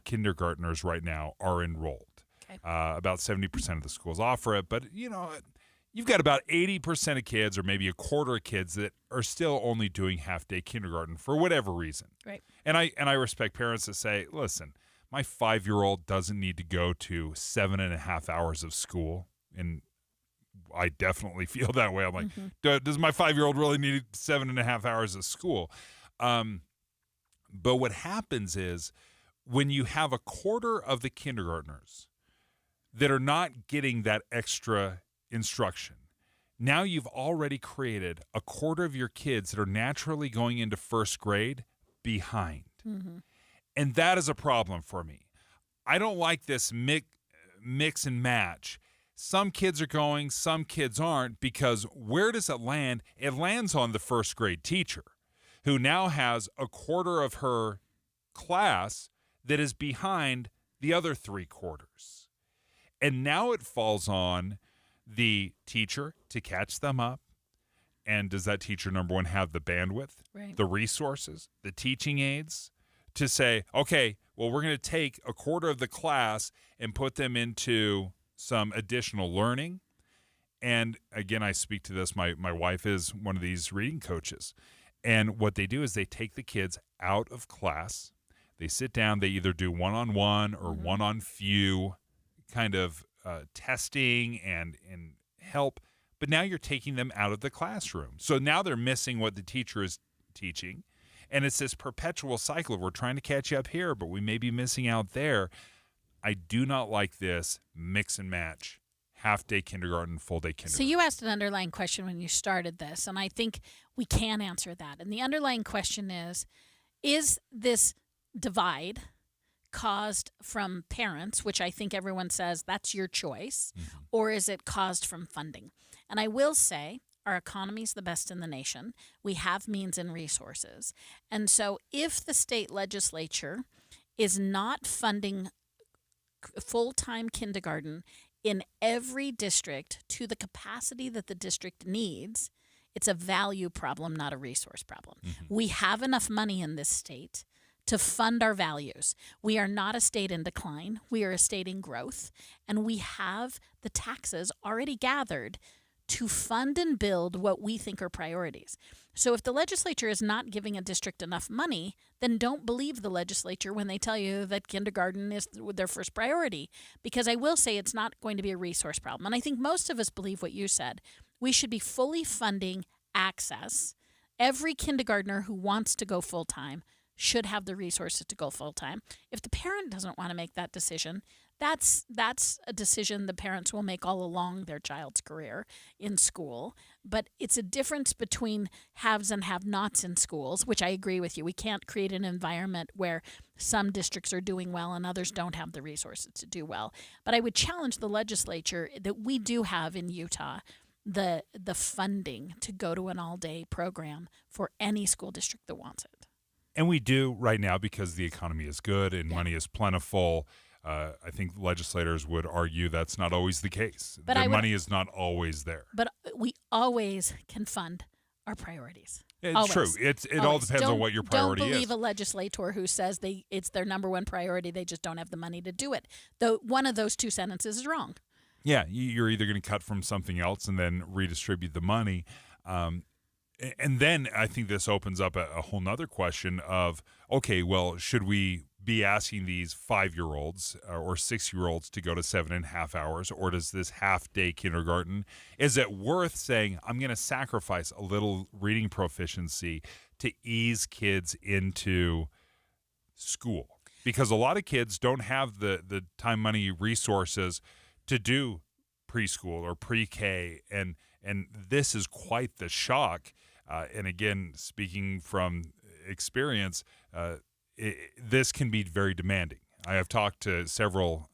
kindergartners right now are enrolled. Okay. About 70% of the schools offer it, but you've got about 80% of kids, or maybe a quarter of kids, that are still only doing half-day kindergarten for whatever reason. Right. And I respect parents that say, listen, my 5-year-old doesn't need to go to 7.5 hours of school. And I definitely feel that way. I'm like, does my 5-year-old really need 7.5 hours of school? But what happens is when you have a quarter of the kindergartners that are not getting that extra instruction, now you've already created a quarter of your kids that are naturally going into 1st grade behind. Mm-hmm. And that is a problem for me. I don't like this mix and match. Some kids are going, some kids aren't, because where does it land? It lands on the 1st grade teacher, who now has a quarter of her class that is behind the other 3 quarters. And now it falls on the teacher to catch them up. And does that teacher, number one, have the bandwidth, the resources, the teaching aids to say, okay, well, we're going to take a quarter of the class and put them into some additional learning. And again, I speak to this. My wife is one of these reading coaches. And what they do is they take the kids out of class. They sit down. They either do one-on-one or one-on-few kind of testing and help, but now you're taking them out of the classroom. So now they're missing what the teacher is teaching, and it's this perpetual cycle of we're trying to catch you up here, but we may be missing out there. I do not like this mix and match, half-day kindergarten, full-day kindergarten. So you asked an underlying question when you started this, and I think we can answer that. And the underlying question is this divide caused from parents, which I think everyone says that's your choice, or is it caused from funding? And I will say our economy is the best in the nation. We have means and resources. And so if the state legislature is not funding full-time kindergarten in every district to the capacity that the district needs, it's a value problem, not a resource problem. Mm-hmm. We have enough money in this state to fund our values. We are not a state in decline. We are a state in growth. And we have the taxes already gathered to fund and build what we think are priorities. So if the legislature is not giving a district enough money, then don't believe the legislature when they tell you that kindergarten is their first priority. Because I will say it's not going to be a resource problem. And I think most of us believe what you said. We should be fully funding access. Every kindergartner who wants to go full-time should have the resources to go full-time. If the parent doesn't want to make that decision, that's a decision the parents will make all along their child's career in school. But it's a difference between haves and have-nots in schools, which I agree with you. We can't create an environment where some districts are doing well and others don't have the resources to do well. But I would challenge the legislature that we do have in Utah the funding to go to an all-day program for any school district that wants it. And we do right now because the economy is good and money is plentiful. I think legislators would argue that's not always the case. But the money is not always there. But we always can fund our priorities. It's always. true. It all depends on what your priority is. Don't believe a legislator who says it's their number one priority. They just don't have the money to do it. Though one of those two sentences is wrong. Yeah, you're either going to cut from something else and then redistribute the money. And then I think this opens up a whole nother question of, okay, well, should we be asking these 5-year-olds or 6-year-olds to go to 7.5 hours, or does this half-day kindergarten, is it worth saying, I'm going to sacrifice a little reading proficiency to ease kids into school? Because a lot of kids don't have the time, money, resources to do preschool or pre-K, and this is quite the shock. And again, speaking from experience, this can be very demanding. I have talked to several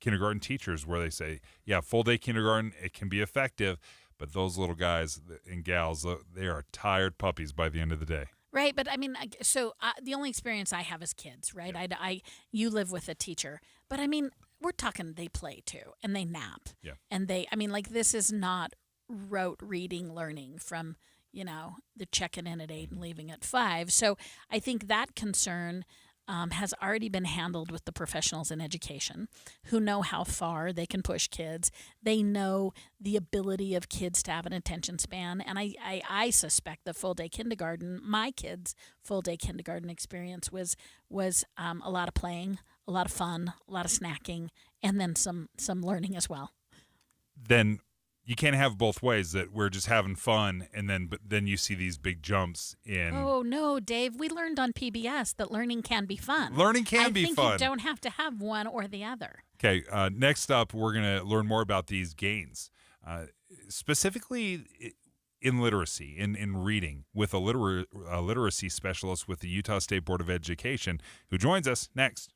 kindergarten teachers where they say, yeah, full-day kindergarten, it can be effective, but those little guys and gals, they are tired puppies by the end of the day. Right, but I mean, so the only experience I have is kids, right? Yeah. You live with a teacher, but I mean, we're talking they play too, and they nap. Yeah. And this is not rote reading learning from, the checking in at 8 and leaving at 5. So I think that concern has already been handled with the professionals in education who know how far they can push kids. They know the ability of kids to have an attention span. And I suspect the full-day kindergarten, my kids' full-day kindergarten experience was a lot of playing, a lot of fun, a lot of snacking, and then some learning as well. Then you can't have both ways, that we're just having fun but then you see these big jumps in. Oh, no, Dave. We learned on PBS that learning can be fun. Learning can be fun. I think you don't have to have one or the other. Okay, next up, we're going to learn more about these gains, specifically in literacy, in reading, with a literacy specialist with the Utah State Board of Education, who joins us next.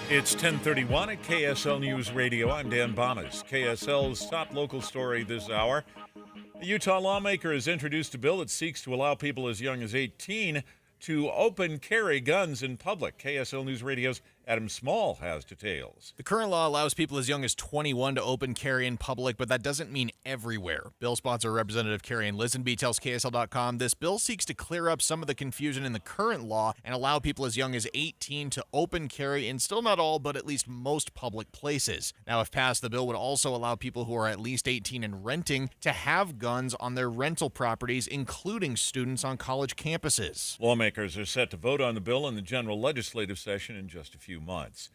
It's 10:31 at KSL News Radio. I'm Dan Bonas. KSL's top local story this hour. A Utah lawmaker has introduced a bill that seeks to allow people as young as 18 to open carry guns in public. KSL News Radio's Adam Small has details. The current law allows people as young as 21 to open carry in public, but that doesn't mean everywhere. Bill sponsor Representative Carrie-Ann Lisenby tells KSL.com this bill seeks to clear up some of the confusion in the current law and allow people as young as 18 to open carry in still not all, but at least most public places. Now, if passed, the bill would also allow people who are at least 18 and renting to have guns on their rental properties, including students on college campuses. Lawmakers are set to vote on the bill in the general legislative session in just a few months.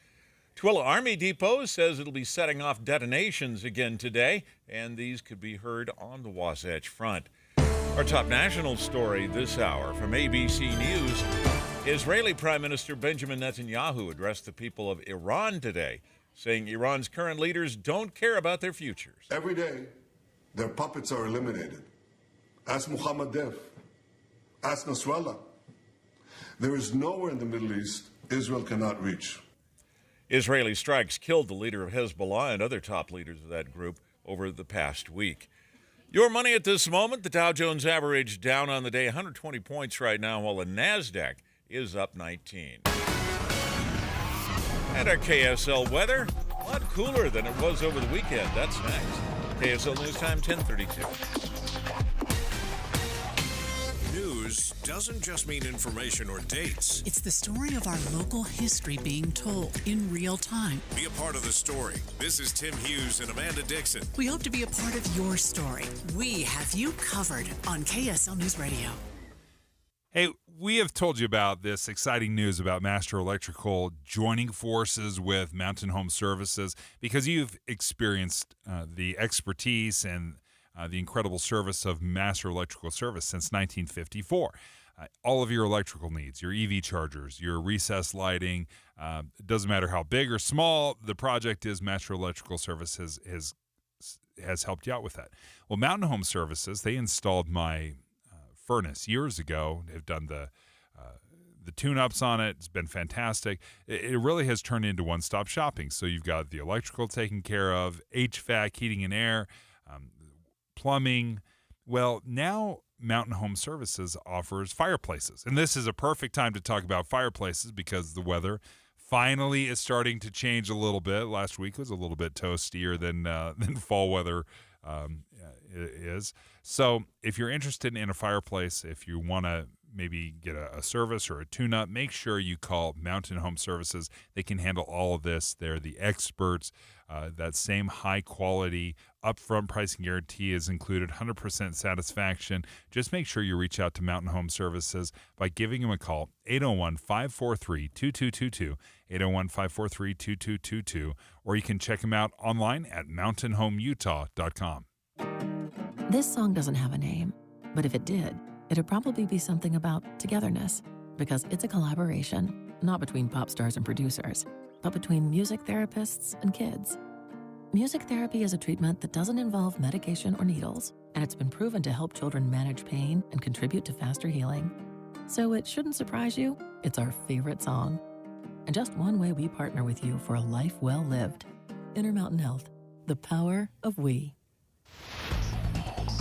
Tooele Army Depot says it'll be setting off detonations again today, and these could be heard on the Wasatch Front. Our top national story this hour from ABC News. Israeli Prime Minister Benjamin Netanyahu addressed the people of Iran today, saying Iran's current leaders don't care about their futures. Every day, their puppets are eliminated. Ask Mohammed Deif. Ask Nasrallah. There is nowhere in the Middle East Israel cannot reach. Israeli strikes killed the leader of Hezbollah and other top leaders of that group over the past week. Your money at this moment, the Dow Jones average down on the day 120 points right now, while the NASDAQ is up 19. And our KSL weather, a lot cooler than it was over the weekend. That's next. KSL News Time, 10:32. News news doesn't just mean information or dates. It's the story of our local history being told in real time. Be a part of the story. This is Tim Hughes and Amanda Dixon. We hope to be a part of your story. We have you covered on KSL News Radio. Hey, we have told you about this exciting news about Master Electrical joining forces with Mountain Home Services because you've experienced the expertise and the incredible service of Master Electrical Service since 1954. All of your electrical needs, your EV chargers, your recessed lighting, it doesn't matter how big or small the project is, Master Electrical Service has helped you out with that. Well, Mountain Home Services, they installed my furnace years ago. They've done the tune-ups on it. It's been fantastic. It really has turned into one-stop shopping. So you've got the electrical taken care of, HVAC, heating and air, plumbing. Well, now Mountain Home Services offers fireplaces. And this is a perfect time to talk about fireplaces because the weather finally is starting to change a little bit. Last week was a little bit toastier than fall weather is. So if you're interested in a fireplace, if you want to maybe get a service or a tune-up, make sure you call Mountain Home Services. They can handle all of this. They're the experts. That same high-quality upfront pricing guarantee is included, 100% satisfaction. Just make sure you reach out to Mountain Home Services by giving them a call, 801-543-2222, 801-543-2222, or you can check them out online at mountainhomeutah.com. This song doesn't have a name, but if it did, it'd probably be something about togetherness, because it's a collaboration, not between pop stars and producers, but between music therapists and kids. Music therapy is a treatment that doesn't involve medication or needles, and it's been proven to help children manage pain and contribute to faster healing. So it shouldn't surprise you, it's our favorite song. And just one way we partner with you for a life well lived. Intermountain Health, the power of we.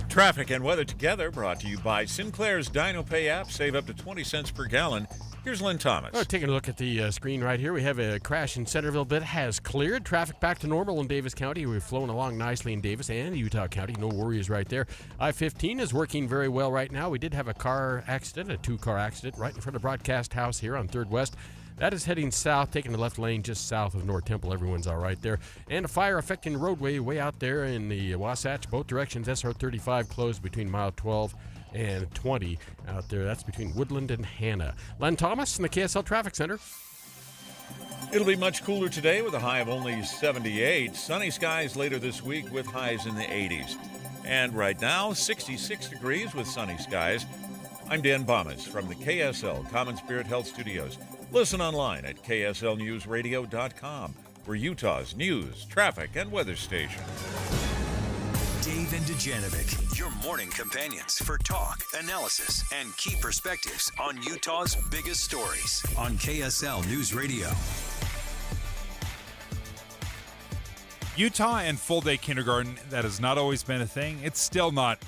Traffic and weather together brought to you by Sinclair's DinoPay app. Save up to 20 cents per gallon. Here's Lynn Thomas. Taking a look at the screen right here, we have a crash in Centerville that has cleared. Traffic back to normal in Davis County. We've flown along nicely in Davis and Utah County. No worries right there. I-15 is working very well right now. We did have a car accident, a two-car accident, right in front of Broadcast House here on 3rd West. That is heading south, taking the left lane just south of North Temple. Everyone's all right there. And a fire affecting the roadway way out there in the Wasatch. Both directions, SR 35 closed between mile 12 and 20 out there. That's between Woodland and Hannah. Len Thomas in the KSL Traffic Center. It'll be much cooler today with a high of only 78. Sunny skies later this week with highs in the 80s. And right now, 66 degrees with sunny skies. I'm Dan Bomas from the KSL Common Spirit Health Studios. Listen online at kslnewsradio.com for Utah's news, traffic, and weather station. Dave and Dujanovic, your morning companions for talk, analysis, and key perspectives on Utah's biggest stories on KSL News Radio. Utah and full-day kindergarten, that has not always been a thing. It's still not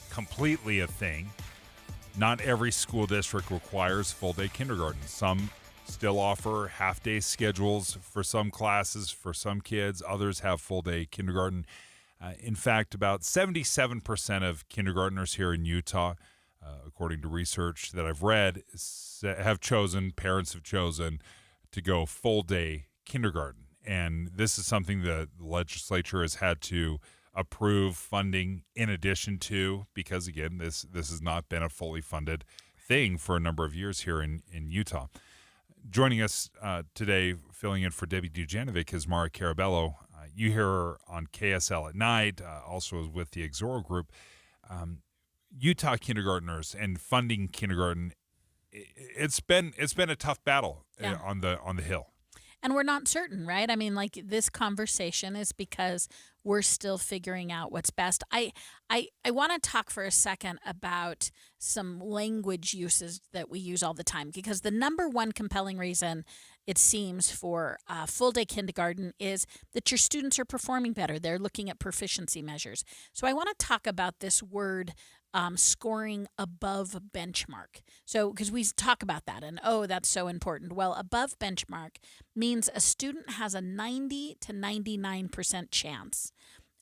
completely a thing. Not every school district requires full-day kindergarten. Some still offer half-day schedules for some classes, for some kids. Others have full-day kindergarten. In fact, about 77% of kindergartners here in Utah, according to research that I've read, parents have chosen to go full-day kindergarten. And this is something that the legislature has had to approve funding in addition to, because again, this has not been a fully funded thing for a number of years here in Utah. Joining us today, filling in for Debbie Dujanovic, is Mara Carabello. You hear her on KSL at night, also with the Exoro Group. Utah kindergartners and funding kindergarten, it's been a tough battle on the Hill. And we're not certain, right? I mean, like, this conversation is because we're still figuring out what's best. I want to talk for a second about some language uses that we use all the time, because the number one compelling reason, it seems, for full-day kindergarten is that your students are performing better. They're looking at proficiency measures. So I want to talk about this word, scoring above benchmark. So, because we talk about that and, that's so important. Well, above benchmark means a student has a 90 to 99% chance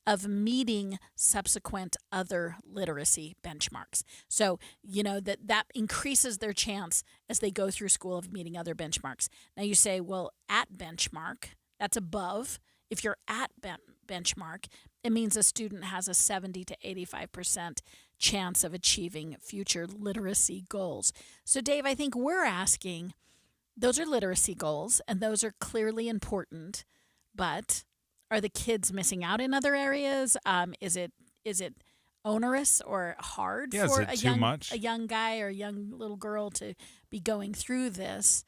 of meeting subsequent other literacy benchmarks. So, that increases their chance as they go through school of meeting other benchmarks. Now you say, well, at benchmark, that's above. If you're at benchmark, it means a student has a 70 to 85% chance of achieving future literacy goals. So, Dave, I think we're asking, those are literacy goals, and those are clearly important, but are the kids missing out in other areas? Is it onerous or hard for a young guy or a young little girl to be going through this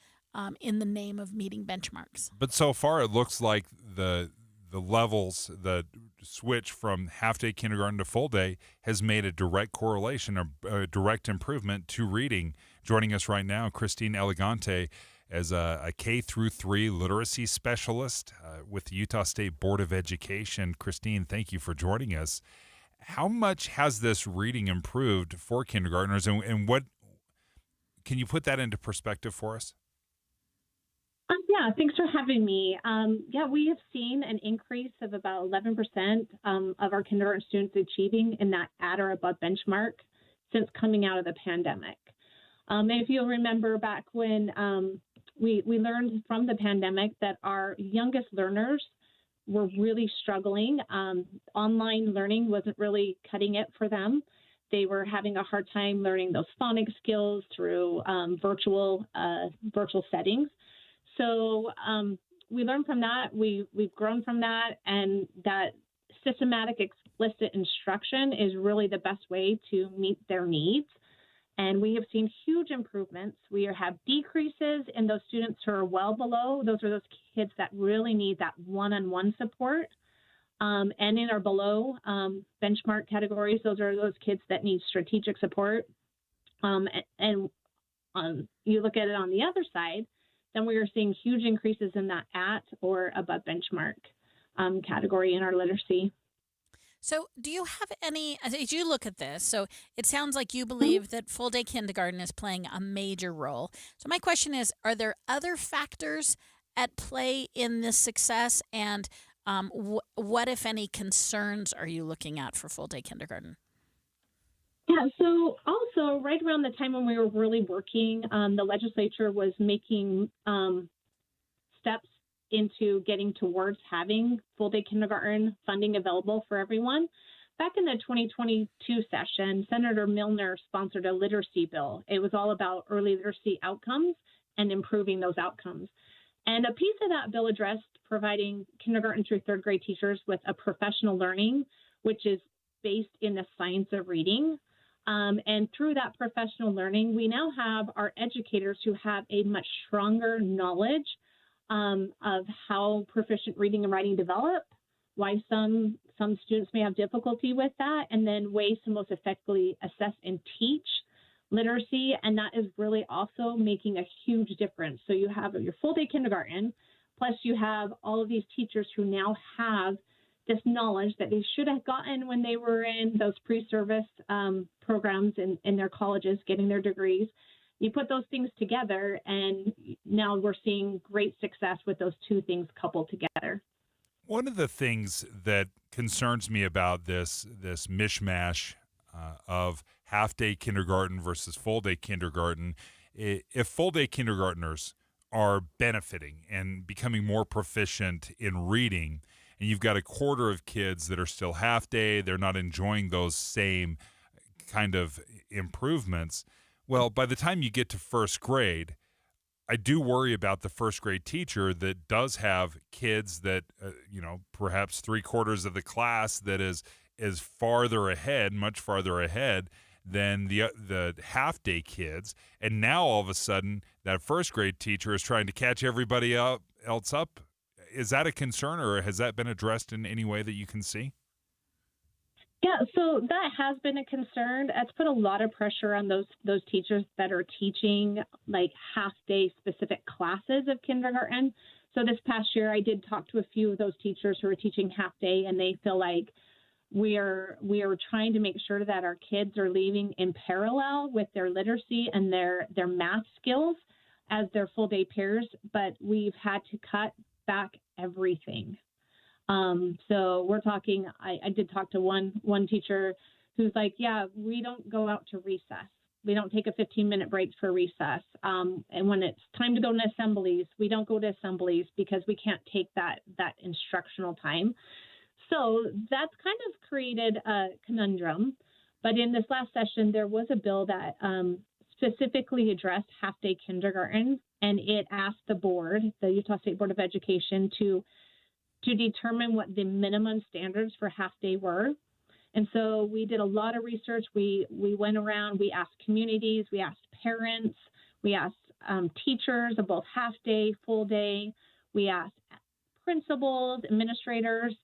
in the name of meeting benchmarks? But so far, it looks like the levels, the switch from half-day kindergarten to full day has made a direct correlation, a direct improvement to reading. Joining us right now, Christine Elegante, as a K-3 literacy specialist with the Utah State Board of Education. Christine, thank you for joining us. How much has this reading improved for kindergartners, and what can you put that into perspective for us? Yeah, thanks for having me. We have seen an increase of about 11% of our kindergarten students achieving in that at or above benchmark since coming out of the pandemic. If you'll remember back when we learned from the pandemic that our youngest learners were really struggling. Online learning wasn't really cutting it for them. They were having a hard time learning those phonics skills through virtual settings. So we learned from that. We've grown from that, and that systematic, explicit instruction is really the best way to meet their needs. And we have seen huge improvements. We have decreases in those students who are well below. Those are those kids that really need that one-on-one support. And in our below benchmark categories, those are those kids that need strategic support. You look at it on the other side, then we are seeing huge increases in that at or above benchmark category in our literacy. So do you have any, as you look at this, so it sounds like you believe that full day kindergarten is playing a major role. So my question is, are there other factors at play in this success? And what, if any, concerns are you looking at for full day kindergarten? Yeah, so also right around the time when we were really working, the legislature was making steps into getting towards having full-day kindergarten funding available for everyone. Back in the 2022 session, Senator Milner sponsored a literacy bill. It was all about early literacy outcomes and improving those outcomes. And a piece of that bill addressed providing kindergarten through third grade teachers with a professional learning, which is based in the science of reading. And through that professional learning, we now have our educators who have a much stronger knowledge of how proficient reading and writing develop, why some students may have difficulty with that, and then ways to most effectively assess and teach literacy. And that is really also making a huge difference. So you have your full day kindergarten, plus you have all of these teachers who now have this knowledge that they should have gotten when they were in those pre-service programs in their colleges, getting their degrees. You put those things together, and now we're seeing great success with those two things coupled together. One of the things that concerns me about this mishmash of half-day kindergarten versus full-day kindergarten, if full-day kindergartners are benefiting and becoming more proficient in reading, and you've got a quarter of kids that are still half-day, they're not enjoying those same kind of improvements, well, by the time you get to first grade, I do worry about the first grade teacher that does have kids that, perhaps 3/4 of the class that is farther ahead, much farther ahead than the half-day kids. And now all of a sudden that first grade teacher is trying to catch everybody else up. Is that a concern, or has that been addressed in any way that you can see? Yeah, so that has been a concern. It's put a lot of pressure on those teachers that are teaching like half-day specific classes of kindergarten. So this past year, I did talk to a few of those teachers who are teaching half-day, and they feel like we are trying to make sure that our kids are leaving in parallel with their literacy and their math skills as their full-day peers, but we've had to cut back everything. So we're talking, I did talk to one teacher who's like, yeah, we don't go out to recess. We don't take a 15-minute break for recess. And when it's time to go to assemblies, we don't go to assemblies because we can't take that instructional time. So that's kind of created a conundrum. But in this last session, there was a bill that specifically addressed half-day kindergarten, and it asked the board, the Utah State Board of Education, to determine what the minimum standards for half-day were. And so we did a lot of research. We went around, we asked communities, we asked parents, we asked teachers of both half-day, full-day. We asked principals, administrators,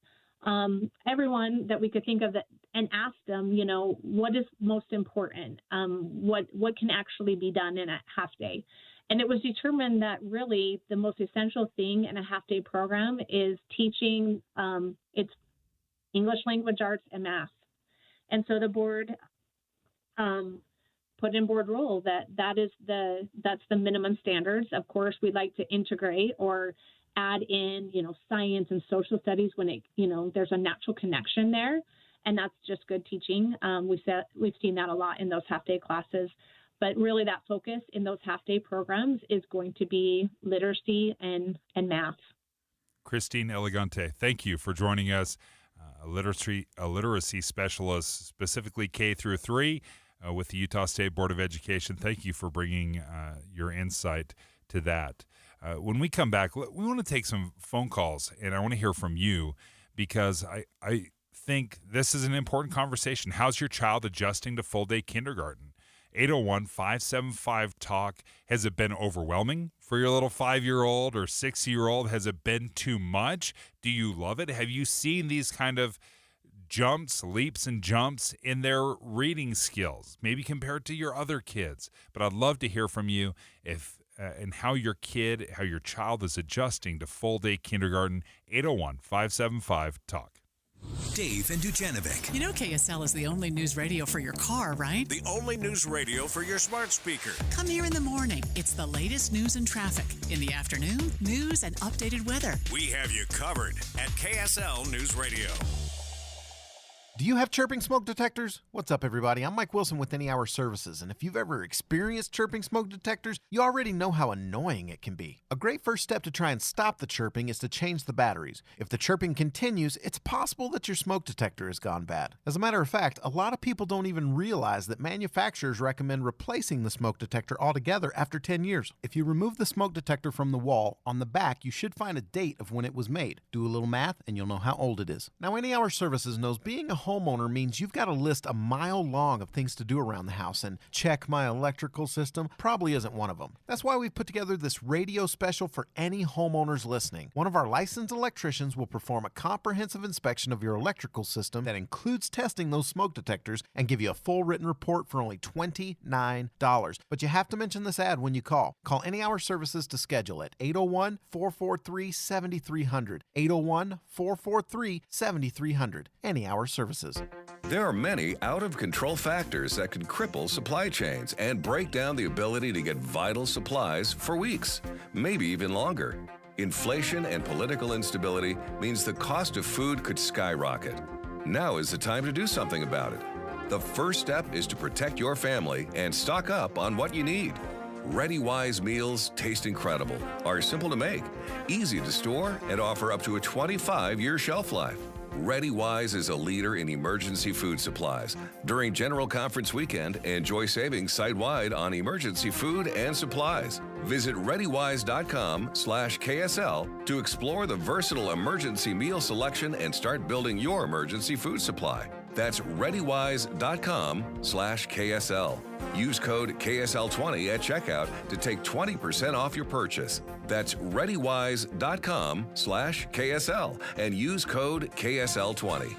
everyone that we could think of, and asked them, what is most important? What can actually be done in a half-day? And it was determined that really the most essential thing in a half-day program is teaching it's English language arts and math. And so the board put in board rule that's the minimum standards. Of course, we'd like to integrate or add in, science and social studies when there's a natural connection there, and that's just good teaching. We've seen that a lot in those half-day classes. But really that focus in those half-day programs is going to be literacy and math. Christine Elegante, thank you for joining us. A literacy specialist, specifically K through 3 with the Utah State Board of Education. Thank you for bringing your insight to that. When we come back, we want to take some phone calls, and I want to hear from you because I think this is an important conversation. How's your child adjusting to full-day kindergarten? 801-575-TALK. Has it been overwhelming for your little 5-year-old or 6-year-old? Has it been too much? Do you love it? Have you seen these kind of leaps and jumps in their reading skills, maybe compared to your other kids? But I'd love to hear from you and how your child is adjusting to full-day kindergarten. 801-575-TALK. Dave and Dujanovic. You know KSL is the only news radio for your car, right? The only news radio for your smart speaker. Come here in the morning. It's the latest news and traffic. In the afternoon, news and updated weather. We have you covered at KSL News Radio. Do you have chirping smoke detectors? What's up, everybody? I'm Mike Wilson with Any Hour Services, and if you've ever experienced chirping smoke detectors, you already know how annoying it can be. A great first step to try and stop the chirping is to change the batteries. If the chirping continues, it's possible that your smoke detector has gone bad. As a matter of fact, a lot of people don't even realize that manufacturers recommend replacing the smoke detector altogether after 10 years. If you remove the smoke detector from the wall, on the back you should find a date of when it was made. Do a little math and you'll know how old it is. Now, Any Hour Services knows being a homeowner means you've got a list a mile long of things to do around the house, and check my electrical system probably isn't one of them. That's why we've put together this radio special for any homeowners listening. One of our licensed electricians will perform a comprehensive inspection of your electrical system that includes testing those smoke detectors and give you a full written report for only $29. But you have to mention this ad when you call. Call Any Hour Services to schedule it. 801-443-7300. 801-443-7300. Any Hour Services. There are many out-of-control factors that can cripple supply chains and break down the ability to get vital supplies for weeks, maybe even longer. Inflation and political instability means the cost of food could skyrocket. Now is the time to do something about it. The first step is to protect your family and stock up on what you need. ReadyWise meals taste incredible, are simple to make, easy to store, and offer up to a 25-year shelf life. ReadyWise is a leader in emergency food supplies. During General Conference Weekend, enjoy savings site-wide on emergency food and supplies. Visit ReadyWise.com/KSL to explore the versatile emergency meal selection and start building your emergency food supply. That's ReadyWise.com/KSL. Use code KSL20 at checkout to take 20% off your purchase. That's ReadyWise.com/KSL and use code KSL20.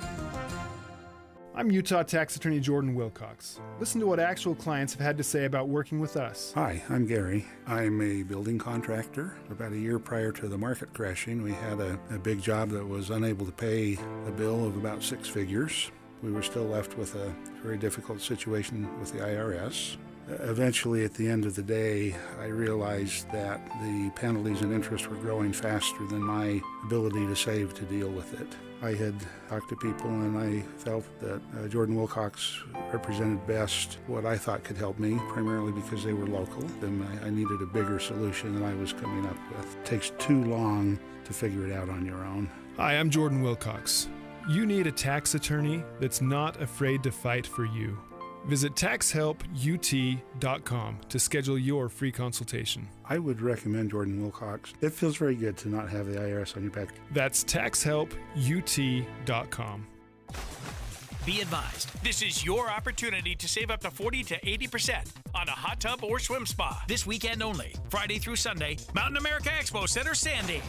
I'm Utah Tax Attorney Jordan Wilcox. Listen to what actual clients have had to say about working with us. Hi, I'm Gary. I'm a building contractor. About a year prior to the market crashing, we had a big job that was unable to pay a bill of about 6 figures. We were still left with a very difficult situation with the IRS. Eventually, at the end of the day, I realized that the penalties and interest were growing faster than my ability to save to deal with it. I had talked to people, and I felt that Jordan Wilcox represented best what I thought could help me, primarily because they were local, and I needed a bigger solution than I was coming up with. It takes too long to figure it out on your own. Hi, I'm Jordan Wilcox. You need a tax attorney that's not afraid to fight for you. Visit taxhelput.com to schedule your free consultation. I would recommend Jordan Wilcox. It feels very good to not have the IRS on your back. That's taxhelput.com. Be advised, this is your opportunity to save up to 40 to 80% on a hot tub or swim spa this weekend only, Friday through Sunday, Mountain America Expo Center, Sandy.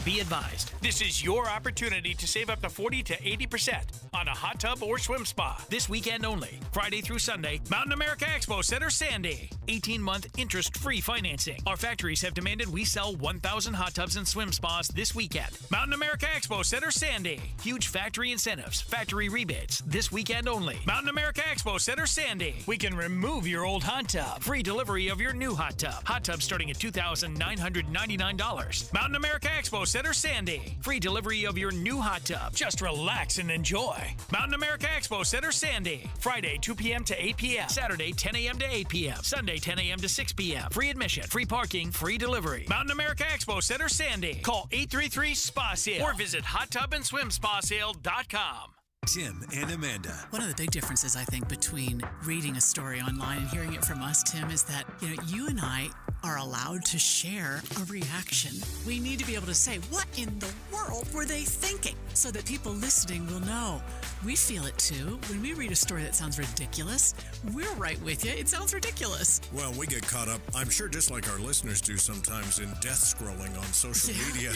Be advised, this is your opportunity to save up to 40 to 80% on a hot tub or swim spa this weekend only, Friday through Sunday, Mountain America Expo Center, Sandy. 18-month interest-free financing. Our factories have demanded we sell 1,000 hot tubs and swim spas this weekend. Mountain America Expo Center, Sandy. Huge factory incentives, factory rebates this weekend only. Mountain America Expo Center, Sandy. We can remove your old hot tub. Free delivery of your new hot tub. Hot tub starting at $2,999. Mountain America Expo Center, Sandy. Free delivery of your new hot tub. Just relax and enjoy. Mountain America Expo Center, Sandy. Friday, 2 p.m. to 8 p.m. Saturday, 10 a.m. to 8 p.m. Sunday, 10 a.m. to 6 p.m. Free admission, free parking, free delivery. Mountain America Expo Center, Sandy. Call 833-SPA-SALE or visit hottubandSwimSpaSale.com. Tim and Amanda. One of the big differences, I think, between reading a story online and hearing it from us, Tim, is that, you and I are allowed to share a reaction. We need to be able to say, what in the world were they thinking? So that people listening will know. We feel it too. When we read a story that sounds ridiculous, we're right with you. It sounds ridiculous. Well, we get caught up, I'm sure just like our listeners do sometimes, in death scrolling on social media.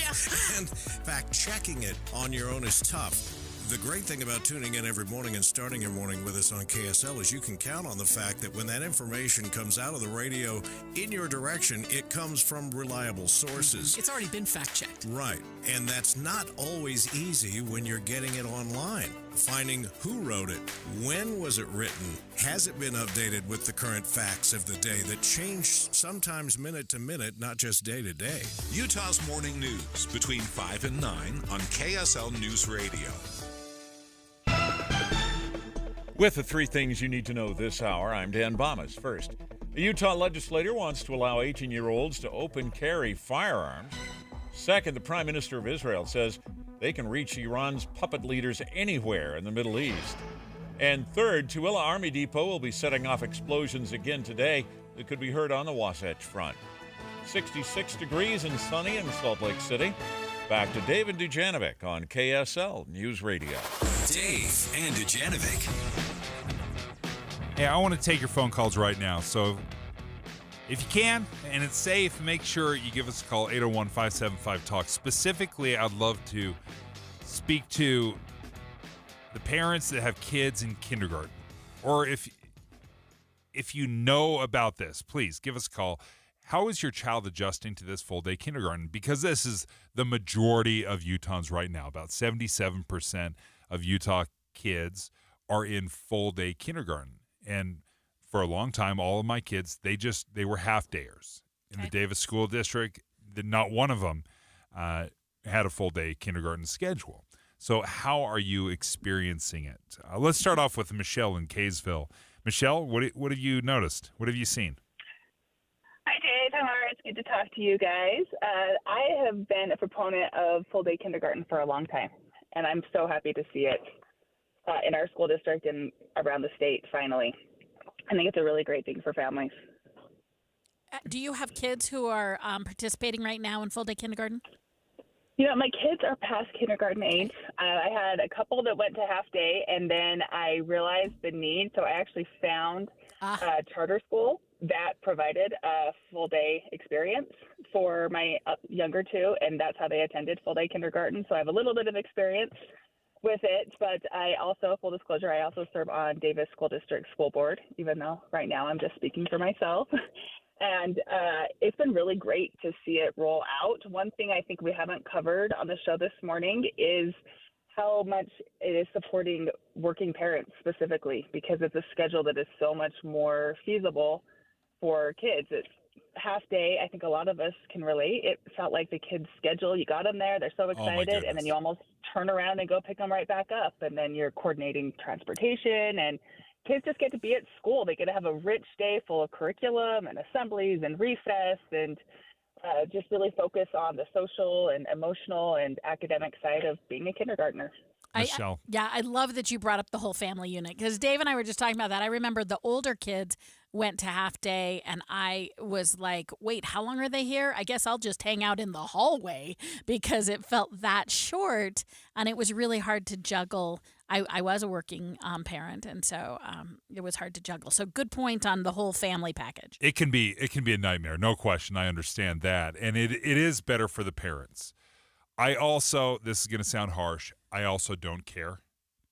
And fact-checking it on your own is tough. The great thing about tuning in every morning and starting your morning with us on KSL is you can count on the fact that when that information comes out of the radio in your direction, it comes from reliable sources. It's already been fact-checked. Right. And that's not always easy when you're getting it online. Finding who wrote it, when was it written, has it been updated with the current facts of the day that change sometimes minute to minute, not just day to day. Utah's Morning News between 5 and 9 on KSL News Radio. With the three things you need to know this hour, I'm Dan Bomas. First, a Utah legislator wants to allow 18-year-olds to open carry firearms. Second, the Prime Minister of Israel says they can reach Iran's puppet leaders anywhere in the Middle East. And third, Tooele Army Depot will be setting off explosions again today that could be heard on the Wasatch Front. 66 degrees and sunny in Salt Lake City. Back to Dave and Dujanovic on KSL News Radio. Dave and Dujanovic. Hey, I want to take your phone calls right now. So if you can, and it's safe, make sure you give us a call, 801-575-TALK. Specifically, I'd love to speak to the parents that have kids in kindergarten. Or if you know about this, please give us a call. How is your child adjusting to this full-day kindergarten? Because this is the majority of Utahns right now. About 77% of Utah kids are in full-day kindergarten. And for a long time, all of my kids, they were half-dayers. In the Davis School District, not one of them had a full-day kindergarten schedule. So how are you experiencing it? Let's start off with Michelle in Kaysville. Michelle, what have you noticed? What have you seen? Hi, Dave. How are you? It's good to talk to you guys. I have been a proponent of full-day kindergarten for a long time, and I'm so happy to see it in our school district and around the state finally. I think it's a really great thing for families. Do you have kids who are participating right now in full-day kindergarten? My kids are past kindergarten age. I had a couple that went to half-day, and then I realized the need, so I actually found a charter school that provided a full-day experience for my younger two, and that's how they attended full-day kindergarten. So I have a little bit of experience with it, but I also, full disclosure, I also serve on Davis School District School Board, even though right now I'm just speaking for myself. And it's been really great to see it roll out. One thing I think we haven't covered on the show this morning is how much it is supporting working parents specifically, because it's a schedule that is so much more feasible for kids. It's half day. I think a lot of us can relate. It felt like the kids' schedule, you got them there, they're so excited, and then you almost turn around and go pick them right back up, and then you're coordinating transportation, and kids just get to be at school. They get to have a rich day full of curriculum and assemblies and recess, and just really focus on the social and emotional and academic side of being a kindergartner. Michelle. I love that you brought up the whole family unit, because Dave and I were just talking about that. I remember the older kids went to half day, and I was like, wait, how long are they here? I guess I'll just hang out in the hallway, because it felt that short, and it was really hard to juggle. I was a working parent, and so it was hard to juggle. So good point on the whole family package. It can be a nightmare, no question. I understand that, and it is better for the parents. I also, this is going to sound harsh, I also don't care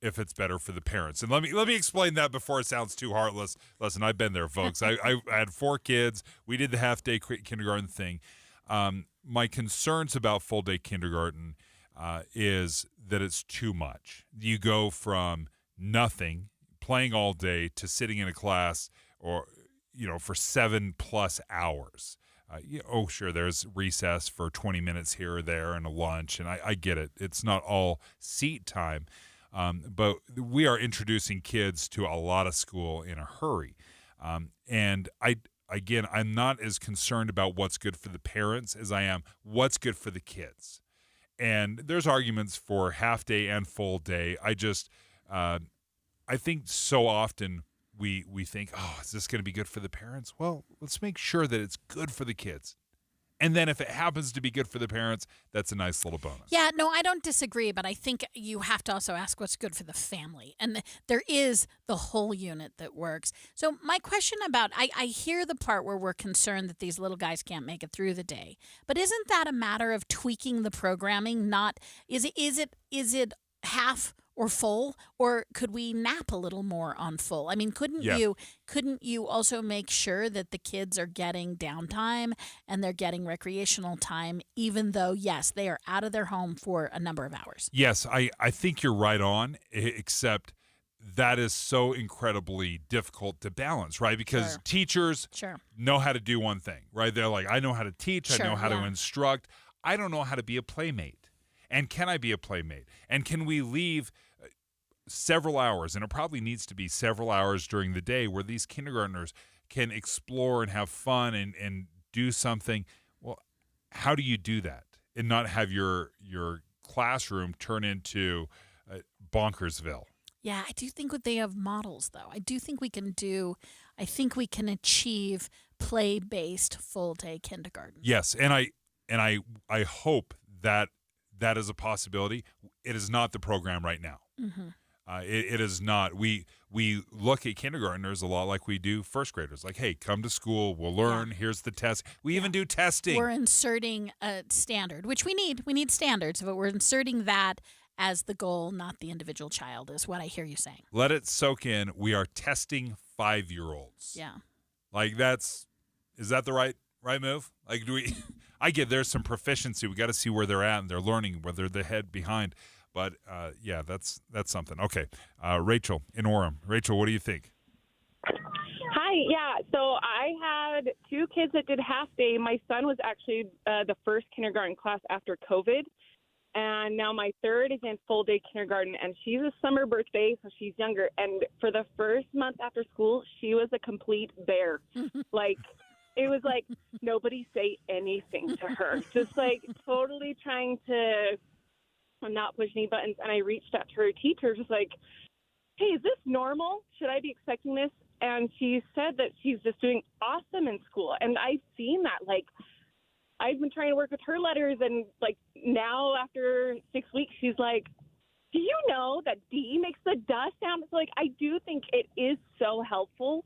if it's better for the parents. And let me explain that before it sounds too heartless. Listen, I've been there, folks. I had 4 kids. We did the half-day kindergarten thing. My concerns about full-day kindergarten is that it's too much. You go from nothing, playing all day, to sitting in a class or for 7+ hours. Sure, there's recess for 20 minutes here or there and a lunch, and I get it. It's not all seat time, but we are introducing kids to a lot of school in a hurry. And I'm not as concerned about what's good for the parents as I am what's good for the kids. And there's arguments for half day and full day. I think so often we think, is this going to be good for the parents? Well, let's make sure that it's good for the kids. And then if it happens to be good for the parents, that's a nice little bonus. Yeah, no, I don't disagree, but I think you have to also ask what's good for the family. And there is the whole unit that works. So my question about, I hear the part where we're concerned that these little guys can't make it through the day. But isn't that a matter of tweaking the programming? Is it half or full, or could we nap a little more on full? I mean, couldn't you also make sure that the kids are getting downtime and they're getting recreational time, even though, yes, they are out of their home for a number of hours? Yes, I think you're right on, except that is so incredibly difficult to balance, right? Because teachers know how to do one thing, right? They're like, I know how to teach, I know how to instruct. I don't know how to be a playmate. And can I be a playmate? And can we leave several hours, and it probably needs to be several hours during the day, where these kindergartners can explore and have fun and do something? Well, how do you do that and not have your classroom turn into Bonkersville? Yeah, I do think they have models, though. I think we can achieve play-based full-day kindergarten. Yes, and I hope that is a possibility. It is not the program right now. Mm-hmm. It is not. We look at kindergartners a lot like we do first graders. Like, hey, come to school. We'll learn. Here's the test. We even do testing. We're inserting a standard, which we need. We need standards, but we're inserting that as the goal, not the individual child, is what I hear you saying. Let it soak in. We are testing 5-year-olds. Yeah. Is that the right move? Like, I get there's some proficiency. We got to see where they're at and they're learning, whether they're ahead, behind. But, that's something. Okay. Rachel in Orem. Rachel, what do you think? Hi. Yeah. So I had 2 kids that did half day. My son was actually the first kindergarten class after COVID. And now my third is in full day kindergarten, and she's a summer birthday, so she's younger. And for the first month after school, she was a complete bear. It was like nobody say anything to her. Just totally trying to not push any buttons. And I reached out to her teacher, just like, hey, is this normal? Should I be expecting this? And she said that she's just doing awesome in school. And I've seen that. I've been trying to work with her letters, and now after 6 weeks, she's like, do you know that D makes the duh sound? So I do think it is so helpful.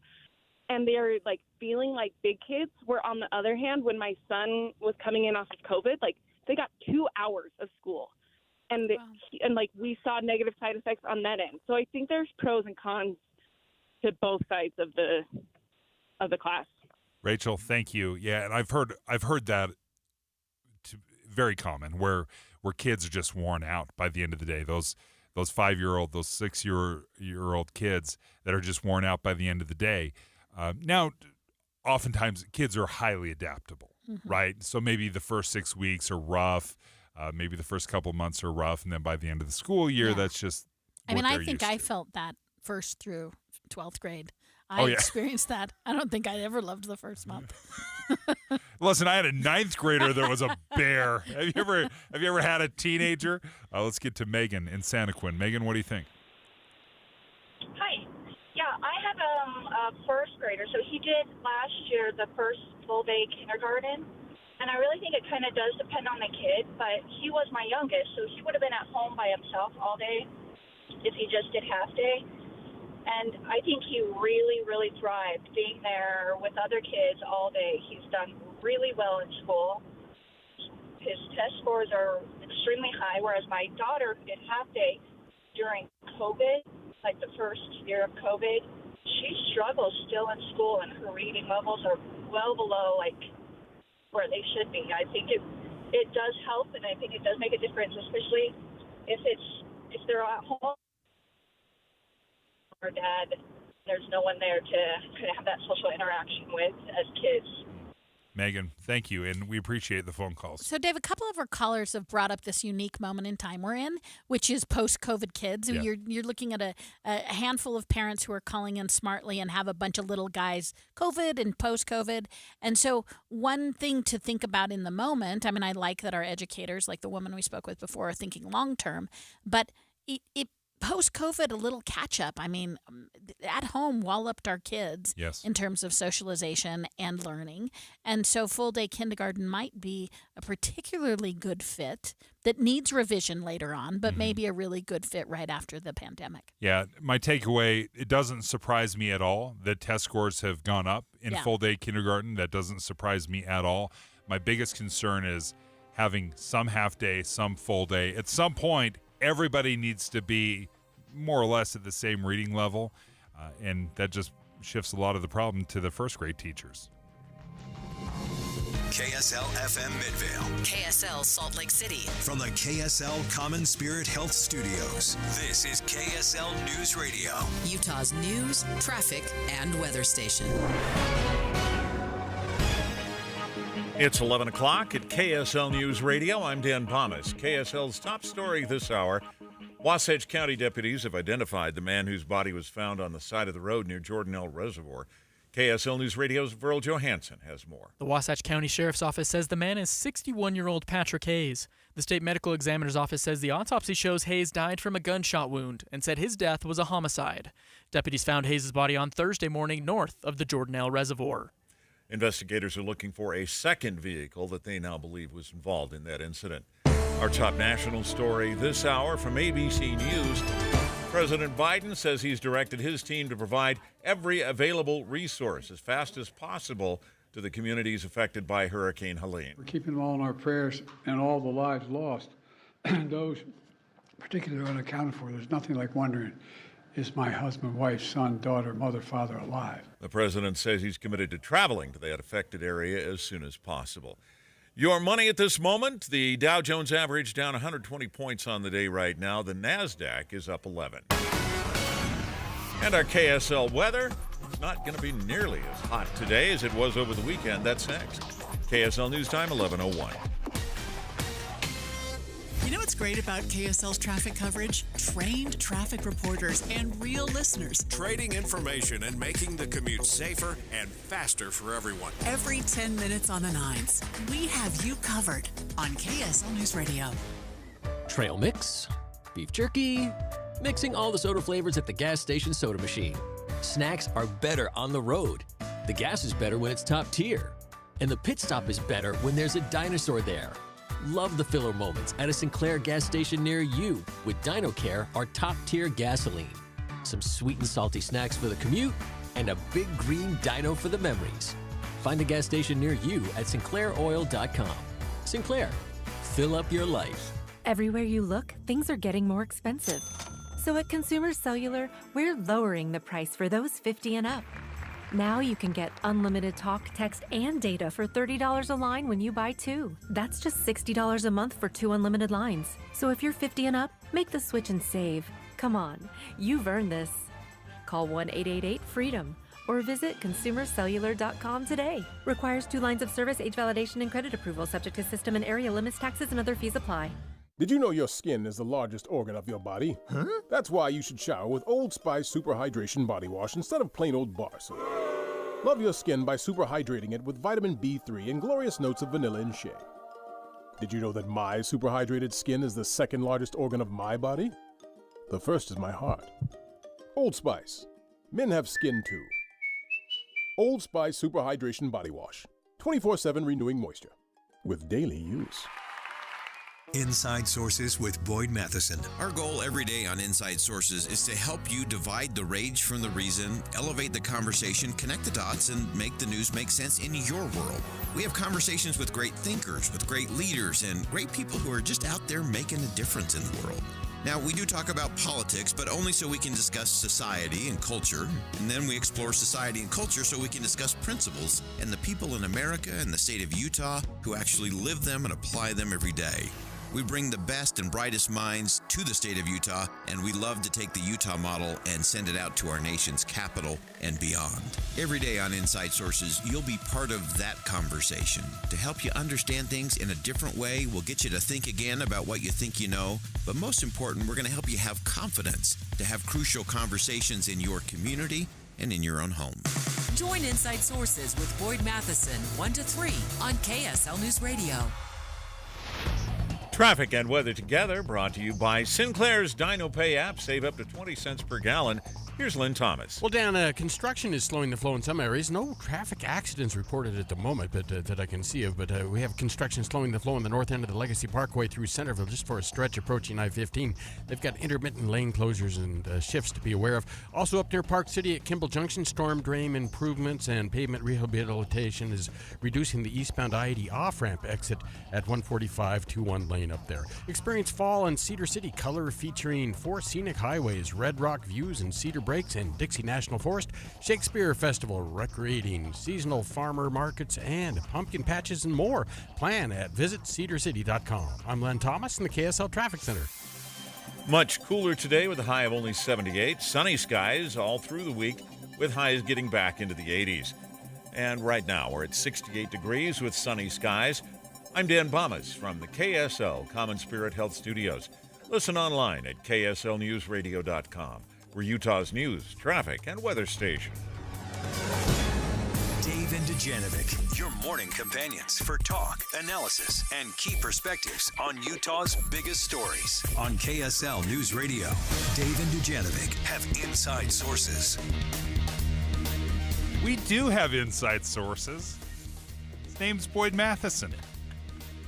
And they're feeling like big kids. Where on the other hand, when my son was coming in off of COVID, they got 2 hours of school. And we saw negative side effects on that end. So I think there's pros and cons to both sides of the class. Rachel, thank you. Yeah, and I've heard that very common where kids are just worn out by the end of the day. Those 5-year-old, those 6-year-old kids that are just worn out by the end of the day. Now, oftentimes kids are highly adaptable, right? So maybe the first 6 weeks are rough. Maybe the first couple months are rough, and then by the end of the school year, that's just I mean, what I they're think used I to. felt that first through 12th grade. I experienced that. I don't think I ever loved the first month. Listen, I had a 9th grader that was a bear. Have you ever had a teenager? Let's get to Megan in Santa Quinn. Megan, what do you think? Hi. Yeah, I have a first grader. So he did last year the first full day kindergarten. And I really think it kind of does depend on the kid, but he was my youngest, so he would have been at home by himself all day if he just did half day. And I think he really, really thrived being there with other kids all day. He's done really well in school. His test scores are extremely high, whereas my daughter who did half day during COVID, like the first year of COVID, she struggles still in school, and her reading levels are well below, like, where they should be. I think it does help, and I think it does make a difference, especially if they're at home or dad, there's no one there to kind of have that social interaction with as kids. Megan, thank you, and we appreciate the phone calls. So, Dave, a couple of our callers have brought up this unique moment in time we're in, which is post-COVID kids. Yeah. You're looking at a handful of parents who are calling in smartly and have a bunch of little guys COVID and post-COVID. And so one thing to think about in the moment, I mean, I like that our educators, like the woman we spoke with before, are thinking long-term, but it post-COVID, a little catch-up. I mean, at home, walloped our kids in terms of socialization and learning. And so full-day kindergarten might be a particularly good fit that needs revision later on, but maybe a really good fit right after the pandemic. Yeah, my takeaway, it doesn't surprise me at all that test scores have gone up in full-day kindergarten. That doesn't surprise me at all. My biggest concern is having some half-day, some full-day. At some point, everybody needs to be more or less at the same reading level, and that just shifts a lot of the problem to the first grade teachers. KSL FM Midvale. KSL Salt Lake City. From the KSL Common Spirit Health Studios, this is KSL News Radio. Utah's news, traffic, and weather station. It's 11 o'clock at KSL News Radio. I'm Dan Thomas. KSL's top story this hour. Wasatch County deputies have identified the man whose body was found on the side of the road near Jordanelle Reservoir. KSL News Radio's Verl Johansson has more. The Wasatch County Sheriff's Office says the man is 61-year-old Patrick Hayes. The state medical examiner's office says the autopsy shows Hayes died from a gunshot wound and said his death was a homicide. Deputies found Hayes' body on Thursday morning north of the Jordanelle Reservoir. Investigators are looking for a second vehicle that they now believe was involved in that incident. Our top national story this hour from ABC News. President Biden says he's directed his team to provide every available resource as fast as possible to the communities affected by Hurricane Helene. We're keeping them all in our prayers and all the lives lost. And those particularly unaccounted for. There's nothing like wondering, is my husband, wife, son, daughter, mother, father alive? The president says he's committed to traveling to that affected area as soon as possible. Your money at this moment, the Dow Jones average down 120 points on the day right now. The NASDAQ is up 11. And our KSL weather, it's not going to be nearly as hot today as it was over the weekend. That's next. KSL News Time, 11:01. You know what's great about KSL's traffic coverage? Trained traffic reporters and real listeners. Trading information and making the commute safer and faster for everyone. Every 10 minutes on the nines, we have you covered on KSL News Radio. Trail mix, beef jerky, mixing all the soda flavors at the gas station soda machine. Snacks are better on the road. The gas is better when it's top tier. And the pit stop is better when there's a dinosaur there. Love the filler moments at a Sinclair gas station near you with DinoCare, our top-tier gasoline. Some sweet and salty snacks for the commute and a big green dino for the memories. Find a gas station near you at sinclairoil.com. Sinclair, fill up your life. Everywhere you look, things are getting more expensive. So at Consumer Cellular, we're lowering the price for those 50 and up. Now you can get unlimited talk, text, and data for $30 a line when you buy 2. That's just $60 a month for 2 unlimited lines. So if you're 50 and up, make the switch and save. Come on, you've earned this. Call 1-888-FREEDOM or visit consumercellular.com today. Requires 2 lines of service, age validation, and credit approval, subject to system and area limits, taxes, and other fees apply. Did you know your skin is the largest organ of your body? Huh? That's why you should shower with Old Spice Super Hydration Body Wash instead of plain old bar soap. Love your skin by super hydrating it with vitamin B3 and glorious notes of vanilla and shea. Did you know that my super hydrated skin is the second largest organ of my body? The first is my heart. Old Spice. Men have skin too. Old Spice Super Hydration Body Wash. 24/7 renewing moisture. With daily use. Inside Sources with Boyd Matheson. Our goal every day on Inside Sources is to help you divide the rage from the reason, elevate the conversation, connect the dots, and make the news make sense in your world. We have conversations with great thinkers, with great leaders, and great people who are just out there making a difference in the world. Now, we do talk about politics, but only so we can discuss society and culture. And then we explore society and culture so we can discuss principles and the people in America and the state of Utah who actually live them and apply them every day. We bring the best and brightest minds to the state of Utah, and we love to take the Utah model and send it out to our nation's capital and beyond. Every day on Inside Sources, you'll be part of that conversation. To help you understand things in a different way, we'll get you to think again about what you think you know, but most important, we're going to help you have confidence to have crucial conversations in your community and in your own home. Join Inside Sources with Boyd Matheson, 1 to 3 on KSL News Radio. Traffic and weather together brought to you by Sinclair's Dino Pay app. Save up to 20 cents per gallon. Here's Lynn Thomas. Well, Dan, construction is slowing the flow in some areas. No traffic accidents reported at the moment but that I can see of, but we have construction slowing the flow in the north end of the Legacy Parkway through Centerville just for a stretch approaching I-15. They've got intermittent lane closures and shifts to be aware of. Also up near Park City at Kimball Junction, storm drain improvements and pavement rehabilitation is reducing the eastbound I-80 off-ramp exit at 145-21 lane up there. Experience fall in Cedar City, color featuring 4 scenic highways, Red Rock views and Cedar Breaks in Dixie National Forest, Shakespeare Festival, recreating, seasonal farmer markets, and pumpkin patches and more. Plan at visitcedarcity.com. I'm Len Thomas in the KSL Traffic Center. Much cooler today with a high of only 78. Sunny skies all through the week with highs getting back into the 80s. And right now we're at 68 degrees with sunny skies. I'm Dan Bamas from the KSL Common Spirit Health Studios. Listen online at kslnewsradio.com. We're Utah's news, traffic, and weather station. Dave and Dujanovic, your morning companions for talk, analysis, and key perspectives on Utah's biggest stories. On KSL News Radio, Dave and Dujanovic have inside sources. We do have inside sources. His name's Boyd Matheson.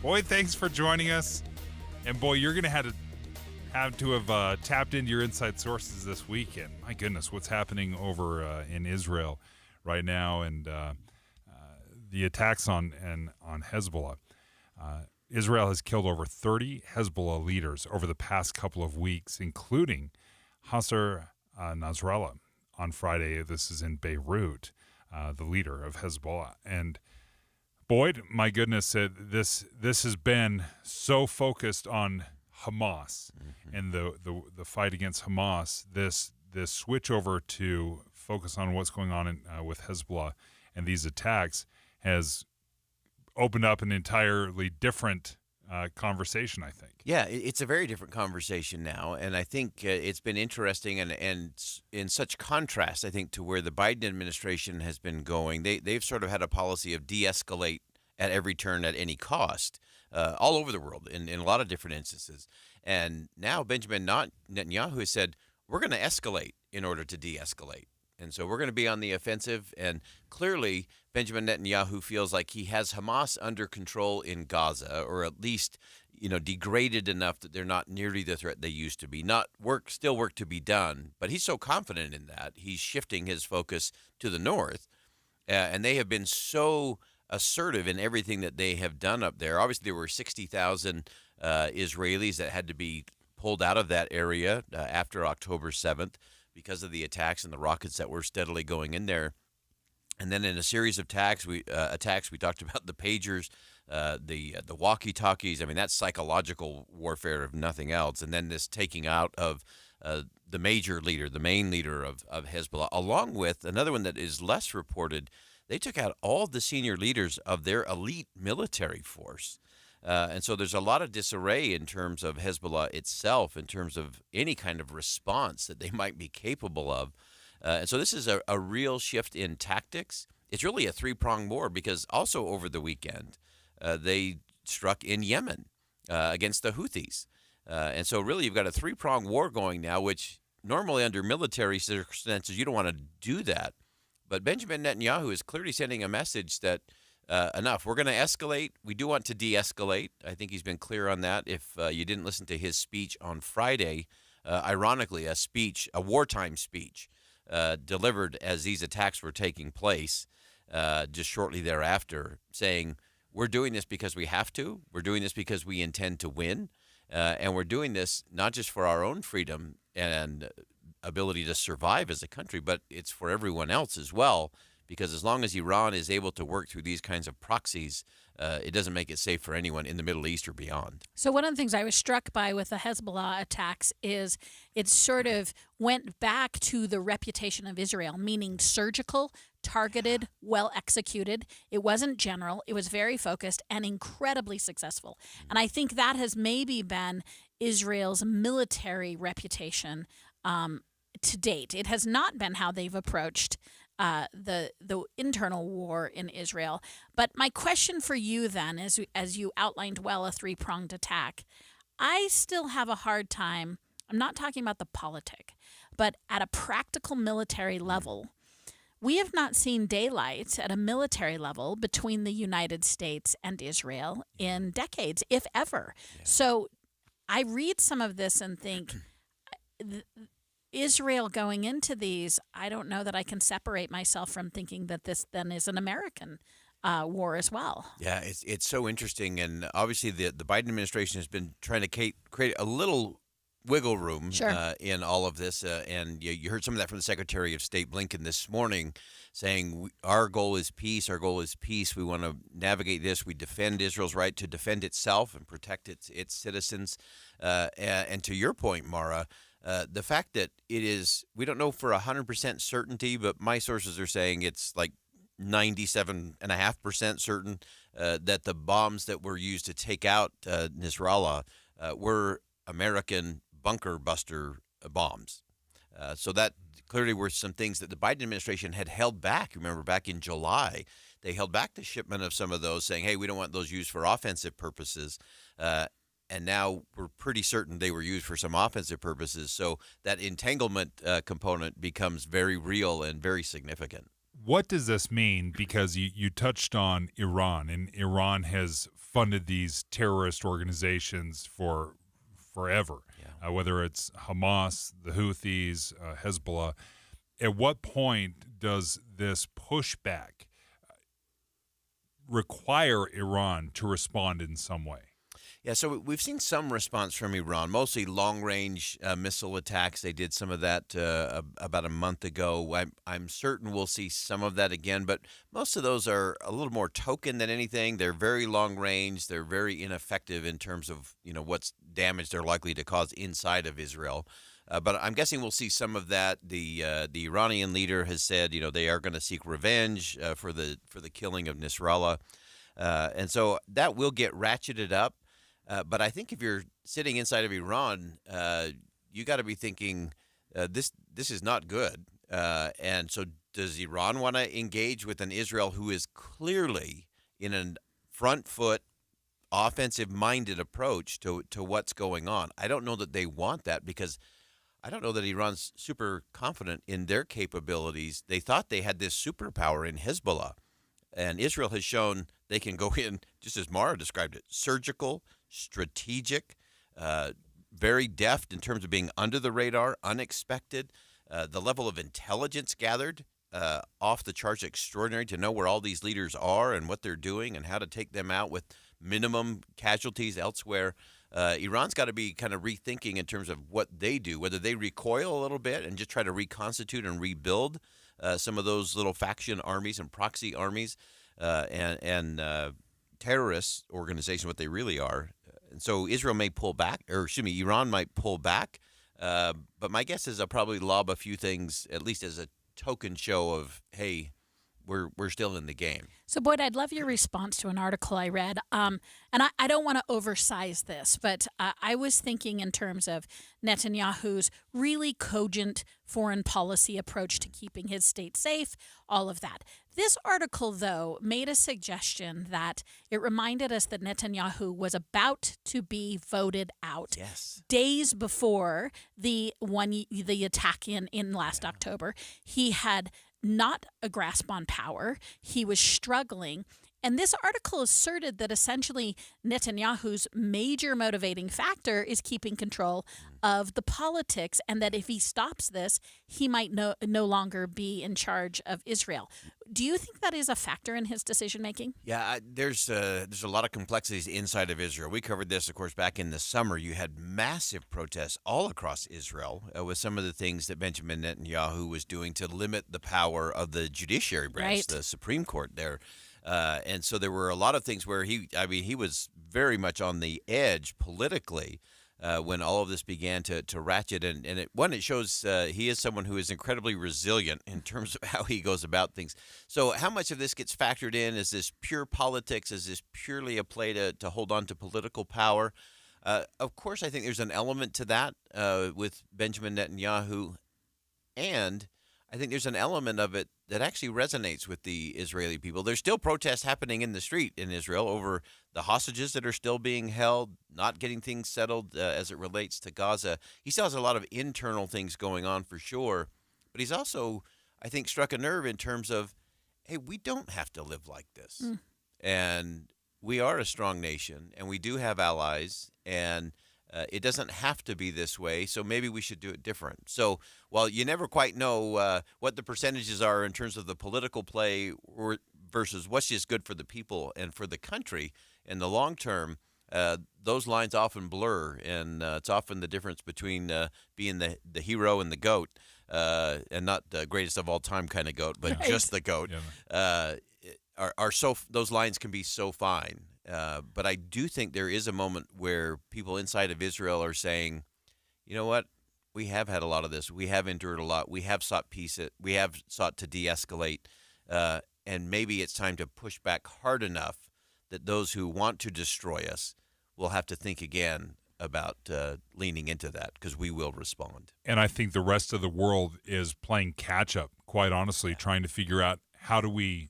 Boyd, thanks for joining us. And boy, you're going to have tapped into your inside sources this weekend. My goodness, what's happening over in Israel right now, and the attacks on Hezbollah. Israel has killed over 30 Hezbollah leaders over the past couple of weeks, including Hassan Nasrallah on Friday. This is in Beirut, the leader of Hezbollah. And Boyd, my goodness, this has been so focused on Hamas and the fight against Hamas. This switch over to focus on what's going on with Hezbollah and these attacks has opened up an entirely different conversation, I think. Yeah, it's a very different conversation now, and I think it's been interesting and in such contrast, I think, to where the Biden administration has been going. They've sort of had a policy of de-escalate at every turn at any cost, all over the world in a lot of different instances. And now Benjamin Netanyahu has said, we're going to escalate in order to de-escalate. And so we're going to be on the offensive. And clearly, Benjamin Netanyahu feels like he has Hamas under control in Gaza, or at least, degraded enough that they're not nearly the threat they used to be. Still work to be done. But he's so confident in that, he's shifting his focus to the north. And they have been so assertive in everything that they have done up there. Obviously, there were 60,000 Israelis that had to be pulled out of that area after October 7th because of the attacks and the rockets that were steadily going in there. And then in a series of attacks, we talked about the pagers, the walkie-talkies. I mean, that's psychological warfare, if nothing else. And then this taking out of the major leader, the main leader of Hezbollah, along with another one that is less reported. They took out all the senior leaders of their elite military force. And so there's a lot of disarray in terms of Hezbollah itself, in terms of any kind of response that they might be capable of. And so this is a real shift in tactics. It's really a three-pronged war because also over the weekend, they struck in Yemen against the Houthis. And so really you've got a three-pronged war going now, which normally under military circumstances, you don't want to do that. But Benjamin Netanyahu is clearly sending a message that enough. We're going to escalate. We do want to de-escalate. I think he's been clear on that. If you didn't listen to his speech on Friday, ironically, a wartime speech delivered as these attacks were taking place just shortly thereafter, saying, we're doing this because we have to. We're doing this because we intend to win. And we're doing this not just for our own freedom and ability to survive as a country, but it's for everyone else as well, because as long as Iran is able to work through these kinds of proxies, it doesn't make it safe for anyone in the Middle East or beyond. So one of the things I was struck by with the Hezbollah attacks is it sort of went back to the reputation of Israel, meaning surgical, targeted, well executed. It wasn't general. It was very focused and incredibly successful. And I think that has maybe been Israel's military reputation to date. It has not been how they've approached the internal war in Israel. But my question for you then, as you outlined well, a three-pronged attack, I still have a hard time. I'm not talking about the politic, but at a practical military level, we have not seen daylight at a military level between the United States and Israel in decades, if ever. Yeah. So I read some of this and think, Israel going into these, I don't know that I can separate myself from thinking that this then is an American war as well. Yeah, it's so interesting. And obviously the Biden administration has been trying to create a little wiggle room in all of this. And you heard some of that from the Secretary of State Blinken this morning saying our goal is peace. Our goal is peace. We want to navigate this. We defend Israel's right to defend itself and protect its citizens. And to your point, Mara, the fact that it is, we don't know for 100% certainty, but my sources are saying it's like 97.5% certain that the bombs that were used to take out Nasrallah were American bunker buster bombs. So that clearly were some things that the Biden administration had held back. Remember, back in July, they held back the shipment of some of those, saying, hey, we don't want those used for offensive purposes. And now we're pretty certain they were used for some offensive purposes. So that entanglement component becomes very real and very significant. What does this mean? Because you touched on Iran, and Iran has funded these terrorist organizations for forever, whether it's Hamas, the Houthis, Hezbollah. At what point does this pushback require Iran to respond in some way? Yeah, so we've seen some response from Iran, mostly long-range missile attacks. They did some of that about a month ago. I'm certain we'll see some of that again, but most of those are a little more token than anything. They're very long-range. They're very ineffective in terms of what's damage they're likely to cause inside of Israel. But I'm guessing we'll see some of that. The Iranian leader has said they are going to seek revenge for the killing of Nasrallah, and so that will get ratcheted up. But I think if you're sitting inside of Iran, you got to be thinking this is not good. And so does Iran want to engage with an Israel who is clearly in a front foot, offensive-minded approach to what's going on? I don't know that they want that because I don't know that Iran's super confident in their capabilities. They thought they had this superpower in Hezbollah. And Israel has shown they can go in, just as Mara described it, surgical, strategic, very deft in terms of being under the radar, unexpected. The level of intelligence gathered off the charts, extraordinary to know where all these leaders are and what they're doing and how to take them out with minimum casualties elsewhere. Iran's got to be kind of rethinking in terms of what they do, whether they recoil a little bit and just try to reconstitute and rebuild some of those little faction armies and proxy armies and terrorist organizations, what they really are. And so Israel may pull back, or excuse me, Iran might pull back. But my guess is they'll probably lob a few things, at least as a token show of, hey, we're still in the game. So, Boyd, I'd love your response to an article I read. And I don't want to oversize this, but I was thinking in terms of Netanyahu's really cogent foreign policy approach to keeping his state safe, all of that. This article, though, made a suggestion that it reminded us that Netanyahu was about to be voted out days before the attack in last October. He had not a grasp on power. He was struggling. And this article asserted that essentially Netanyahu's major motivating factor is keeping control of the politics, and that if he stops this, he might no longer be in charge of Israel. Do you think that is a factor in his decision-making? Yeah, there's a lot of complexities inside of Israel. We covered this, of course, back in the summer. You had massive protests all across Israel with some of the things that Benjamin Netanyahu was doing to limit the power of the judiciary branch, the Supreme Court there. And so there were a lot of things where he was very much on the edge politically when all of this began to ratchet. And it shows he is someone who is incredibly resilient in terms of how he goes about things. So how much of this gets factored in? Is this pure politics? Is this purely a play to hold on to political power? Of course, I think there's an element to that with Benjamin Netanyahu. And I think there's an element of it that actually resonates with the Israeli people. There's still protests happening in the street in Israel over the hostages that are still being held, not getting things settled as it relates to Gaza. He still has a lot of internal things going on for sure, but he's also, I think, struck a nerve in terms of, hey, we don't have to live like this. And we are a strong nation, and we do have allies, and it doesn't have to be this way, so maybe we should do it different. So while you never quite know what the percentages are in terms of the political play versus what's just good for the people and for the country in the long term, those lines often blur, and it's often the difference between being the hero and the goat, and not the greatest of all time kind of goat, but just the goat. Those lines can be so fine. But I do think there is a moment where people inside of Israel are saying, you know what, we have had a lot of this. We have endured a lot. We have sought peace. We have sought to de-escalate. And maybe it's time to push back hard enough that those who want to destroy us will have to think again about leaning into that, because we will respond. And I think the rest of the world is playing catch-up, quite honestly, trying to figure out how do we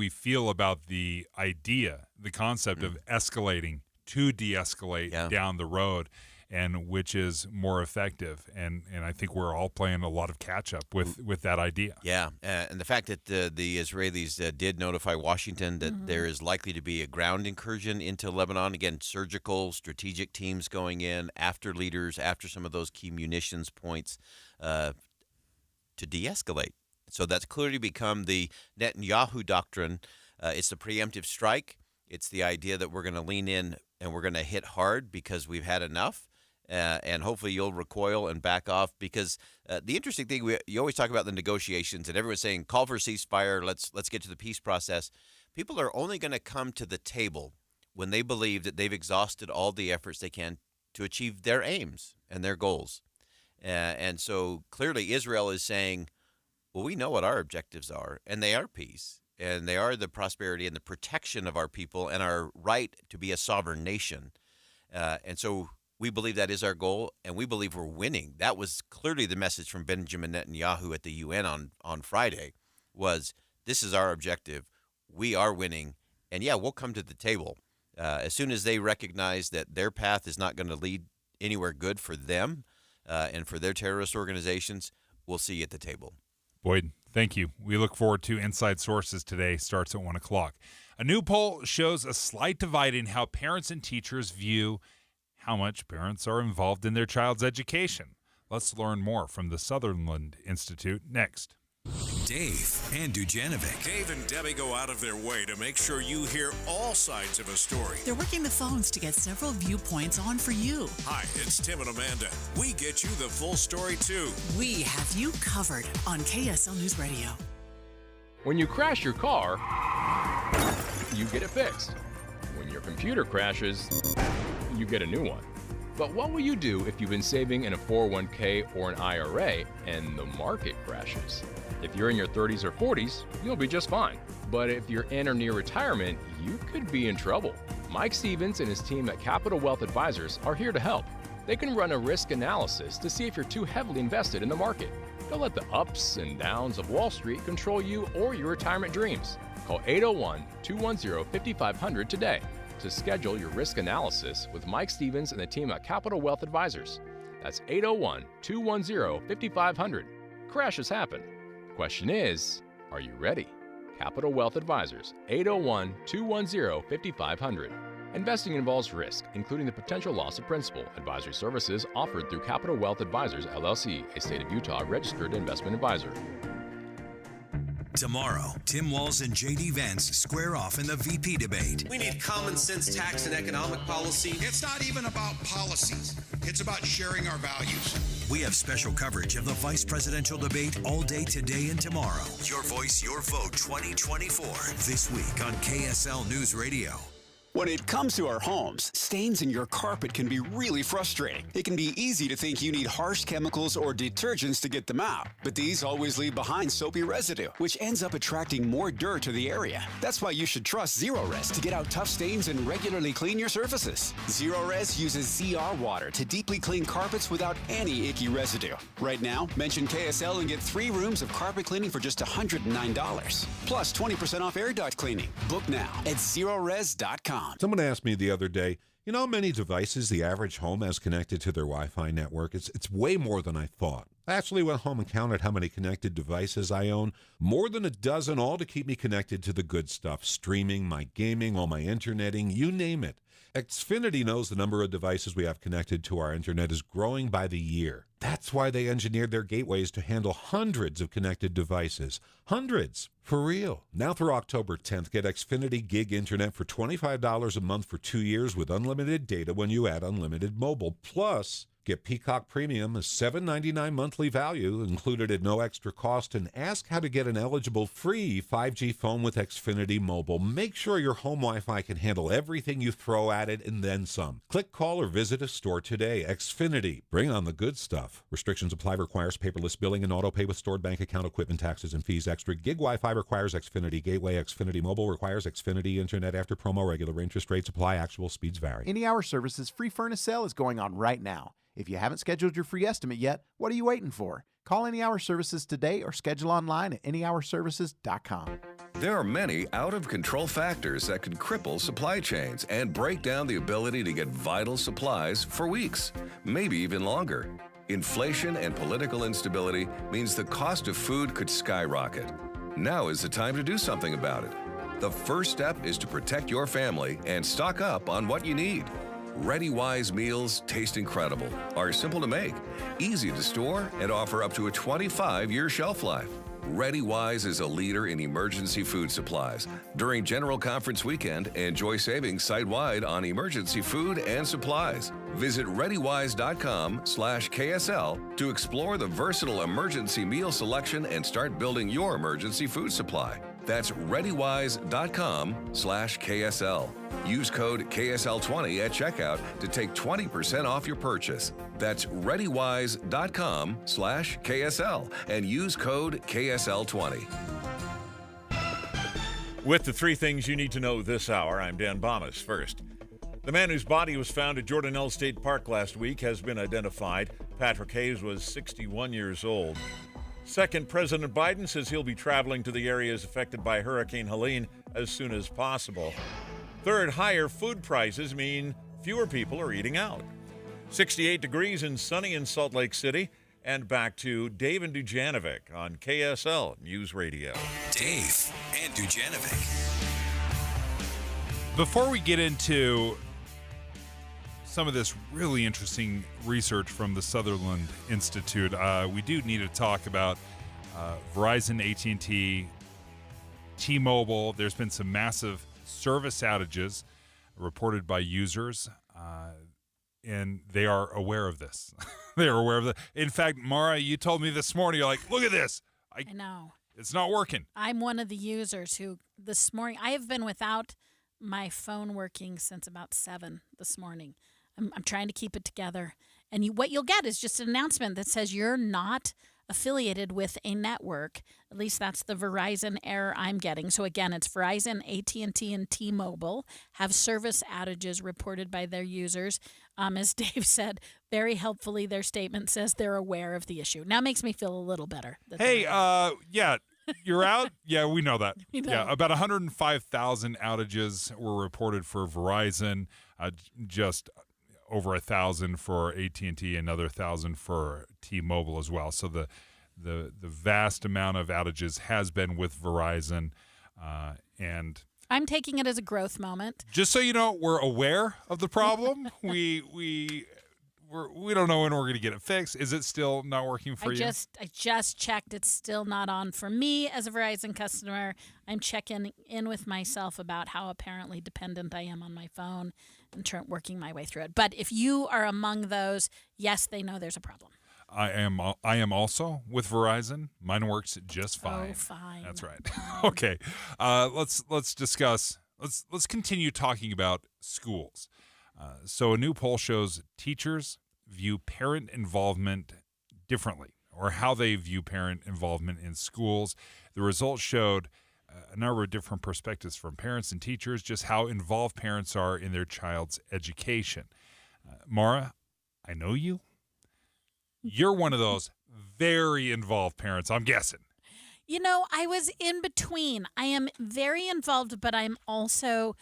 feel about the idea, the concept of escalating to de-escalate down the road, and which is more effective. And I think we're all playing a lot of catch-up with that idea. Yeah, and the fact that the Israelis did notify Washington that there is likely to be a ground incursion into Lebanon, again, surgical, strategic teams going in after leaders, after some of those key munitions points to de-escalate. So that's clearly become the Netanyahu doctrine. It's the preemptive strike. It's the idea that we're going to lean in and we're going to hit hard because we've had enough. And hopefully you'll recoil and back off, because the interesting thing, you always talk about the negotiations, and everyone's saying, call for a ceasefire, let's get to the peace process. People are only going to come to the table when they believe that they've exhausted all the efforts they can to achieve their aims and their goals. And so clearly Israel is saying, well, we know what our objectives are, and they are peace, and they are the prosperity and the protection of our people and our right to be a sovereign nation. And so we believe that is our goal, and we believe we're winning. That was clearly the message from Benjamin Netanyahu at the UN on Friday, was this is our objective. We are winning, and yeah, we'll come to the table. As soon as they recognize that their path is not going to lead anywhere good for them and for their terrorist organizations, we'll see you at the table. Boyd, thank you. We look forward to Inside Sources today. Starts at 1 o'clock. A new poll shows a slight divide in how parents and teachers view how much parents are involved in their child's education. Let's learn more from the Sutherland Institute next. Dave and Dujanovic. Dave and Debbie go out of their way to make sure you hear all sides of a story. They're working the phones to get several viewpoints on for you. Hi, it's Tim and Amanda. We get you the full story, too. We have you covered on KSL News Radio. When you crash your car, you get it fixed. When your computer crashes, you get a new one. But what will you do if you've been saving in a 401k or an IRA and the market crashes? If you're in your 30s or 40s, you'll be just fine. But if you're in or near retirement, you could be in trouble. Mike Stevens and his team at Capital Wealth Advisors are here to help. They can run a risk analysis to see if you're too heavily invested in the market. Don't let the ups and downs of Wall Street control you or your retirement dreams. Call 801-210-5500 today to schedule your risk analysis with Mike Stevens and the team at Capital Wealth Advisors. That's 801-210-5500. Crashes happen. Question is, are you ready? Capital Wealth Advisors, 801-210-5500. Investing involves risk, including the potential loss of principal. Advisory services offered through Capital Wealth Advisors, LLC, a state of Utah registered investment advisor. Tomorrow, Tim Walz and J.D. Vance square off in the VP debate. We need common sense tax and economic policy. It's not even about policies. It's about sharing our values. We have special coverage of the vice presidential debate all day today and tomorrow. Your Voice, Your Vote 2024. This week on KSL News Radio. When it comes to our homes, stains in your carpet can be really frustrating. It can be easy to think you need harsh chemicals or detergents to get them out, but these always leave behind soapy residue, which ends up attracting more dirt to the area. That's why you should trust Zero-Res to get out tough stains and regularly clean your surfaces. Zero-Res uses ZR water to deeply clean carpets without any icky residue. Right now, mention KSL and get 3 rooms of carpet cleaning for just $109. Plus 20% off air duct cleaning. Book now at zerores.com. Someone asked me the other day, you know how many devices the average home has connected to their Wi-Fi network? It's way more than I thought. I actually went home and counted how many connected devices I own. More than a dozen, all to keep me connected to the good stuff. Streaming, my gaming, all my interneting, you name it. Xfinity knows the number of devices we have connected to our internet is growing by the year. That's why they engineered their gateways to handle hundreds of connected devices. Hundreds. For real. Now through October 10th, get Xfinity Gig Internet for $25 a month for 2 years with unlimited data when you add unlimited mobile. Plus, get Peacock Premium, a $7.99 monthly value, included at no extra cost, and ask how to get an eligible free 5G phone with Xfinity Mobile. Make sure your home Wi-Fi can handle everything you throw at it and then some. Click, call, or visit a store today. Xfinity. Bring on the good stuff. Restrictions apply. Requires paperless billing and auto pay with stored bank account, equipment, taxes, and fees extra. Gig Wi-Fi requires Xfinity Gateway. Xfinity Mobile requires Xfinity Internet after promo. Regular interest rates apply. Actual speeds vary. Any Hour Services free furnace sale is going on right now. If you haven't scheduled your free estimate yet, what are you waiting for? Call Any Hour Services today or schedule online at anyhourservices.com. There are many out-of-control factors that can cripple supply chains and break down the ability to get vital supplies for weeks, maybe even longer. Inflation and political instability means the cost of food could skyrocket. Now is the time to do something about it. The first step is to protect your family and stock up on what you need. ReadyWise meals taste incredible, are simple to make, easy to store, and offer up to a 25-year shelf life. ReadyWise is a leader in emergency food supplies. During General Conference Weekend, enjoy savings site-wide on emergency food and supplies. Visit ReadyWise.com/KSL to explore the versatile emergency meal selection and start building your emergency food supply. That's ReadyWise.com/KSL. Use code KSL20 at checkout to take 20% off your purchase. That's ReadyWise.com/KSL and use code KSL20. With the 3 things you need to know this hour, I'm Dan Bomas. First, the man whose body was found at Jordanelle State Park last week has been identified. Patrick Hayes was 61 years old. Second, President Biden says he'll be traveling to the areas affected by Hurricane Helene as soon as possible. Third, higher food prices mean fewer people are eating out. 68 degrees and sunny in Salt Lake City. And back to Dave and Dujanovic on KSL News Radio. Dave and Dujanovic. Before we get into some of this really interesting research from the Sutherland Institute, we do need to talk about Verizon, AT&T, T-Mobile. There's been some massive service outages reported by users, and they are aware of this. They are aware of that. In fact, Mara, you told me this morning, you're like, look at this. I know. It's not working. I'm one of the users who this morning, I have been without my phone working since about 7 this morning. I'm trying to keep it together. And what you'll get is just an announcement that says you're not affiliated with a network. At least that's the Verizon error I'm getting. So again, it's Verizon, AT&T, and T-Mobile have service outages reported by their users. As Dave said, very helpfully, their statement says they're aware of the issue. Now it makes me feel a little better. Hey, yeah, you're out? Yeah, we know that. We know. Yeah, about 105,000 outages were reported for Verizon, just over 1,000 for AT&T, another 1,000 for T-Mobile as well. So the vast amount of outages has been with Verizon, and I'm taking it as a growth moment. just so you know, we're aware of the problem. we don't know when we're going to get it fixed. Is it still not working for you? I just checked. It's still not on for me as a Verizon customer. I'm checking in with myself about how apparently dependent I am on my phone and working my way through it. But if you are among those, yes, they know there's a problem. I am also with Verizon. Mine works just fine. Oh, fine. That's right. Okay. Let's discuss. Let's continue talking about schools. So a new poll shows teachers view parent involvement differently, or how they view parent involvement in schools. The results showed a number of different perspectives from parents and teachers, just how involved parents are in their child's education. Mara, I know you. You're one of those very involved parents, I'm guessing. You know, I was in between. I am very involved, but I'm also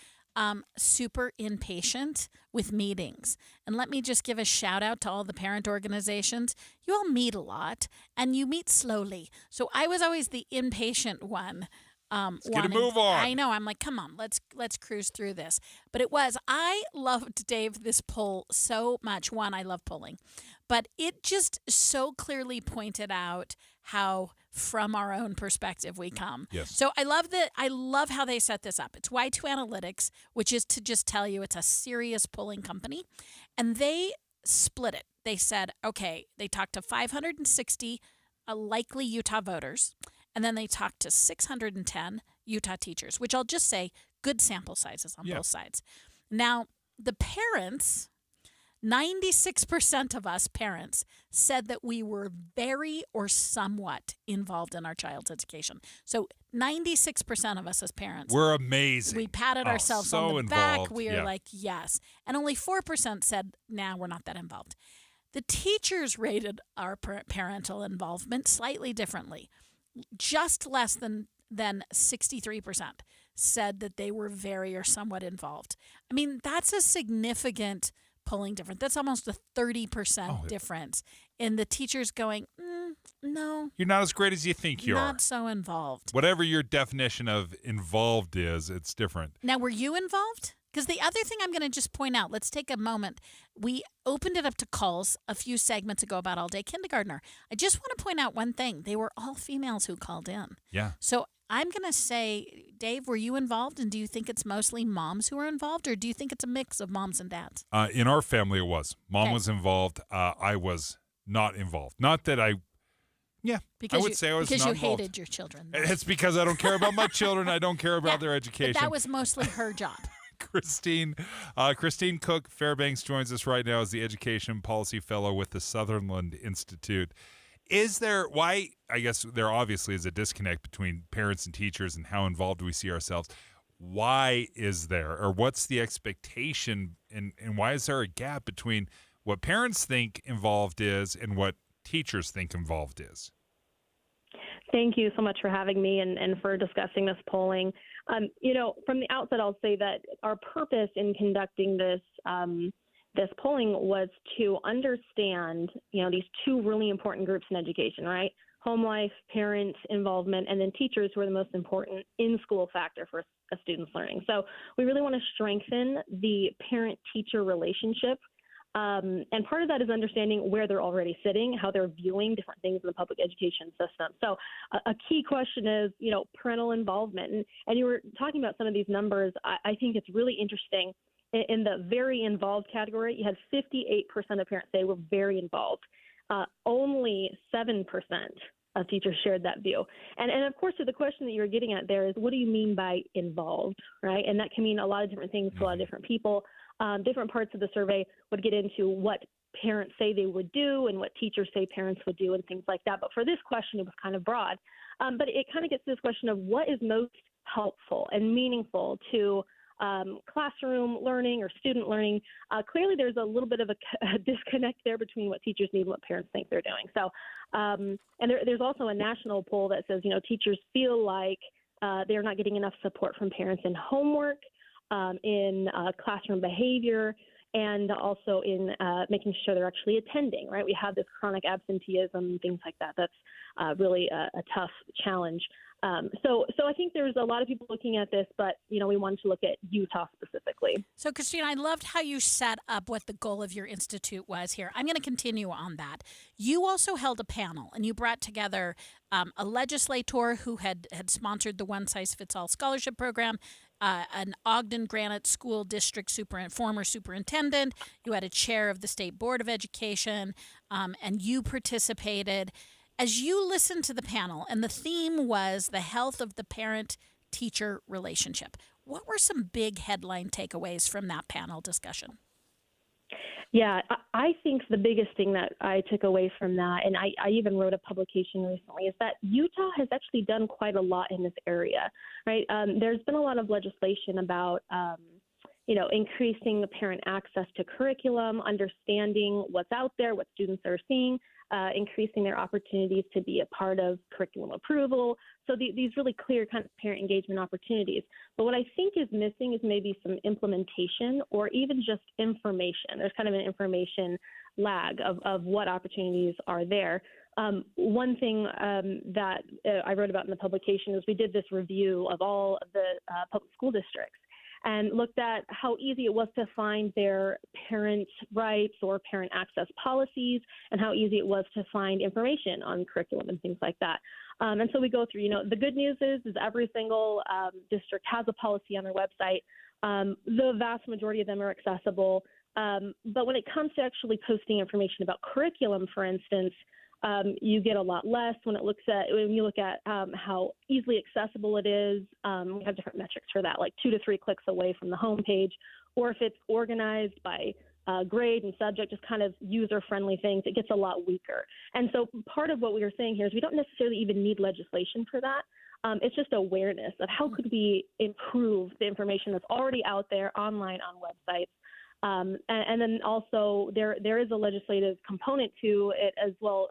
super impatient with meetings. And let me just give a shout out to all the parent organizations. You all meet a lot and you meet slowly. So I was always the impatient one. Let's get a move on. I know. I'm like, come on, let's cruise through this. But I loved, Dave, this poll so much. One, I love polling. But it just so clearly pointed out how from our own perspective we come. Yes. So I love how they set this up. It's Y2 Analytics, which is to just tell you it's a serious polling company. And they split it. They said, okay, they talked to 560 likely Utah voters. And then they talked to 610 Utah teachers, which I'll just say good sample sizes on both sides. Now, the parents, 96% of us parents said that we were very or somewhat involved in our child's education. So 96% of us as parents. We're amazing. We patted ourselves so on the involved. back. We are like, yes. And only 4% said, nah, we're not that involved. The teachers rated our parental involvement slightly differently. Just less than 63% said that they were very or somewhat involved. I mean, that's a significant polling difference. That's almost a 30% difference in the teachers going, no. You're not as great as you think you are. Not so involved. Whatever your definition of involved is, it's different. Now, were you involved? Because the other thing I'm going to just point out, let's take a moment. We opened it up to calls a few segments ago about all-day kindergartner. I just want to point out one thing. They were all females who called in. Yeah. So I'm going to say, Dave, were you involved? And do you think it's mostly moms who are involved? Or do you think it's a mix of moms and dads? In our family, it was. Mom was involved. I was not involved. Not that I... Yeah, because I would say I was not Because you involved. hated your children. Though. It's because I don't care about my children. I don't care about their education. But that was mostly her job. Christine Cook Fairbanks joins us right now as the Education Policy Fellow with the Sutherland Institute. I guess there obviously is a disconnect between parents and teachers and how involved we see ourselves. Why is there, or what's the expectation, and why is there a gap between what parents think involved is and what teachers think involved is? Thank you so much for having me and for discussing this polling. From the outset, I'll say that our purpose in conducting this polling was to understand, these two really important groups in education, right? Home life, parents' involvement, and then teachers, who are the most important in-school factor for a student's learning. So we really want to strengthen the parent-teacher relationship And part of that is understanding where they're already sitting, how they're viewing different things in the public education system. So a key question is, parental involvement. And you were talking about some of these numbers. I think it's really interesting. In the very involved category, you had 58% of parents say we're very involved. Only 7% of teachers shared that view. And of course, the question that you're getting at there is, what do you mean by involved, right? And that can mean a lot of different things to a lot of different people. Different parts of the survey would get into what parents say they would do and what teachers say parents would do and things like that. But for this question, it was kind of broad. But it kind of gets to this question of what is most helpful and meaningful to classroom learning or student learning. Clearly, there's a little bit of a disconnect there between what teachers need and what parents think they're doing. So, and there's also a national poll that says, teachers feel like they're not getting enough support from parents in homework, in classroom behavior, and also in making sure they're actually attending, right? We have this chronic absenteeism, things like that. That's really a tough challenge. So I think there's a lot of people looking at this, but, we wanted to look at Utah specifically. So, Christine, I loved how you set up what the goal of your institute was here. I'm going to continue on that. You also held a panel, and you brought together a legislator who had sponsored the One Size Fits All scholarship program, an Ogden Granite School District former superintendent. You had a chair of the State Board of Education, and you participated. As you listened to the panel, and the theme was the health of the parent-teacher relationship, what were some big headline takeaways from that panel discussion? Yeah, I think the biggest thing that I took away from that, and I even wrote a publication recently, is that Utah has actually done quite a lot in this area, right? There's been a lot of legislation about, increasing parent access to curriculum, understanding what's out there, what students are seeing, increasing their opportunities to be a part of curriculum approval. So these really clear kind of parent engagement opportunities. But what I think is missing is maybe some implementation or even just information. There's kind of an information lag of what opportunities are there. One thing that I wrote about in the publication is we did this review of all of the public school districts and looked at how easy it was to find their parent rights or parent access policies and how easy it was to find information on curriculum and things like that. And so we go through, the good news is every single district has a policy on their website. The vast majority of them are accessible. But when it comes to actually posting information about curriculum, for instance, you get a lot less when you look at how easily accessible it is. We have different metrics for that, like 2 to 3 clicks away from the homepage, or if it's organized by grade and subject, just kind of user-friendly things, it gets a lot weaker. And so part of what we were saying here is we don't necessarily even need legislation for that. It's just awareness of how could we improve the information that's already out there online on websites. And then also there is a legislative component to it as well,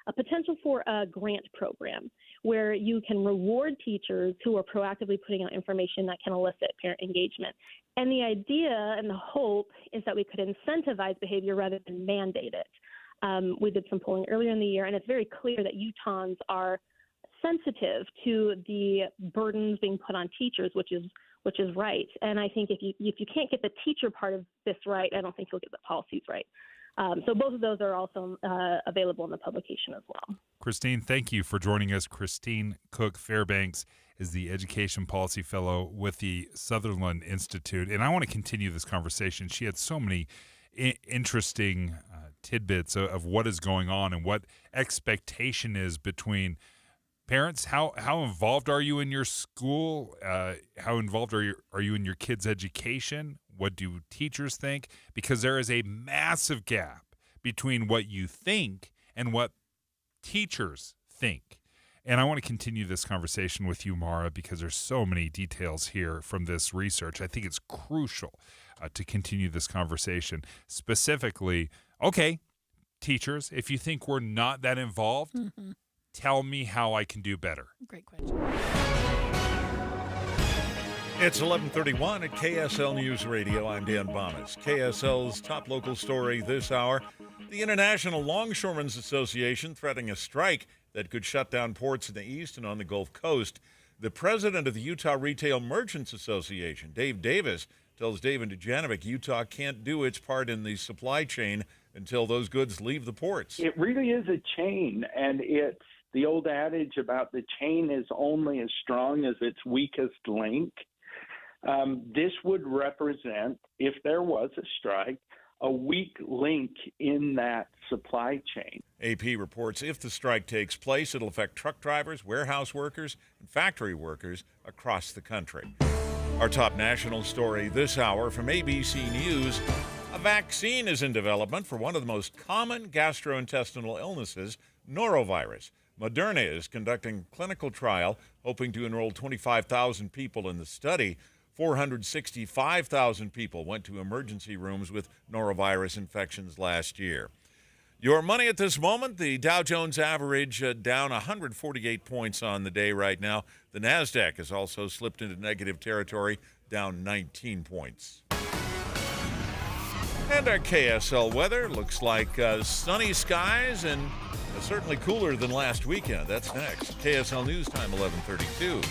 a potential for a grant program where you can reward teachers who are proactively putting out information that can elicit parent engagement. And the idea and the hope is that we could incentivize behavior rather than mandate it. We did some polling earlier in the year, and it's very clear that Utahns are sensitive to the burdens being put on teachers, which is right. And I think if you can't get the teacher part of this right, I don't think you'll get the policies right. So both of those are also available in the publication as well. Christine, thank you for joining us. Christine Cook Fairbanks is the Education Policy Fellow with the Sutherland Institute. And I want to continue this conversation. She had so many interesting tidbits of what is going on and what expectation is between parents. How involved are you in your school? How involved are you in your kids' education? What do teachers think? Because there is a massive gap between what you think and what teachers think. And I want to continue this conversation with you, Mara, because there's so many details here from this research. I think it's crucial to continue this conversation. Specifically, okay, teachers, if you think we're not that involved, tell me how I can do better. Great question. It's 11:31 at KSL News Radio. I'm Dan Bonas. KSL's top local story this hour. The International Longshoremen's Association threatening a strike that could shut down ports in the east and on the Gulf Coast. The president of the Utah Retail Merchants Association, Dave Davis, tells David Dujanovic Utah can't do its part in the supply chain until those goods leave the ports. It really is a chain, and it's the old adage about the chain is only as strong as its weakest link. This would represent, if there was a strike, a weak link in that supply chain. AP reports if the strike takes place, it'll affect truck drivers, warehouse workers, and factory workers across the country. Our top national story this hour from ABC News. A vaccine is in development for one of the most common gastrointestinal illnesses, norovirus. Moderna is conducting a clinical trial, hoping to enroll 25,000 people in the study. 465,000 people went to emergency rooms with norovirus infections last year. Your money at this moment, the Dow Jones average down 148 points on the day right now. The NASDAQ has also slipped into negative territory, down 19 points. And our KSL weather looks like sunny skies and certainly cooler than last weekend. That's next. KSL News Time, 11:32.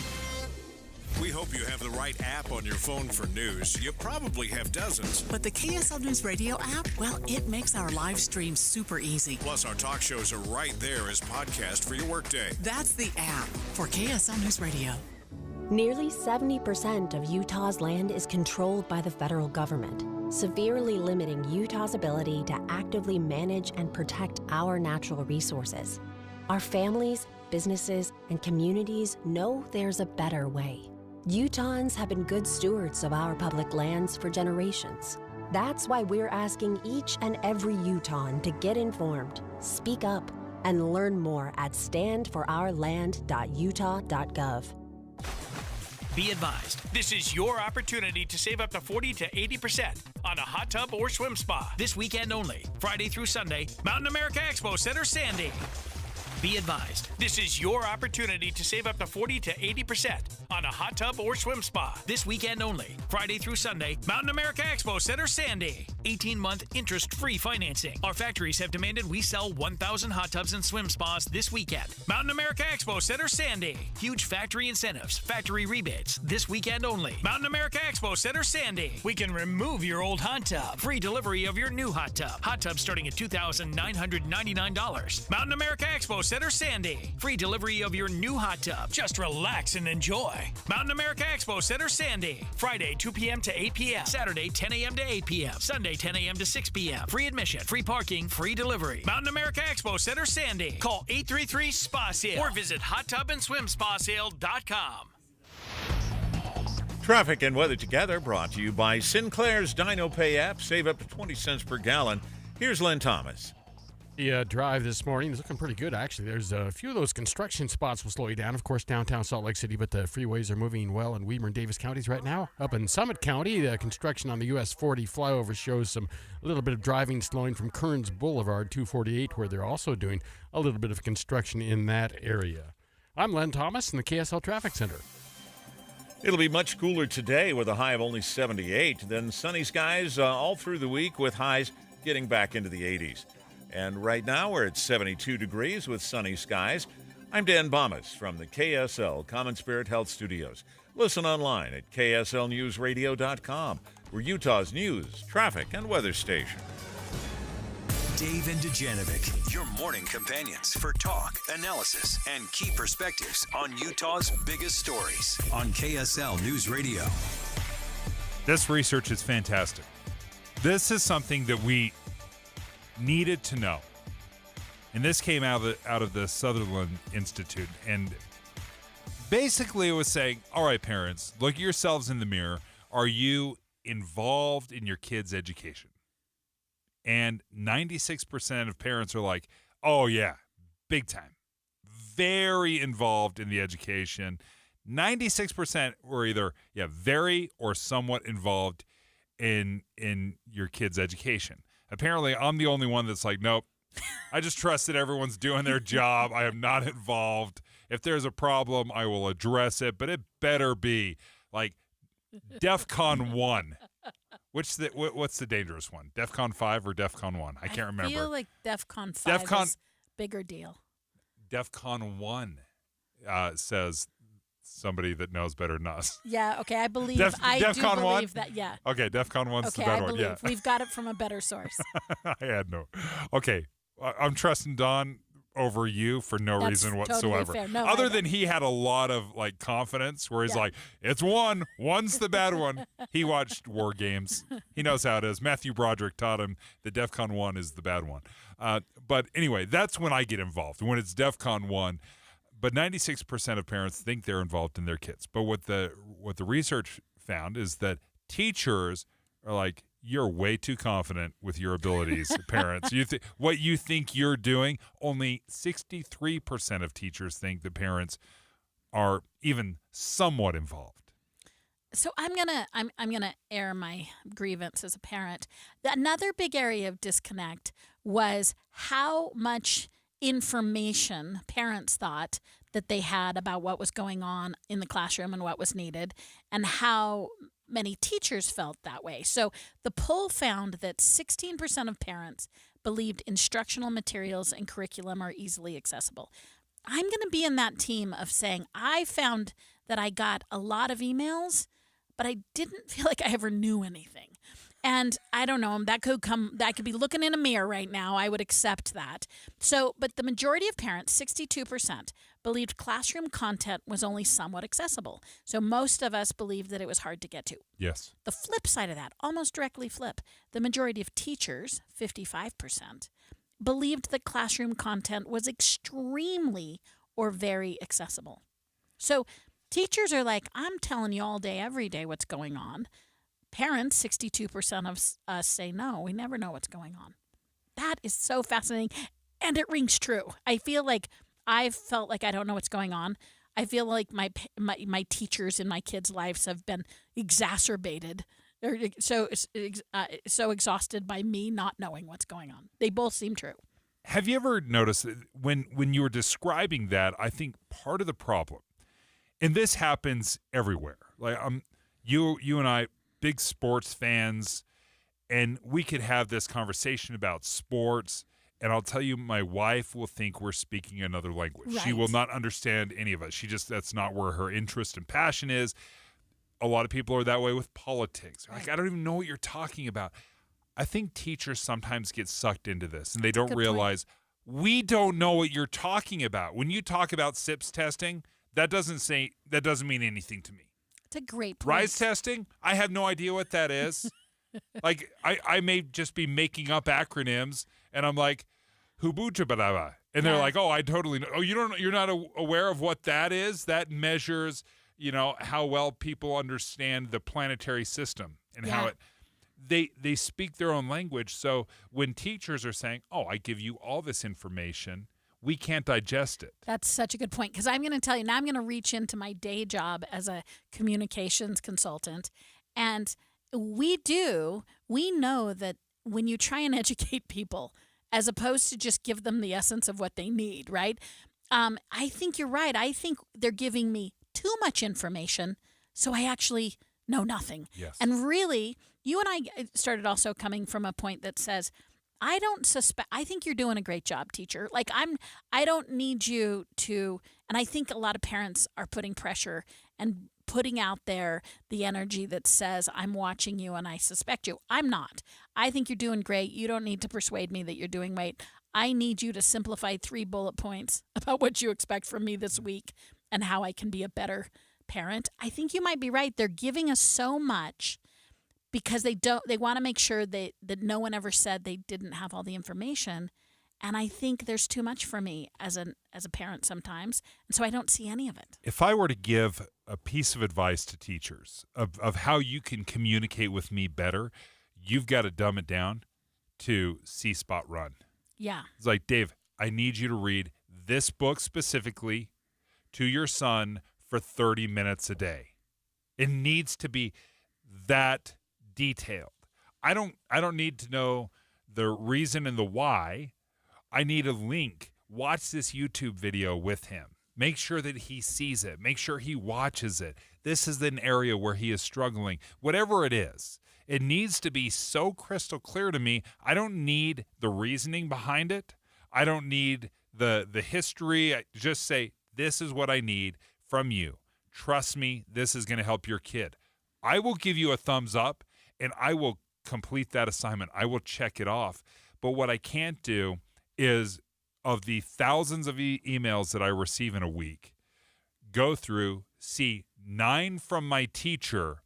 We hope you have the right app on your phone for news. You probably have dozens. But the KSL News Radio app, well, it makes our live stream super easy. Plus, our talk shows are right there as podcast for your workday. That's the app for KSL News Radio. Nearly 70% of Utah's land is controlled by the federal government, severely limiting Utah's ability to actively manage and protect our natural resources. Our families, businesses, and communities know there's a better way. Utahns have been good stewards of our public lands for generations. That's why we're asking each and every Utahn to get informed, speak up, and learn more at standforourland.utah.gov. Be advised, this is your opportunity to save up to 40 to 80% on a hot tub or swim spa. This weekend only, Friday through Sunday, Mountain America Expo Center, Sandy. Be advised, this is your opportunity to save up to 40 to 80% on a hot tub or swim spa. This weekend only, Friday through Sunday, Mountain America Expo Center, Sandy. 18-month interest-free financing. Our factories have demanded we sell 1,000 hot tubs and swim spas this weekend. Mountain America Expo Center, Sandy. Huge factory incentives, factory rebates. This weekend only, Mountain America Expo Center, Sandy. We can remove your old hot tub. Free delivery of your new hot tub. Hot tub starting at $2,999. Mountain America Expo Center, Sandy. Free delivery of your new hot tub. Just relax and enjoy. Mountain America Expo Center, Sandy. Friday, 2 p.m. to 8 p.m. Saturday, 10 a.m. to 8 p.m. Sunday, 10 a.m. to 6 p.m. Free admission, free parking, free delivery. Mountain America Expo Center, Sandy. Call 833-SPA-SALE or visit hottubandswimspasale.com. Traffic and weather together brought to you by Sinclair's Dino Pay app. Save up to 20 cents per gallon. Here's Len Thomas. The drive this morning is looking pretty good, actually. There's a few of those construction spots will slow you down. Of course, downtown Salt Lake City, but the freeways are moving well in Weber and Davis counties right now. Up in Summit County, the construction on the US 40 flyover shows a little bit of driving slowing from Kearns Boulevard, 248, where they're also doing a little bit of construction in that area. I'm Len Thomas in the KSL Traffic Center. It'll be much cooler today with a high of only 78. Then sunny skies all through the week with highs getting back into the 80s. And right now we're at 72 degrees with sunny skies. I'm Dan Bomas from the KSL Common Spirit Health Studios. Listen online at kslnewsradio.com. We're Utah's news, traffic, and weather station. Dave and Dujanovic, your morning companions for talk, analysis, and key perspectives on Utah's biggest stories on KSL News Radio. This research is fantastic. This is something that we needed to know. And this came out of the Sutherland Institute. And basically it was saying, all right, parents, look at yourselves in the mirror. Are you involved in your kids' education? And 96% of parents are like, oh, yeah, big time. Very involved in the education. 96% were either, very or somewhat involved in your kids' education. Apparently, I'm the only one that's like, nope. I just trust that everyone's doing their job. I am not involved. If there's a problem, I will address it, but it better be like DEFCON 1. What's the dangerous one? DEFCON 5 or DEFCON 1? I can't remember. I feel like DEFCON 5 is bigger deal. DEFCON 1 says somebody that knows better than us. Yeah, okay, I believe. I do DEFCON 1? believe that, yeah. Okay, DEFCON 1's Okay, the better I one. believe. Yeah. We've got it from a better source. I had no. Okay, I'm trusting Don over you for no That's reason totally whatsoever. fair. No, Other I than don't. he had a lot of like confidence where he's like, it's one's the bad one. He watched War Games. He knows how it is. Matthew Broderick taught him that DEFCON 1 is the bad one. But anyway, that's when I get involved, when it's DEFCON 1. But 96% of parents think they're involved in their kids. But what the research found is that teachers are like, you're way too confident with your abilities, parents. What you think you're doing, only 63% of teachers think the parents are even somewhat involved. So I'm gonna air my grievance as a parent. Another big area of disconnect was how much information parents thought that they had about what was going on in the classroom and what was needed, and how many teachers felt that way. So the poll found that 16% of parents believed instructional materials and curriculum are easily accessible. I'm going to be in that team of saying I found that I got a lot of emails, but I didn't feel like I ever knew anything. And I don't know, that could be looking in a mirror right now. I would accept that. So, but the majority of parents, 62%, believed classroom content was only somewhat accessible. So most of us believed that it was hard to get to. Yes. The flip side of that, almost directly flip, the majority of teachers, 55%, believed that classroom content was extremely or very accessible. So teachers are like, I'm telling you all day, every day what's going on. Parents, 62% of us say, no, we never know what's going on. That is so fascinating, and it rings true. I feel like I've felt like I don't know what's going on. I feel like my teachers in my kids' lives have been exacerbated, or so exhausted by me not knowing what's going on. They both seem true. Have you ever noticed that when you were describing that, I think part of the problem, and this happens everywhere, like you and I, big sports fans, and we could have this conversation about sports, and I'll tell you, my wife will think we're speaking another language. Right. She will not understand any of us. That's not where her interest and passion is. A lot of people are that way with politics. Like, I don't even know what you're talking about. I think teachers sometimes get sucked into this, and they don't realize we don't know what you're talking about. When you talk about SIPS testing, that doesn't mean anything to me. It's a great point. Rise testing, I have no idea what that is. Like, I may just be making up acronyms, and I'm like, Hubuchabadaba. And they're like, oh, I totally know. Oh, you're not aware of what that is? That measures, how well people understand the planetary system and how they speak their own language. So when teachers are saying, oh, I give you all this information, we can't digest it. That's such a good point, because I'm going to tell you, now I'm going to reach into my day job as a communications consultant, and we know that when you try and educate people, as opposed to just give them the essence of what they need, right? I think you're right. I think they're giving me too much information, so I actually know nothing. Yes. And really, you and I started also coming from a point that says, I think you're doing a great job, teacher. Like, I don't need you to, and I think a lot of parents are putting pressure and putting out there the energy that says, I'm watching you and I suspect you. I'm not. I think you're doing great. You don't need to persuade me that you're doing great. I need you to simplify 3 bullet points about what you expect from me this week and how I can be a better parent. I think you might be right. They're giving us so much because they want to make sure that no one ever said they didn't have all the information. And I think there's too much for me as a parent sometimes, and so I don't see any of it. If I were to give a piece of advice to teachers of how you can communicate with me better, you've got to dumb it down to See Spot Run. Yeah. It's like, Dave, I need you to read this book specifically to your son for 30 minutes a day. It needs to be that detailed. I don't need to know the reason and the why. I need a link. Watch this YouTube video with him. Make sure that he sees it. Make sure he watches it. This is an area where he is struggling. Whatever it is, it needs to be so crystal clear to me. I don't need the reasoning behind it. I don't need the history. I just say, this is what I need from you trust me, this is going to help your kid. I will give you a thumbs up, and I will complete that assignment. I will check it off. But what I can't do is, of the thousands of emails that I receive in a week, go through, see 9 from my teacher,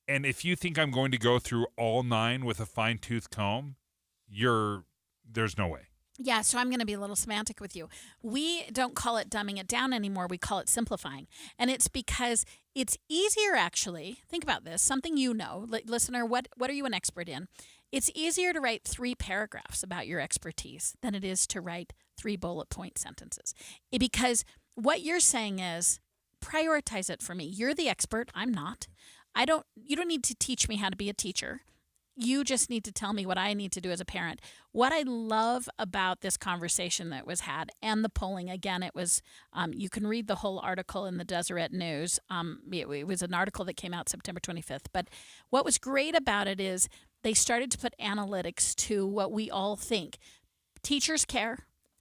and if you think I'm going to go through all 9 with a fine-tooth comb, there's no way. Yeah, so I'm going to be a little semantic with you. We don't call it dumbing it down anymore. We call it simplifying. And it's because it's easier, actually. Think about this. Something you know. Listener, what are you an expert in? It's easier to write 3 paragraphs about your expertise than it is to write 3 bullet point sentences. Because what you're saying is, prioritize it for me. You're the expert. I'm not. You don't need to teach me how to be a teacher. You just need to tell me what I need to do as a parent. What I love about this conversation that was had and the polling, again, it was, you can read the whole article in the Deseret News. It was an article that came out September 25th. But what was great about it is they started to put analytics to what we all think. Teachers care,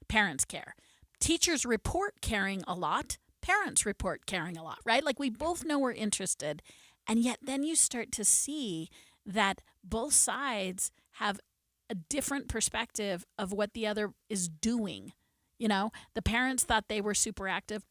parents care. Teachers report caring a lot, parents report caring a lot, right? Like we both know we're interested. And yet then you start to see that both sides have a different perspective of what the other is doing. You know, the parents thought they were super active.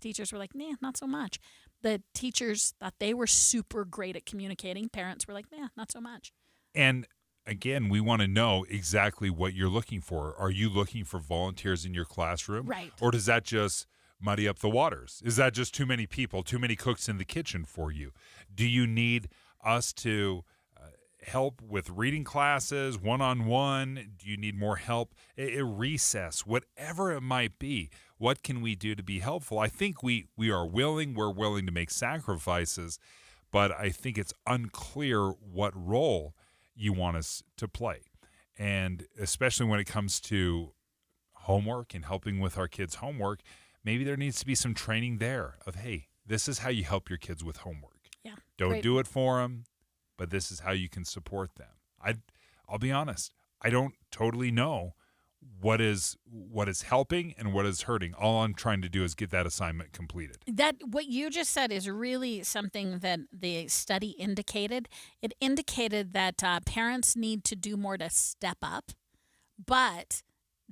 Teachers were like, nah, not so much. The teachers thought they were super great at communicating. Parents were like, nah, not so much. And again, we want to know exactly what you're looking for. Are you looking for volunteers in your classroom? Right. Or does that just muddy up the waters? Is that just too many people, too many cooks in the kitchen for you? Do you need us to help with reading classes, one-on-one? Do you need more help at recess? Whatever it might be, what can we do to be helpful? I think we're willing to make sacrifices, but I think it's unclear what role you want us to play. And especially when it comes to homework and helping with our kids' homework, maybe there needs to be some training there of, hey, this is how you help your kids with homework. Yeah. Don't do it for them, but this is how you can support them. I'll be honest, I don't totally know what is helping and what is hurting. All I'm trying to do is get that assignment completed. That what you just said is really something that the study indicated. It indicated that parents need to do more to step up, but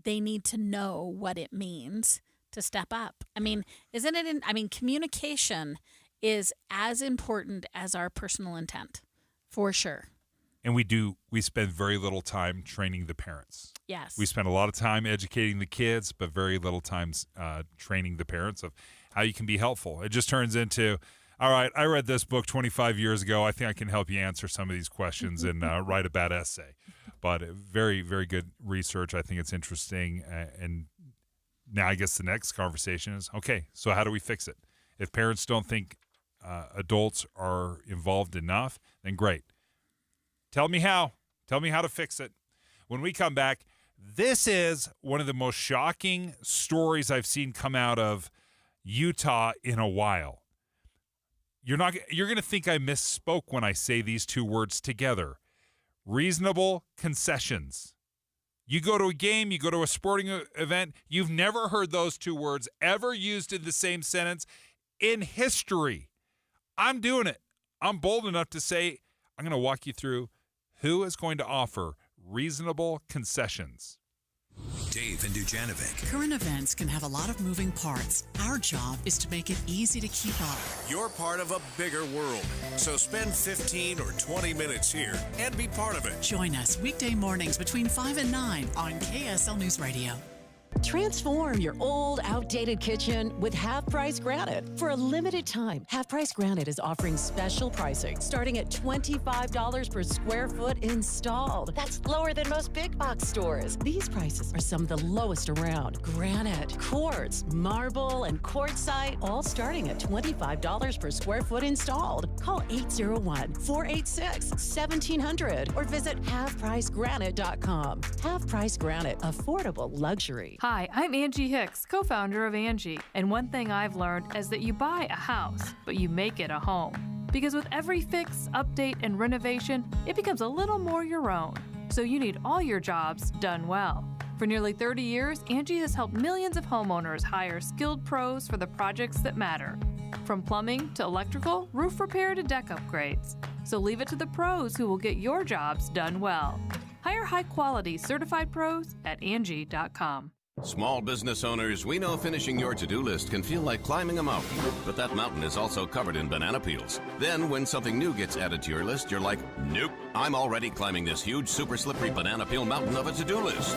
they need to know what it means to step up. I mean, isn't it? Communication is as important as our personal intent. For sure. And we spend very little time training the parents. Yes. We spend a lot of time educating the kids, but very little time training the parents of how you can be helpful. It just turns into, all right, I read this book 25 years ago. I think I can help you answer some of these questions and write a bad essay. But very, very good research. I think it's interesting. And now I guess the next conversation is, okay, so how do we fix it? If parents don't think adults are involved enough, then great. Tell me how. Tell me how to fix it. When we come back, this is one of the most shocking stories I've seen come out of Utah in a while. You're going to think I misspoke when I say these two words together. Reasonable concessions. You go to a game, you go to a sporting event, you've never heard those two words ever used in the same sentence in history. I'm doing it. I'm bold enough to say I'm going to walk you through who is going to offer reasonable concessions. Dave and Dujanovic. Current events can have a lot of moving parts. Our job is to make it easy to keep up. You're part of a bigger world, so spend 15 or 20 minutes here and be part of it. Join us weekday mornings between 5 and 9 on KSL News Radio. Transform your old, outdated kitchen with Half Price Granite. For a limited time, Half Price Granite is offering special pricing starting at $25 per square foot installed. That's lower than most big box stores. These prices are some of the lowest around. Granite, quartz, marble, and quartzite, all starting at $25 per square foot installed. Call 801-486-1700 or visit halfpricegranite.com. Half Price Granite, affordable luxury. Hi, I'm Angie Hicks, co-founder of Angie, and one thing I've learned is that you buy a house, but you make it a home. Because with every fix, update, and renovation, it becomes a little more your own. So you need all your jobs done well. For nearly 30 years, Angie has helped millions of homeowners hire skilled pros for the projects that matter. From plumbing to electrical, roof repair to deck upgrades. So leave it to the pros who will get your jobs done well. Hire high-quality certified pros at Angie.com. Small business owners, we know finishing your to-do list can feel like climbing a mountain, but that mountain is also covered in banana peels. Then when something new gets added to your list, you're like, nope, I'm already climbing this huge, super slippery banana peel mountain of a to-do list.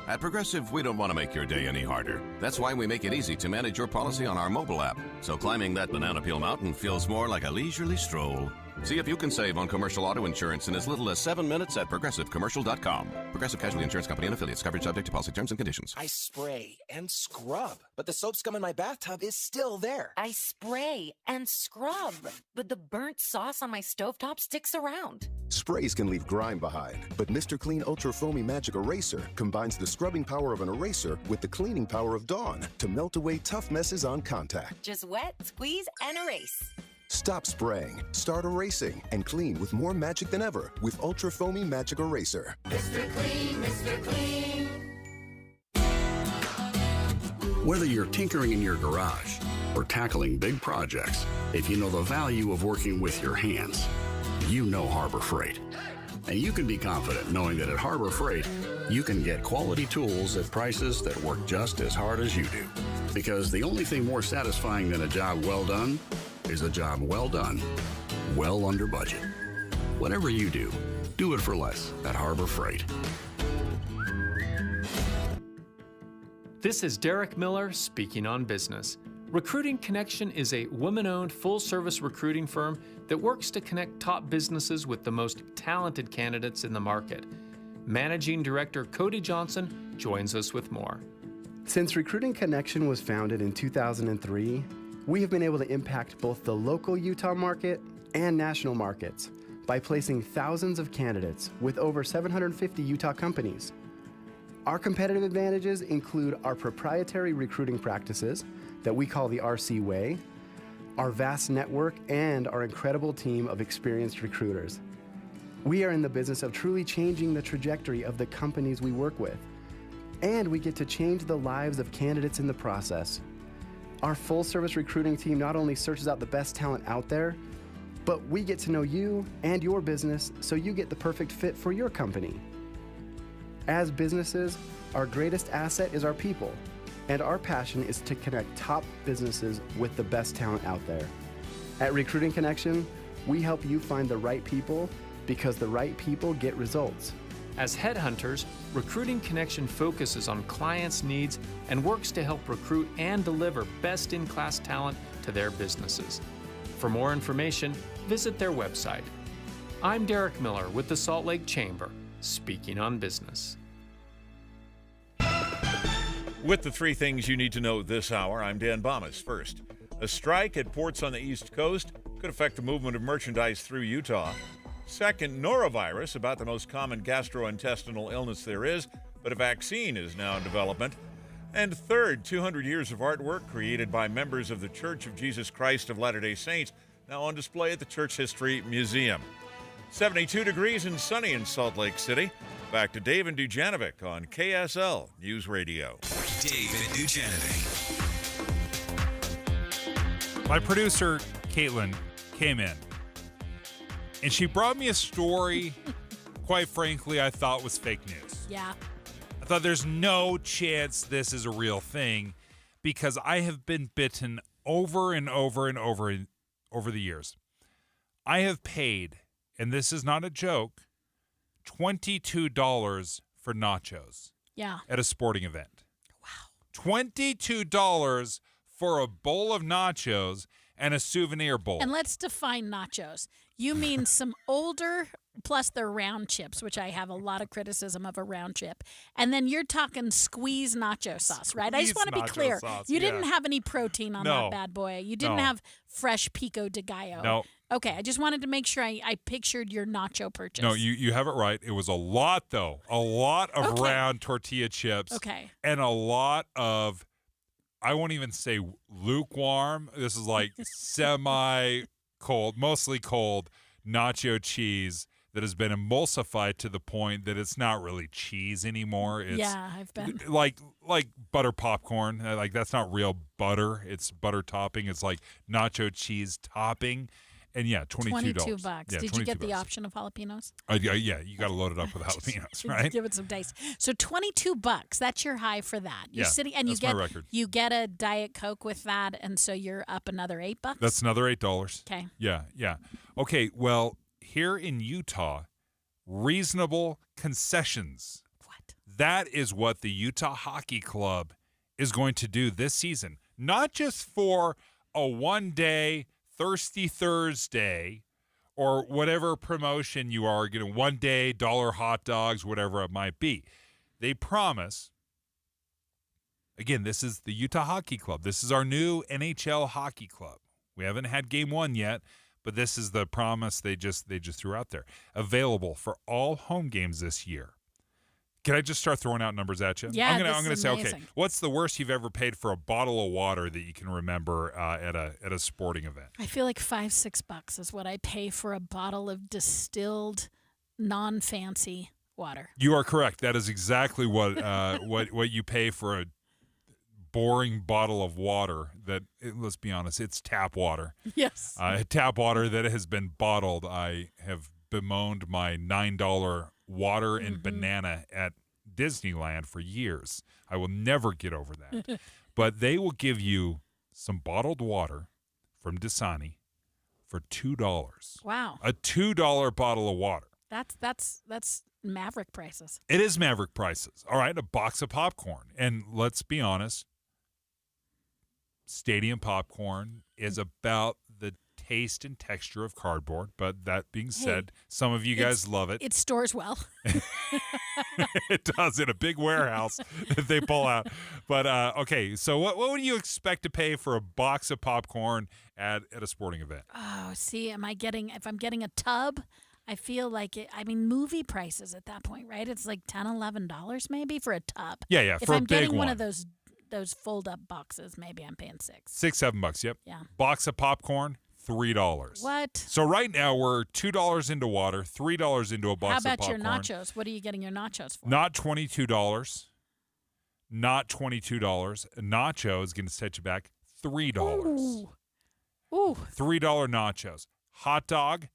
At Progressive, we don't want to make your day any harder. That's why we make it easy to manage your policy on our mobile app, so climbing that banana peel mountain feels more like a leisurely stroll. See if you can save on commercial auto insurance in as little as 7 minutes at ProgressiveCommercial.com. Progressive Casualty Insurance Company and affiliates. Coverage subject to policy terms and conditions. I spray and scrub, but the soap scum in my bathtub is still there. I spray and scrub, but the burnt sauce on my stovetop sticks around. Sprays can leave grime behind, but Mr. Clean Ultra Foamy Magic Eraser combines the scrubbing power of an eraser with the cleaning power of Dawn to melt away tough messes on contact. Just wet, squeeze, and erase. Stop spraying, start erasing, and clean with more magic than ever with Ultra Foamy Magic Eraser. Mr. Clean, Mr. Clean. Whether you're tinkering in your garage or tackling big projects, if you know the value of working with your hands, you know Harbor Freight. And you can be confident knowing that at Harbor Freight, you can get quality tools at prices that work just as hard as you do. Because the only thing more satisfying than a job well done is a job well done, well under budget. Whatever you do, do it for less at Harbor Freight. This is Derek Miller speaking on business. Recruiting Connection is a women-owned full-service recruiting firm that works to connect top businesses with the most talented candidates in the market. Managing Director Cody Johnson joins us with more. Since Recruiting Connection was founded in 2003, we have been able to impact both the local Utah market and national markets by placing thousands of candidates with over 750 Utah companies. Our competitive advantages include our proprietary recruiting practices that we call the RC Way, our vast network, and our incredible team of experienced recruiters. We are in the business of truly changing the trajectory of the companies we work with, and we get to change the lives of candidates in the process. Our full-service recruiting team not only searches out the best talent out there, but we get to know you and your business so you get the perfect fit for your company. As businesses, our greatest asset is our people, and our passion is to connect top businesses with the best talent out there. At Recruiting Connection, we help you find the right people because the right people get results. As headhunters, Recruiting Connection focuses on clients' needs and works to help recruit and deliver best-in-class talent to their businesses. For more information, visit their website. I'm Derek Miller with the Salt Lake Chamber, speaking on business. With the three things you need to know this hour, I'm Dan Bomas. First, a strike at ports on the East Coast could affect the movement of merchandise through Utah. Second, norovirus, about the most common gastrointestinal illness there is, but a vaccine is now in development. And third, 200 years of artwork created by members of the Church of Jesus Christ of Latter-day Saints, now on display at the Church History Museum. 72 degrees and sunny in Salt Lake City. Back to Dave and Dujanovic on KSL News Radio. Dave and Dujanovic. My producer, Caitlin, came in, and she brought me a story, quite frankly, I thought was fake news. Yeah. I thought there's no chance this is a real thing because I have been bitten over and over and over the years. I have paid, and this is not a joke, $22 for nachos. Yeah. At a sporting event. Wow. $22 for a bowl of nachos and a souvenir bowl. And let's define nachos. You mean some older, plus they're round chips, which I have a lot of criticism of a round chip. And then you're talking squeeze nacho sauce, right? I just want to be clear. You didn't have any protein on that bad boy. You didn't have fresh pico de gallo. No. Okay, I just wanted to make sure I pictured your nacho purchase. No, you have it right. It was a lot, though. A lot of round tortilla chips. Okay. And a lot of, I won't even say lukewarm. This is like semi-cold, mostly cold nacho cheese that has been emulsified to the point that it's not really cheese anymore. It's I've been like butter popcorn. Like that's not real butter. It's butter topping. It's like nacho cheese topping. And yeah, $22. $22. Yeah, Did you get $22. the option of jalapenos? Yeah, you got to load it up with jalapenos, right? Give it some taste. So $22. That's your high for that. You're Yeah, sitting and that's you my get record. you get a Diet Coke with that, and so you're up another $8. That's another $8. Okay. Yeah. Okay, well, here in Utah, reasonable concessions. What? That is what the Utah Hockey Club is going to do this season. Not just for a one-day Thirsty Thursday or whatever promotion you are getting, one day, dollar hot dogs, whatever it might be. They promise, again, this is the Utah Hockey Club. This is our new NHL Hockey Club. We haven't had game one yet, but this is the promise they just threw out there. Available for all home games this year. Can I just start throwing out numbers at you? Yeah, I'm gonna say, amazing. okay, what's the worst you've ever paid for a bottle of water that you can remember at a sporting event? I feel like $5-6 is what I pay for a bottle of distilled, non-fancy water. You are correct. That is exactly what what you pay for a boring bottle of water that, let's be honest, it's tap water. Yes. Tap water that has been bottled. I have bemoaned my $9 water and banana at Disneyland for years. I will never get over that. But they will give you some bottled water from Dasani for $2. Wow. A $2 bottle of water. That's maverick prices. It is maverick prices. All right, a box of popcorn. And let's be honest, stadium popcorn is about the taste and texture of cardboard. But that being said, some of you guys love it. It stores well. It does, in a big warehouse that they pull out. But, okay, so what would you expect to pay for a box of popcorn at a sporting event? Oh, see, if I'm getting a tub, I feel like movie prices at that point, right? It's like $10, $11 maybe for a tub. Yeah, If for a I'm big getting one one. of those fold-up boxes, maybe I'm paying $6. $6-7, yep. Yeah. Box of popcorn, $3. What? So right now we're $2 into water, $3 into a box How of about popcorn. your nachos? What are you getting your nachos for? Not $22. Not $22. A nacho is going to set you back $3. Ooh. $3 nachos. Hot dog,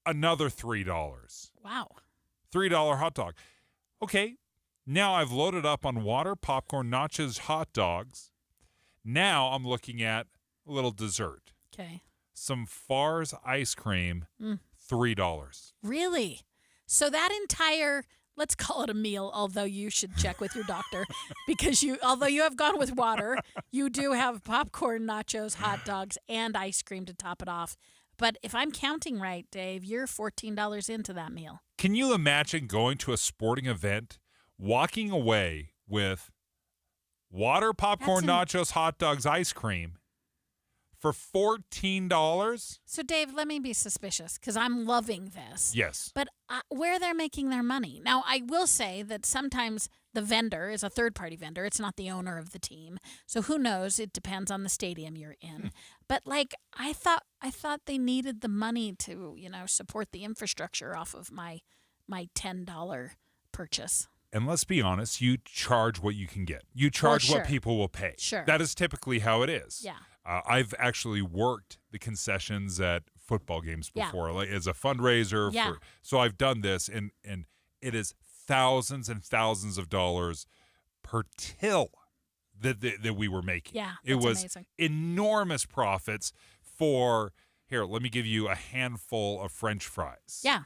another $3. Wow. $3 hot dog. Okay, now I've loaded up on water, popcorn, nachos, hot dogs. Now I'm looking at a little dessert. Okay. Some Far's ice cream, $3. Really? So that entire, let's call it a meal, although you should check with your doctor, because although you have gone with water, you do have popcorn, nachos, hot dogs, and ice cream to top it off. But if I'm counting right, Dave, you're $14 into that meal. Can you imagine going to a sporting event, walking away with water, popcorn, nachos, hot dogs, ice cream for $14? So, Dave, let me be suspicious because I'm loving this. Yes. But where they're making their money. Now, I will say that sometimes the vendor is a third-party vendor. It's not the owner of the team. So who knows? It depends on the stadium you're in. But, I thought they needed the money to, support the infrastructure off of my $10 purchase. And let's be honest, you charge what you can get. You charge what people will pay. Sure. That is typically how it is. Yeah. I've actually worked the concessions at football games before, like as a fundraiser. Yeah. So I've done this, and it is thousands and thousands of dollars per till that we were making. Yeah, it was amazing. Enormous profits for. Here, let me give you a handful of French fries. Yeah.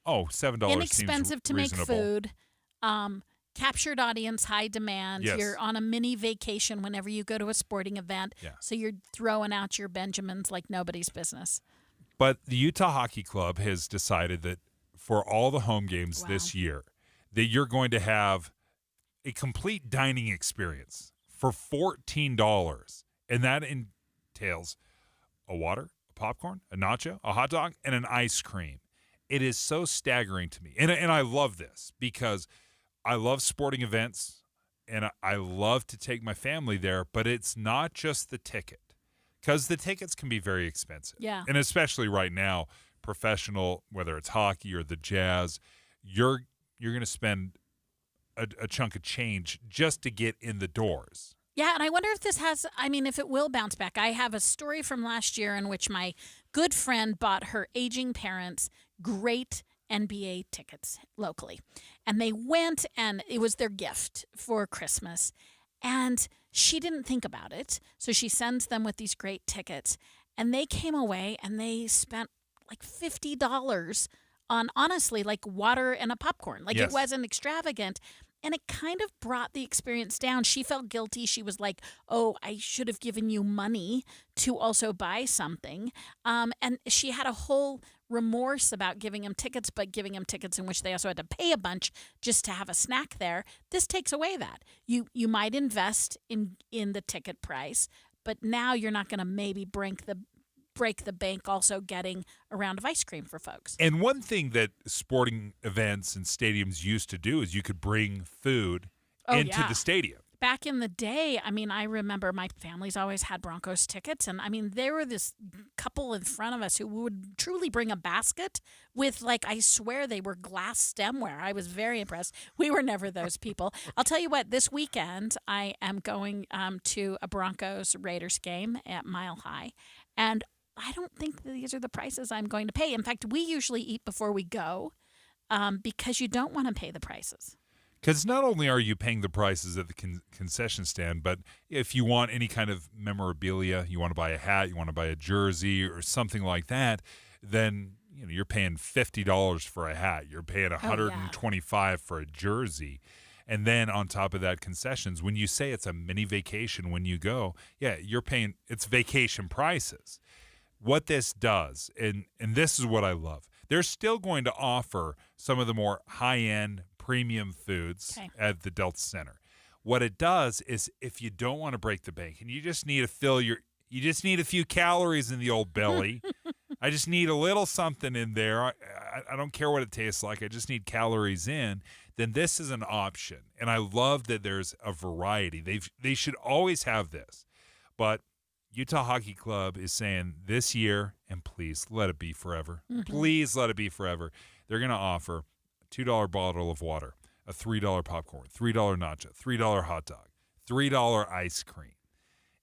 Oh, $7 Inexpensive seems to reasonable. make food. Captured audience, high demand. Yes. You're on a mini vacation whenever you go to a sporting event. Yeah. So you're throwing out your Benjamins like nobody's business. But the Utah Hockey Club has decided that for all the home games this year, that you're going to have a complete dining experience for $14. And that entails a water, a popcorn, a nacho, a hot dog, and an ice cream. It is so staggering to me. And I love this because I love sporting events and I love to take my family there, but it's not just the ticket because the tickets can be very expensive. Yeah. And especially right now, professional, whether it's hockey or the Jazz, you're going to spend a chunk of change just to get in the doors. Yeah, and I wonder if if it will bounce back. I have a story from last year in which my good friend bought her aging parents great NBA tickets locally. And they went, and it was their gift for Christmas. And she didn't think about it, so she sends them with these great tickets. And they came away, and they spent like $50 on, honestly, like water and a popcorn. Like, yes. It wasn't extravagant. And it kind of brought the experience down. She felt guilty. She was like, oh, I should have given you money to also buy something. And she had a whole remorse about giving him tickets, but giving him tickets in which they also had to pay a bunch just to have a snack there. This takes away that. You might invest in the ticket price, but now you're not going to maybe break the bank also getting a round of ice cream for folks. And one thing that sporting events and stadiums used to do is you could bring food into the stadium. Back in the day, I remember my family's always had Broncos tickets. And, there were this couple in front of us who would truly bring a basket with, I swear they were glass stemware. I was very impressed. We were never those people. I'll tell you what, this weekend I am going to a Broncos-Raiders game at Mile High. And I don't think these are the prices I'm going to pay. In fact, we usually eat before we go because you don't want to pay the prices. Because not only are you paying the prices at the concession stand, but if you want any kind of memorabilia, you want to buy a hat, you want to buy a jersey or something like that, then you're paying $50 for a hat. You're paying $125 for a jersey. And then on top of that, concessions. When you say it's a mini vacation when you go, you're paying – it's vacation prices. What this does, and this is what I love, they're still going to offer some of the more high-end premium foods at the Delta Center. What it does is if you don't want to break the bank and you just need to you just need a few calories in the old belly. I just need a little something in there. I don't care what it tastes like. I just need calories in. Then this is an option. And I love that there's a variety. They should always have this. But Utah Hockey Club is saying this year, and please let it be forever. Mm-hmm. Please let it be forever. They're going to offer a $2 bottle of water, a $3 popcorn, $3 nacho, $3 hot dog, $3 ice cream.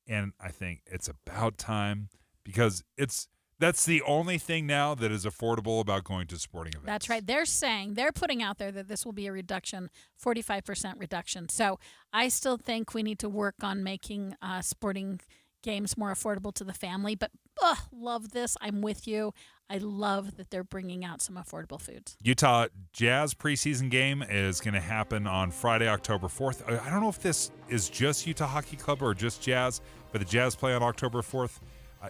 And I think it's about time because that's the only thing now that is affordable about going to sporting events. That's right. They're putting out there that this will be a reduction, 45% reduction. So I still think we need to work on making sporting games more affordable to the family. But love this. I'm with you. I love that they're bringing out some affordable foods. Utah Jazz preseason game is going to happen on Friday, October 4th. I don't know if this is just Utah Hockey Club or just Jazz, but the Jazz play on October 4th.